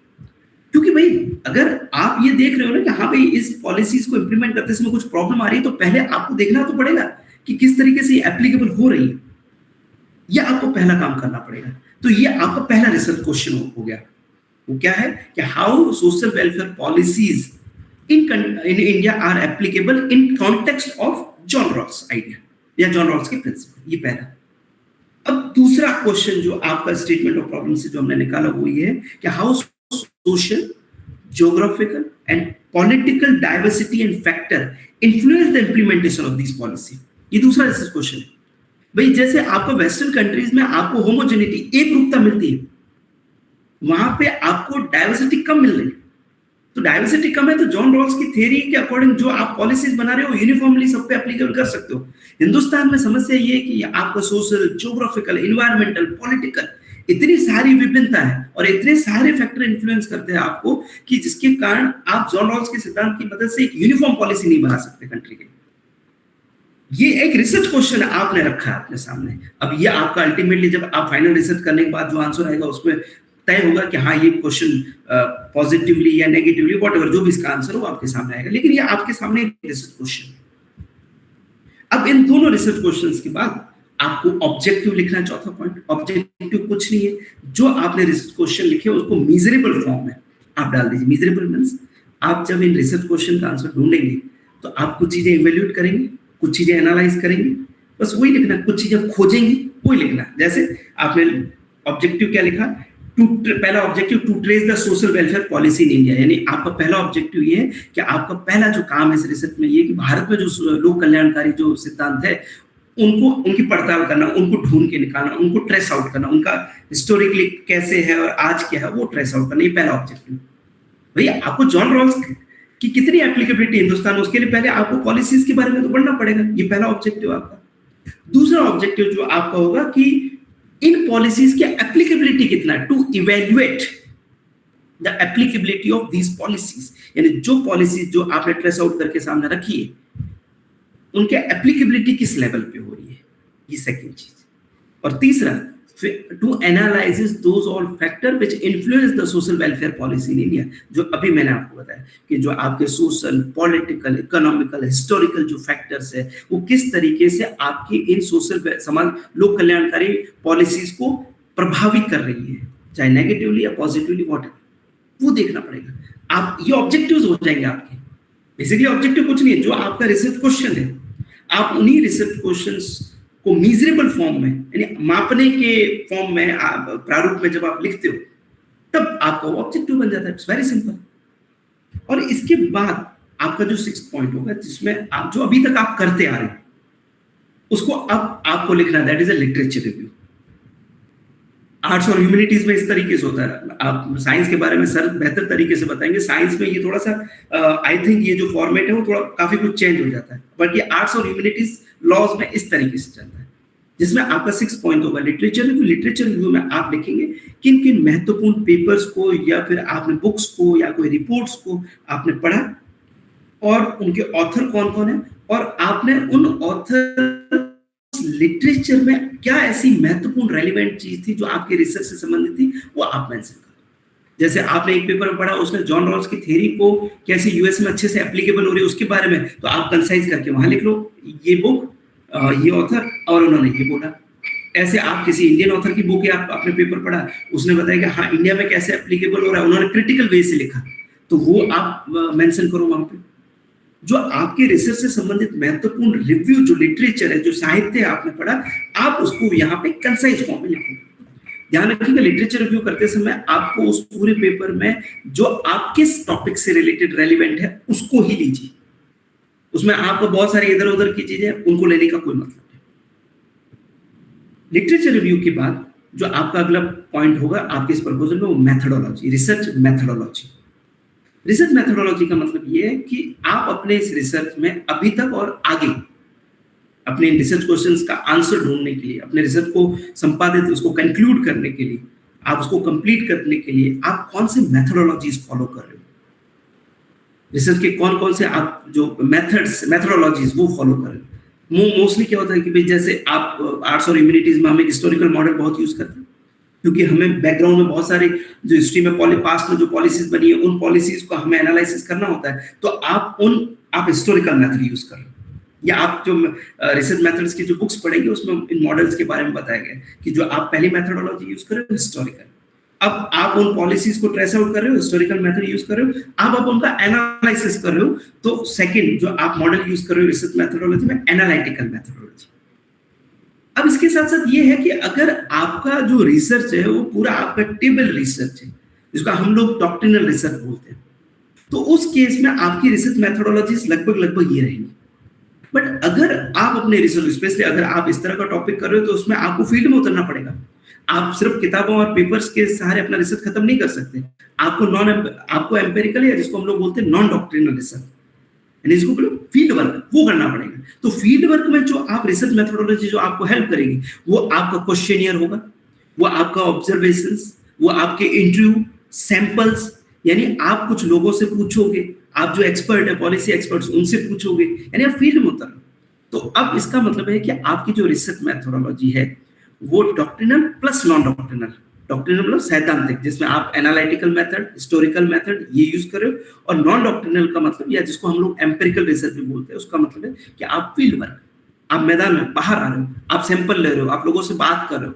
क्योंकि भाई अगर आप ये देख रहे हो ना कि हाँ भाई इस पॉलिसीज को इंप्लीमेंट करते समय कुछ प्रॉब्लम आ रही है, तो पहले आपको देखना तो पड़ेगा कि किस तरीके से ये एप्लीकेबल हो रही है, ये आपको पहला काम करना पड़ेगा। तो ये आपका पहला रिसर्च क्वेश्चन हो गया। वो क्या है कि how social welfare policies in India are applicable in context of John Rawls idea या जॉन रॉल्स के प्रिंसिपल, ये पहला। अब दूसरा क्वेश्चन जो आपका स्टेटमेंट ऑफ प्रॉब्लम से जो हमने निकाला वो ये है कि how social, geographical and political diversity and factor influence the implementation of this policy. ये दूसरा रिसर्च क्वेश्चन है। भाई जैसे आपको वेस्टर्न कंट्रीज में आपको होमोजेनिटी, एक रूपता मिलती है, वहां पे आपको डाइवर्सिटी कम मिल रही है। तो डाइवर्सिटी कम है तो जॉन रॉल्स की थ्योरी के अकॉर्डिंग जो आप पॉलिसीज बना रहे हो यूनिफॉर्मली सब पे एप्लीकेबल कर सकते हो। हिंदुस्तान में समस्या ये है कि आपका सोशल, ज्योग्राफिकल, एनवायरमेंटल, पॉलिटिकल इतनी सारी विभिन्नता है और इतने सारे फैक्टर इन्फ्लुएंस करते हैं आपको कि जिसके कारण आप जॉन रॉल्स के सिद्धांत की मदद से एक यूनिफॉर्म पॉलिसी नहीं बना सकते कंट्री के लिए। ये एक रिसर्च क्वेश्चन आपने रखा है अपने सामने। अब ये आपका अल्टीमेटली जब आप फाइनल रिसर्च करने के बाद जो आंसर आएगा उसमें तय होगा कि हाँ ये क्वेश्चन पॉजिटिवली या नेगेटिवली व्हाटएवर जो भी इसका आंसर हो आपके सामने आएगा, लेकिन ये आपके सामने एक रिसर्च क्वेश्चन है। अब इन दोनों रिसर्च क्वेश्चंस के बाद आपको ऑब्जेक्टिव लिखना है। चौथा पॉइंट, ऑब्जेक्टिव कुछ नहीं है, जो आपने रिसर्च क्वेश्चन लिखे उसको मीजरेबल फॉर्म में आप डाल दीजिए। मीजरेबल मींस आप जब इन रिसर्च क्वेश्चन का आंसर ढूंढेंगे तो आप कुछ चीजें इवैल्यूएट करेंगे, कुछ चीजें एनालाइज करेंगे, बस वही लिखना। कुछ चीजें खोजेंगे, वही लिखना। जैसे आपने ऑब्जेक्टिव क्या लिखा, पहला objective to trace the social welfare policy in India, यानी आपका पहला ऑब्जेक्टिव ये है कि आपका पहला जो काम है इस रिसर्च में ये कि भारत में जो लोक कल्याणकारी जो सिद्धांत है उनको, उनकी पड़ताल करना, उनको ढूंढ के निकालना, उनको ट्रेस आउट करना, उनका हिस्टोरिकली कैसे है और आज क्या है वो ट्रेस आउट करना। ये पहला ऑब्जेक्टिव। भैया आपको जॉन रॉल्स की कितनी एप्लीकेबिलिटी हिंदुस्तान में, उसके लिए पहले आपको पॉलिसीज के बारे में तो पढ़ना पड़ेगा। ये पहला ऑब्जेक्टिव आपका। दूसरा ऑब्जेक्टिव जो आपका होगा कि इन पॉलिसीज की एप्लीकेबिलिटी कितना है, to evaluate the applicability of these policies, यानी जो पॉलिसीज जो आपने ट्रेस आउट करके सामने रखी है उनके एप्लीकेबिलिटी किस लेवल पे हो रही है, ये सेकंड चीज। और तीसरा, to analyse those all factor which influence the social welfare policy in India, जो अभी मैंने आपको बताया कि जो आपके सोशल, पॉलिटिकल, इकोनॉमिकल, हिस्टोरिकल जो फैक्टर्स है वो किस तरीके से आपकी इन सोशल समाज लोक कल्याणकारी पॉलिसीज को प्रभावित कर रही है, चाहे नेगेटिवली या पॉजिटिवली, व्हाटएवर, वो देखना पड़ेगा। आप ये ऑब्जेक्टिव्स हो जाएंगे आपके। बेसिकली ऑब्जेक्टिव कुछ नहीं है, जो आपका रिसर्च क्वेश्चन है आप उन्हीं रिसर्च क्वेश्चंस को मीजरेबल फॉर्म में, यानी मापने के फॉर्म में, प्रारूप में जब आप लिखते हो तब आपका वो ऑब्जेक्टिव बन जाता है। It's very simple. और इसके बाद आपका जो 6th पॉइंट होगा जिसमें आप जो अभी तक आप करते आ रहे हैं उसको अब आपको लिखना, that is a literature review. Arts और ह्यूमैनिटीज में इस तरीके से होता है। आप साइंस के बारे में सर बेहतर तरीके से बताएंगे। साइंस में ये थोड़ा सा आई थिंक ये जो फॉर्मेट है वो थोड़ा काफी कुछ चेंज हो जाता है, बट ये आर्ट्स और ह्यूमैनिटीज लॉज में इस तरीके से चलता है, जिसमें आपका 6th पॉइंट होगा लिटरेचर रिव्यू। लिटरेचर रिव्यू में आप लिखेंगे किन किन महत्वपूर्ण पेपर्स को या फिर आपने बुक्स को या कोई रिपोर्ट्स को आपने पढ़ा और उनके ऑथर कौन कौन है, और आपने उन ऑथर लिटरेचर में क्या ऐसी महत्वपूर्ण रेलिवेंट चीज थी जो आपके रिसर्च से संबंधित थी, वो आप मेंशन करें। जैसे आपने एक पेपर में पढ़ा, उसने जॉन रॉल्स की थ्योरी को कैसे यूएस में अच्छे से एप्लीकेबल हो रही है उसके बारे में, तो आप कंसाइज करके वहां लिख लो ये बुक, ये ऑथर और उन्होंने ये बोला। ऐसे आप किसी इंडियन ऑथर की बुक या आपने पेपर पढ़ा, उसने बताया कि हाँ इंडिया में कैसे एप्लीकेबल हो रहा है, उन्होंने क्रिटिकल वे से लिखा, तो वो आप मेंशन करो वहां पे। जो आपके रिसर्च से संबंधित महत्वपूर्ण रिव्यू, जो लिटरेचर है, जो साहित्य आपने पढ़ा, आप उसको यहाँ पे कंसाइज फॉर्म में लिखो। ध्यान रखिएगा लिटरेचर रिव्यू करते समय आपको उस पूरे पेपर में जो आपके टॉपिक से रिलेटेड रेलिवेंट है उसको ही लीजिए। उसमें आपको बहुत सारी इधर उधर की चीजें उनको लेने का कोई मतलब नहीं। लिटरेचर रिव्यू के बाद जो आपका अगला पॉइंट होगा आपके इस प्रपोजल में, वो methodology, research methodology. Research methodology का मतलब ये है कि आप अपने इस रिसर्च में अभी तक और आगे अपने रिसर्च क्वेश्चंस का आंसर ढूंढने के लिए, अपने रिसर्च को संपादित, उसको कंक्लूड करने के लिए, आप उसको कंप्लीट करने के लिए आप कौन से मेथोडोलॉजीज फॉलो कर रहे हो, रिसर्च के कौन कौन से आप जो मेथड्स, मेथोडोलॉजीज वो फॉलो कर रहे हो। मोस्टली क्या होता है कि भाई जैसे आप आर्ट्स और ह्यूमैनिटीज में हम एक हिस्टोरिकल मॉडल बहुत यूज करते हैं, क्योंकि हमें बैकग्राउंड में बहुत सारे जो हिस्ट्री में पास्ट में जो पॉलिसीज बनी है उन पॉलिसीज को हमें एनालिसिस करना होता है, तो आप हिस्टोरिकल मेथड यूज कर रहे हो, या आप जो रिसर्च मेथड्स की जो बुक्स पढ़ेंगे उसमें इन मॉडल्स के बारे में बताया गया कि जो आप पहली मेथोडोलॉजी यूज कर रहे हो हिस्टोरिकल, अब आप उन पॉलिसीज को ट्रेस आउट कर रहे हो, हिस्टोरिकल मेथड यूज कर रहे हो, अब उनका एनालिसिस कर रहे हो, तो सेकंड जो आप मॉडल यूज कर रहे हो रिसर्च मेथोडोलॉजी में, एनालिटिकल मेथोडोलॉजी। अब इसके साथ साथ ये है कि अगर आपका जो रिसर्च है वो पूरा आपका टेबल रिसर्च है, जिसको हम लोग डॉक्ट्रिनल रिसर्च बोलते हैं, तो उस केस में आपकी रिसर्च मेथोडोलॉजीज लगभग ये रहेंगी। बट अगर आप अपने रिसर्च, स्पेशली अगर आप इस तरह का टॉपिक कर रहे हो, तो उसमें आपको फील्ड में उतरना पड़ेगा। आप सिर्फ किताबों और पेपर्स के सहारे अपना रिसर्च खत्म नहीं कर सकते। आपको एम्पेरिकल, या जिसको हम लोग बोलते हैं नॉन डॉक्ट्रिनल रिसर्च, यानी इसको फील्ड वर्क, वो करना पड़ेगा। तो फील्ड वर्क में जो आप रिसर्च मेथोडोलॉजी जो आपको हेल्प करेगी, वो आपका क्वेश्चनियर होगा, वो आपका ऑब्जर्वेशंस, वो आपके इंटरव्यू, सैंपल्स, यानी आप कुछ लोगों से पूछोगे, आप जो एक्सपर्ट है, पॉलिसी एक्सपर्ट्स, उनसे पूछोगे, यानी आप फील्ड में उतर। तो अब इसका मतलब है कि आपकी जो रिसर्च मेथोडोलॉजी है वो doctrinal plus non doctrinal, doctrinal मतलब सैद्धांतिक, जिसमें आप एनालिटिकल मेथड, हिस्टोरिकल मेथड ये यूज कर रहे हो, और नॉन डॉक्ट्रिनल का मतलब, या जिसको हम लोग एम्पिरिकल रिसर्च भी बोलते हैं, उसका मतलब है कि आप फील्ड वर्क, आप मैदान में बाहर आ रहे हो, आप सैंपल ले रहे हो, आप लोगों से बात कर रहे हो,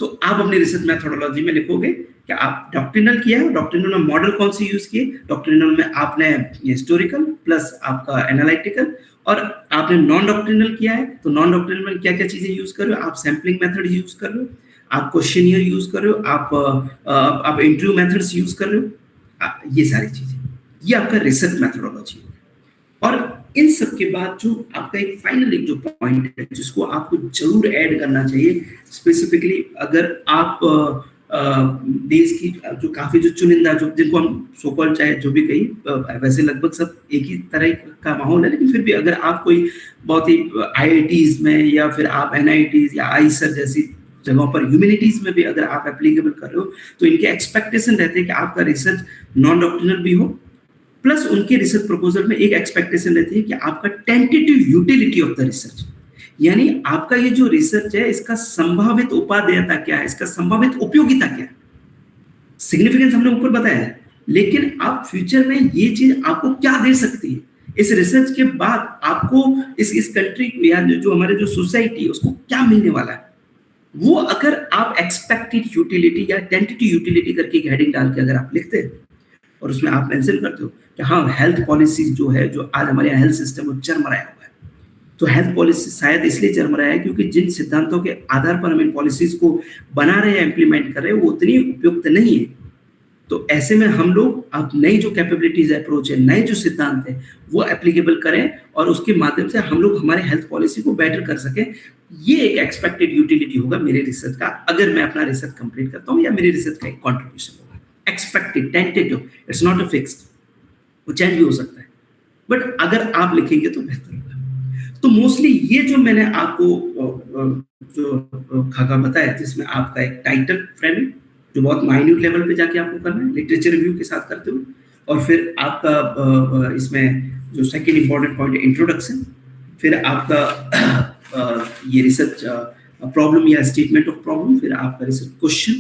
तो आप अपनी रिसर्च मेथोडोलॉजी में लिखोगे कि आप डॉक्ट्रिनल किया है, डॉक्ट्रिनल में मॉडल कौन सी यूज किए, डॉक्ट्रिनल में आपने हिस्टोरिकल प्लस आपका एनालिटिकल, और आपने नॉन डॉक्ट्रिनल किया है तो नॉन डॉक्ट्रिनल में क्या क्या चीजें यूज कर रहे हो, आप सैम्पलिंग मेथड यूज कर रहे हो, आप क्वेश्चनियर यूज कर रहे हो, आप इंटरव्यू मेथड्स यूज कर रहे हो, ये सारी चीजें, ये आपका रिसर्च मेथोडोलॉजी है। और इन सब के बाद जो आपका एक फाइनल एक जो पॉइंट है जिसको आपको जरूर ऐड करना चाहिए, स्पेसिफिकली अगर आप देश की जो काफी जो चुनिंदा, जो जिनको हम सोकॉल चाहे जो भी कही, वैसे लगभग सब एक ही तरह का माहौल है, लेकिन फिर भी अगर आप कोई बहुत ही IITs में, या फिर आप NITs या आईसर जैसी जगहों पर, ह्यूमैनिटीज में भी अगर आप एप्लीकेबल कर रहे हो तो इनके एक्सपेक्टेशन रहते हैं कि आपका रिसर्च नॉन डॉक्ट्रिनल भी हो, प्लस उनके रिसर्च प्रपोजल में एक एक्सपेक्टेशन रहती है कि आपका tentative utility of the research, यानी आपका ये जो रिसर्च है इसका संभावित उपादेयता क्या है, इसका संभावित उपयोगिता क्या है। सिग्निफिकेंस हमने ऊपर बताया है, लेकिन आप फ्यूचर में ये चीज आपको क्या दे सकती है, इस रिसर्च के बाद आपको इस कंट्री को या जो हमारे जो सोसाइटी है उसको क्या मिलने वाला है, वो अगर आप एक्सपेक्टेड यूटिलिटी या टेंटेटिव यूटिलिटी करके हेडिंग डाल के अगर आप लिखते हैं और उसमें आप मेंशन करते हो कि हाँ हेल्थ पॉलिसी जो है, जो आज हमारे यहाँ हेल्थ सिस्टम वो चरमराया हुआ है, तो हेल्थ पॉलिसी शायद इसलिए चरमराया है क्योंकि जिन सिद्धांतों के आधार पर हम इन पॉलिसीज को बना रहे हैं, इंप्लीमेंट कर रहे हैं, वो उतनी उपयुक्त नहीं है। तो ऐसे में हम लोग अब नई जो कैपेबिलिटीज अप्रोच है, नए जो सिद्धांत है वो एप्लीकेबल करें और उसके माध्यम से हम लोग हमारे हेल्थ पॉलिसी को बेटर कर सकें। ये एक एक्सपेक्टेड यूटिलिटी होगा मेरे रिसर्च का, अगर मैं अपना रिसर्च कंप्लीट करता हूँ, या मेरे रिसर्च का एक कंट्रीब्यूशन होगा। Expected, tentative, it's not a fixed, वो चेंज भी हो सकता है, बट अगर आप लिखेंगे तो बेहतर होगा। तो मोस्टली ये जो मैंने आपको जो खाका बताया, जिसमें आपका एक टाइटल फ्रेमिंग जो बहुत माइन्यूट लेवल पे जाके आपको करना है लिटरेचर रिव्यू के साथ करते हुए, और फिर आपका इसमें जो सेकंड इंपॉर्टेंट पॉइंट है इंट्रोडक्शन, फिर आपका ये रिसर्च प्रॉब्लम या स्टेटमेंट ऑफ प्रॉब्लम, फिर आपका रिसर्च क्वेश्चन,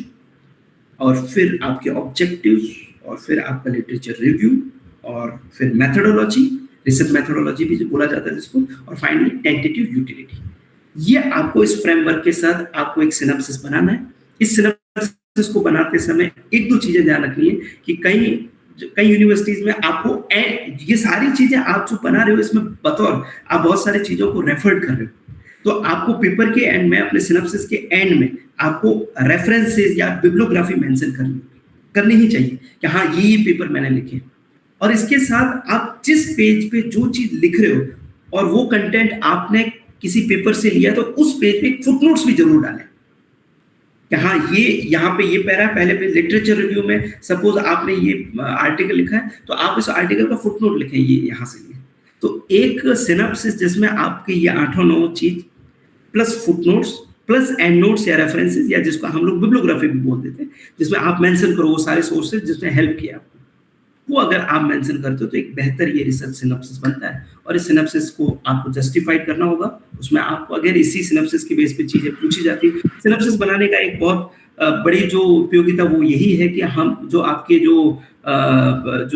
और फिर आपके ऑब्जेक्टिव्स, और फिर आपका लिटरेचर रिव्यू, और फिर मेथोडोलॉजी, रिसर्च मेथोडोलॉजी भी जो बोला जाता है जिसको, और फाइनली टेंटेटिव यूटिलिटी। ये आपको इस फ्रेमवर्क के साथ आपको एक सिनॉप्सिस बनाना है। इस सिनॉप्सिस को बनाते समय एक दो चीजें ध्यान रखनी है कि कई यूनिवर्सिटीज में आपको ये सारी चीजें आप जो बना रहे हो इसमें बतौर आप बहुत सारी चीजों को रेफर्ड कर रहे हो, तो आपको पेपर के एंड में, अपने सिनॉप्सिस के एंड में आपको रेफरेंसेस या बिब्लियोग्राफी मेंशन करनी ही चाहिए कि हाँ ये पेपर मैंने लिखे। और इसके साथ आप जिस पेज पे जो चीज लिख रहे हो और वो कंटेंट आपने किसी पेपर से लिया, तो उस पेज पे फुटनोट्स भी जरूर डालें कि हाँ ये यहाँ पे ये पैरा, पहले पे लिटरेचर रिव्यू में सपोज आपने ये आर्टिकल लिखा है तो आप इस आर्टिकल का फुटनोट लिखें, ये यहाँ से लिए। तो एक सिनॉप्सिस जिसमें आपके ये 8-9 चीज plus footnotes plus and notes या रेफरेंसेस, या जिसको हम लोग बिब्लियोग्राफी भी बोल देते हैं, जिसमें आप मेंशन करो वो सारे सोर्सेज जिसने हेल्प किया आपको, वो अगर आप मेंशन करते हो तो एक बेहतर ये रिसर्च सिनॉप्सिस बनता है। और इस सिनॉप्सिस को आपको जस्टिफाइड करना होगा, उसमें आपको अगर इसी सिनॉप्सिस के बेस पे चीजें पूछी जाती है। सिनॉप्सिस बनाने का एक बहुत बड़ी जो उपयोगिता वो यही है कि हम जो आपके जो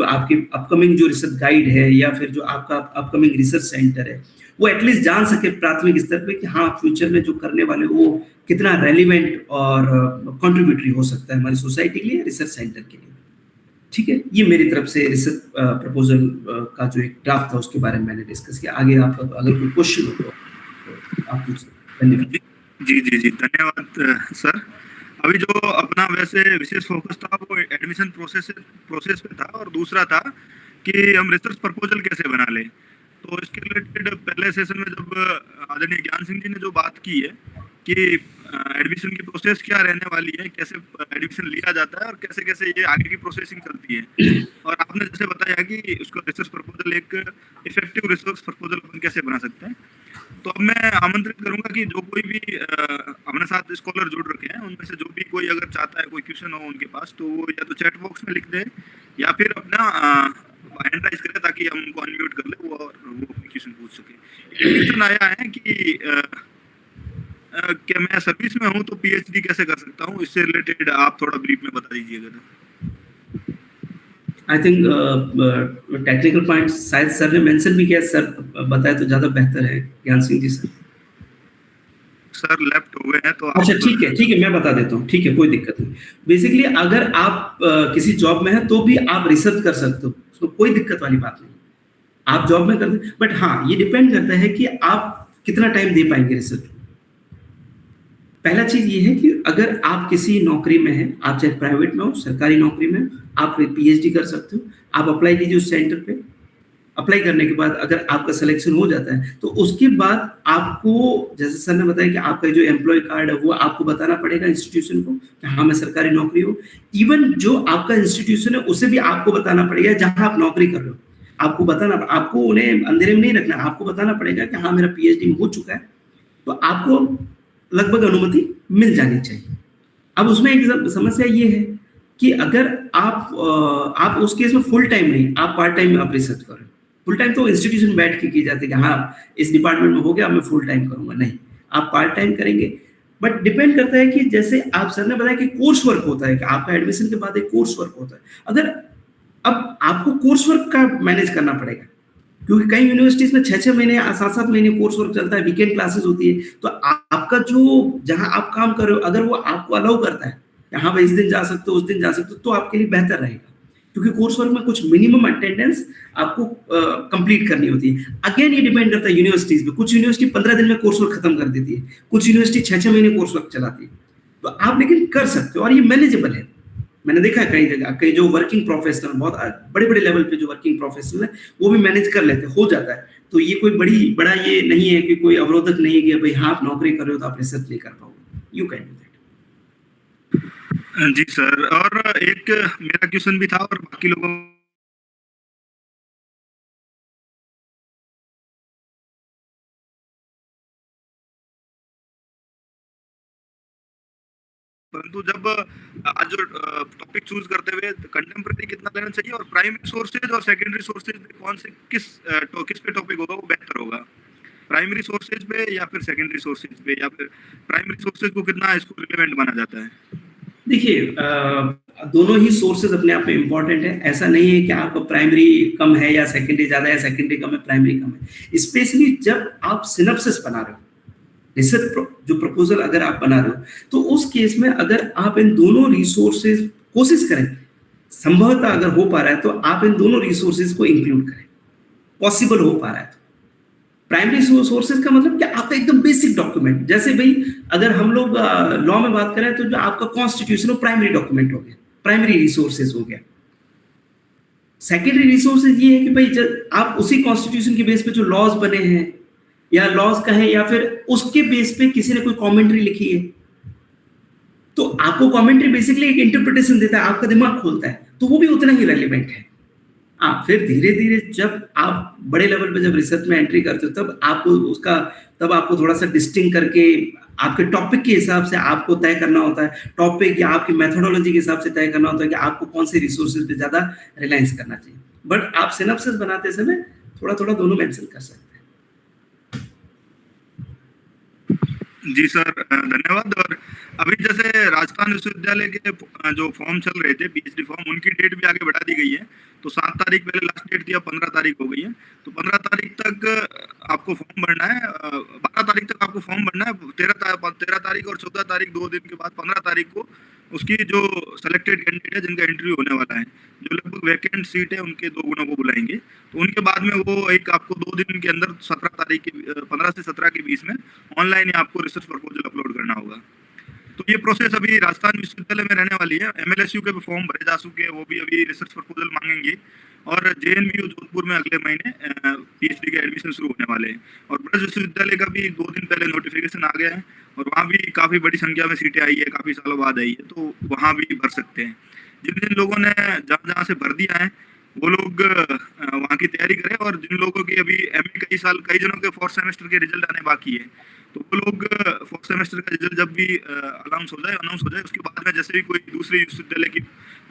आपके अपकमिंग जो रिसर्च गाइड है या फिर जो आपका अपकमिंग रिसर्च सेंटर है, वो एटलीस्ट जान सके प्राथमिक स्तर पे कि हाँ फ्यूचर में जो करने वाले वो कितना रेलिवेंट और कंट्रीब्यूटरी हो सकता है हमारी सोसाइटी के लिए, रिसर्च सेंटर के लिए। ठीक है, ये मेरी तरफ से रिसर्च प्रपोजल का जो एक ड्राफ्ट था उसके बारे में मैंने डिस्कस किया। आगे आप अगर कोई क्वेश्चन हो तो आप पूछ सकते। धन्यवाद। जी धन्यवाद सर। अभी जो अपना वैसे विशेष फोकस था वो एडमिशन प्रोसेस पे था, और दूसरा था कि हम रिसर्च प्रपोजल कैसे बना लें। तो इसके रिलेटेड पहले सेशन में जब आदरणीय ज्ञान सिंह जी ने जो बात की है कि एडमिशन की प्रोसेस क्या रहने वाली है, कैसे एडमिशन लिया जाता है और कैसे कैसे ये आगे की प्रोसेसिंग चलती है, और आपने जैसे बताया कि उसको रिसर्च प्रपोजल एक इफेक्टिव रिसर्च प्रपोजल अपन कैसे बना सकते हैं। तो अब मैं आमंत्रित करूंगा कि जो कोई भी अपने साथ स्कॉलर जुड़ रखे हैं उनमें से जो भी कोई अगर चाहता है, कोई क्वेश्चन हो उनके पास, तो वो या तो चैट बॉक्स में लिख दे या फिर अपना हैंड राइज करे ताकि हम उनको अनम्यूट कर ले और वो क्वेश्चन पूछ सके। क्वेश्चन आया है कि क्या मैं सर्विस में हूँ तो पीएचडी कैसे कर सकता हूँ, इससे रिलेटेड आप थोड़ा ब्रीफ में बता दीजिएगा। आई थिंक टेक्निकल पॉइंट शायद सर ने मेंशन भी किया, सर बताए तो ज्यादा बेहतर है। ज्ञान सिंह जी सर लेफ्ट हो गए हैं तो अच्छा ठीक है मैं बता देता हूँ, ठीक है कोई दिक्कत नहीं। बेसिकली अगर आप किसी जॉब में हैं तो भी आप रिसर्च कर सकते हो, उसमें कोई दिक्कत वाली बात नहीं, आप जॉब में करते। बट हाँ ये डिपेंड करता है कि आप कितना टाइम दे पाएंगे रिसर्च को। पहला चीज ये है कि अगर आप किसी नौकरी में हैं, आप चाहे प्राइवेट में हो सरकारी नौकरी में, आप पीएचडी कर सकते हो। आप अप्लाई कीजिए उस सेंटर पे, अप्लाई करने के बाद अगर आपका सिलेक्शन हो जाता है तो उसके बाद आपको, जैसे सर ने बताया कि आपका जो एम्प्लॉय कार्ड है वो आपको बताना पड़ेगा इंस्टीट्यूशन को कि हाँ मैं सरकारी नौकरी हूँ। इवन जो आपका इंस्टीट्यूशन है उसे भी आपको बताना पड़ेगा जहाँ आप नौकरी कर रहे हो, आपको बताना, आपको उन्हें अंधेरे में नहीं रखना, आपको बताना पड़ेगा कि हाँ मेरा पीएचडी हो चुका है। तो आपको लगभग अनुमति मिल जानी चाहिए। अब उसमें एक समस्या ये है कि अगर आप उस केस में फुल टाइम नहीं, आप पार्ट टाइम में आप रिसर्च करें। फुल टाइम तो इंस्टीट्यूशन में बैठ के की जाती है कि हाँ इस डिपार्टमेंट में हो गया, मैं फुल टाइम करूंगा, नहीं, आप पार्ट टाइम करेंगे। बट डिपेंड करता है कि जैसे आप सर ने बताया कि कोर्स वर्क होता है, कि आपका एडमिशन के बाद एक कोर्स वर्क होता है। अगर अब आपको कोर्स वर्क का मैनेज करना पड़ेगा, क्योंकि कई यूनिवर्सिटीज में 6-6 महीने 7-7 महीने कोर्स वर्क चलता है, वीकेंड क्लासेस होती है। तो आपका जो जहां आप काम कर रहे हो, अगर वो आपको अलाउ करता है कि हाँ भाई इस दिन जा सकते हो, उस दिन जा सकते हो, तो आपके लिए बेहतर रहेगा, क्योंकि कोर्स वर्क में कुछ मिनिमम अटेंडेंस आपको कंप्लीट करनी होती है। अगेन ये डिपेंड करता है यूनिवर्सिटीज पे। कुछ यूनिवर्सिटी 15 दिन में कोर्स वर्क खत्म कर देती है, कुछ यूनिवर्सिटी 6-6 महीने कोर्स वर्क चलाती है। तो आप लेकिन कर सकते हो और ये मैनेजेबल है। मैंने देखा है कई जगह, कई जो वर्किंग प्रोफेशनल, बहुत बड़े बड़े लेवल पे जो वर्किंग प्रोफेशनल है, वो भी मैनेज कर लेते हैं, हो जाता है। तो ये कोई बड़ा ये नहीं है कि कोई अवरोधक नहीं है कि भाई हाँ आप नौकरी कर रहे हो तो आप रिसर्च नहीं कर पाओगे। You can do that. जी सर, और एक मेरा क्वेश्चन भी था और बाकी लोगों, परंतु जब आज जो टॉपिक चूज करते हुए कंटेम्प्रेरी कितना लेना चाहिए और प्राइमरी सोर्सेज और सेकेंडरी सोर्सेज में कौन से किस पे टॉपिक होगा वो बेहतर होगा, प्राइमरी सोर्सेज पे या फिर सेकेंडरी सोर्सेज पे, या फिर प्राइमरी सोर्सेज को कितना इसको रिलेवेंट माना जाता है? देखिए दोनों ही सोर्सेज अपने आप में इम्पोर्टेंट है। ऐसा नहीं है कि आपका प्राइमरी कम है या सेकेंडरी ज्यादा है, सेकेंडरी कम है, प्राइमरी कम है। स्पेशली जब आप सिनॉप्सिस बना रहे हो, रिसर्च जो प्रपोजल अगर आप बना रहे हो, तो उस केस में अगर आप इन दोनों रिसोर्सेज कोशिश करें, संभवतः अगर हो पा रहा है तो आप इन दोनों रिसोर्सेज को इंक्लूड करें, पॉसिबल हो पा रहा है तो। प्राइमरी सोर्सेज का मतलब क्या, आपका एकदम बेसिक डॉक्यूमेंट, जैसे भाई अगर हम लोग लॉ में बात करें तो जो आपका कॉन्स्टिट्यूशन प्राइमरी डॉक्यूमेंट हो गया, प्राइमरी रिसोर्सेज हो गया। सेकेंडरी रिसोर्सेज ये है कि भाई जब आप उसी कॉन्स्टिट्यूशन के बेस पे जो लॉज बने हैं या लॉज कहें या फिर उसके बेस पे किसी ने कोई कमेंट्री लिखी है, तो आपको कमेंट्री बेसिकली एक इंटरप्रिटेशन देता है, आपका दिमाग खोलता है, तो वो भी उतना ही रेलिवेंट है। फिर धीरे धीरे जब आप बड़े लेवल पे जब रिसर्च में एंट्री करते हो तब आपको थोड़ा सा डिस्टिंग करके आपके टॉपिक के हिसाब से आपको तय करना होता है, टॉपिक या आपकी मेथोडोलॉजी के हिसाब से तय करना होता है कि आपको कौन से रिसोर्सेज पे ज्यादा रिलायंस करना चाहिए। बट आप सिनॉप्सिस बनाते समय थोड़ा थोड़ा दोनों मेंशन कर सकते हैं। जी सर, धन्यवाद। और अभी जैसे राजस्थान विश्वविद्यालय के जो फॉर्म चल रहे थे पीएचडी फॉर्म, उनकी डेट भी आगे बढ़ा दी गई है। तो 7 तारीख पहले लास्ट डेट थी, अब 15 तारीख हो गई है। तो 15 तारीख तक आपको फॉर्म भरना है, 12 तारीख तक आपको फॉर्म भरना है। 13 तारीख और 14 तारीख 2 दिन के बाद 15 तारीख को उसकी जो सेलेक्टेड कैंडिडेट है जिनका इंटरव्यू होने वाला है, जो लगभग वैकेंट सीट है उनके 2 गुणों को बुलाएंगे। तो उनके बाद में वो एक आपको 2 दिन के अंदर 15 से 17 के बीच में ऑनलाइन आपको रिसर्च प्रपोजल अपलोड करना होगा। तो ये प्रोसेस अभी राजस्थान विश्वविद्यालय में रहने वाली है। एमएलएसयू के भी फॉर्म भरे जा चुके हैं, वो भी अभी रिसर्च प्रपोजल मांगेंगे। और जेएनयू जोधपुर में अगले महीने पीएचडी के एडमिशन शुरू होने वाले हैं। और ब्रज विश्वविद्यालय का भी 2 दिन पहले नोटिफिकेशन आ गया है और वहाँ भी काफ़ी बड़ी संख्या में सीटें आई है, काफ़ी सालों बाद आई है, तो वहाँ भी भर सकते हैं। जिन लोगों ने जहाँ से भर दिया है वो लोग वहाँ की तैयारी करें। और जिन लोगों की अभी कई जनों के 4th सेमेस्टर के रिजल्ट आने बाकी है, तो वो लोग 4th सेमेस्टर का रिजल्ट जब भी अनाउंस हो जाए उसके बाद में जैसे भी कोई दूसरी विश्वविद्यालय की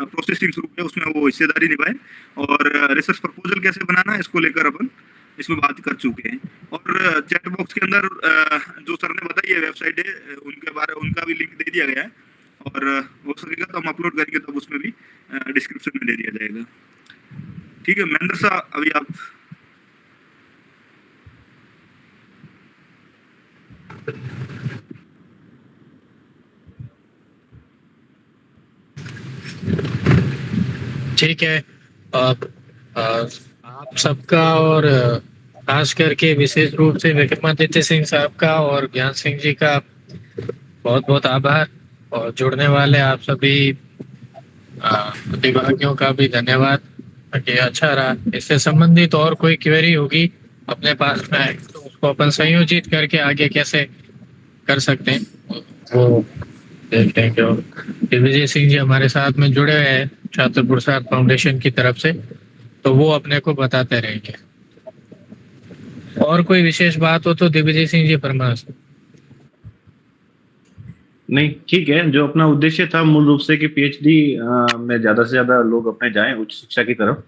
प्रोसेसिंग शुरू है उसमें वो हिस्सेदारी निभाए। और रिसर्च प्रपोजल कैसे बनाना है इसको लेकर अपन इसमें बात कर चुके हैं। और चैट बॉक्स के अंदर जो सर ने बताई है वेबसाइट है उनका भी लिंक दे दिया गया है, और हो सकेगा तो हम अपलोड करेंगे तब उसमें भी डिस्क्रिप्शन में दे दिया जाएगा। ठीक है महेंद्र साहब, अभी आप। ठीक है, आप सबका और खास करके विशेष रूप से विक्रमादित्य सिंह साहब का और ज्ञान सिंह जी का बहुत बहुत आभार, और जुड़ने वाले आप सभी प्रतिभागियों का भी धन्यवाद। कि अच्छा रहा। इससे संबंधित और कोई क्वेरी होगी अपने पास में तो उसको अपन संयोजित करके आगे कैसे कर सकते हैं वो देखते हैं। क्यों दिग्विजय सिंह जी हमारे साथ में जुड़े हुए हैं छात्र पुरस्कार फाउंडेशन की तरफ से, तो वो अपने को बताते रहेंगे। और कोई विशेष बात हो तो दिग्विजय सिंह जी फरमाइए। नहीं, ठीक है। जो अपना उद्देश्य था मूल रूप से कि पीएचडी में ज्यादा से ज्यादा लोग अपने जाएं उच्च शिक्षा की तरफ,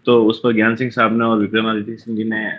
तो उस पर ज्ञान सिंह साहब ने और विक्रमादित्य सिंह जी ने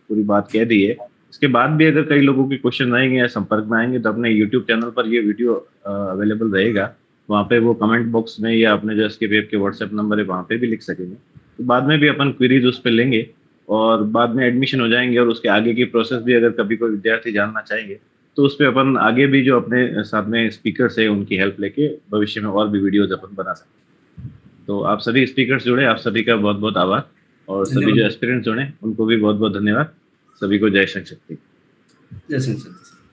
पूरी बात कह दी है। इसके बाद भी अगर कई लोगों के क्वेश्चन आएंगे या संपर्क में आएंगे तो अपने यूट्यूब चैनल पर ये वीडियो अवेलेबल रहेगा, वहाँ पे वो कमेंट बॉक्स में या अपने जो एसके वेब के व्हाट्सएप नंबर है वहाँ पे भी लिख सकेंगे। तो बाद में भी अपन क्वेरीज उस पर लेंगे और बाद में एडमिशन हो जाएंगे और उसके आगे की प्रोसेस भी अगर कभी कोई विद्यार्थी जानना चाहेंगे तो उस पर अपन आगे भी जो अपने साथ में स्पीकर्स है उनकी हेल्प लेके भविष्य में और भी वीडियोज अपन बना सकते हैं। तो आप सभी स्पीकर्स जुड़े, आप सभी का बहुत बहुत आभार, और सभी जो एस्पिरेंट्स जुड़े उनको भी बहुत बहुत धन्यवाद। सभी को जय शक्ति। जय सिंह सर।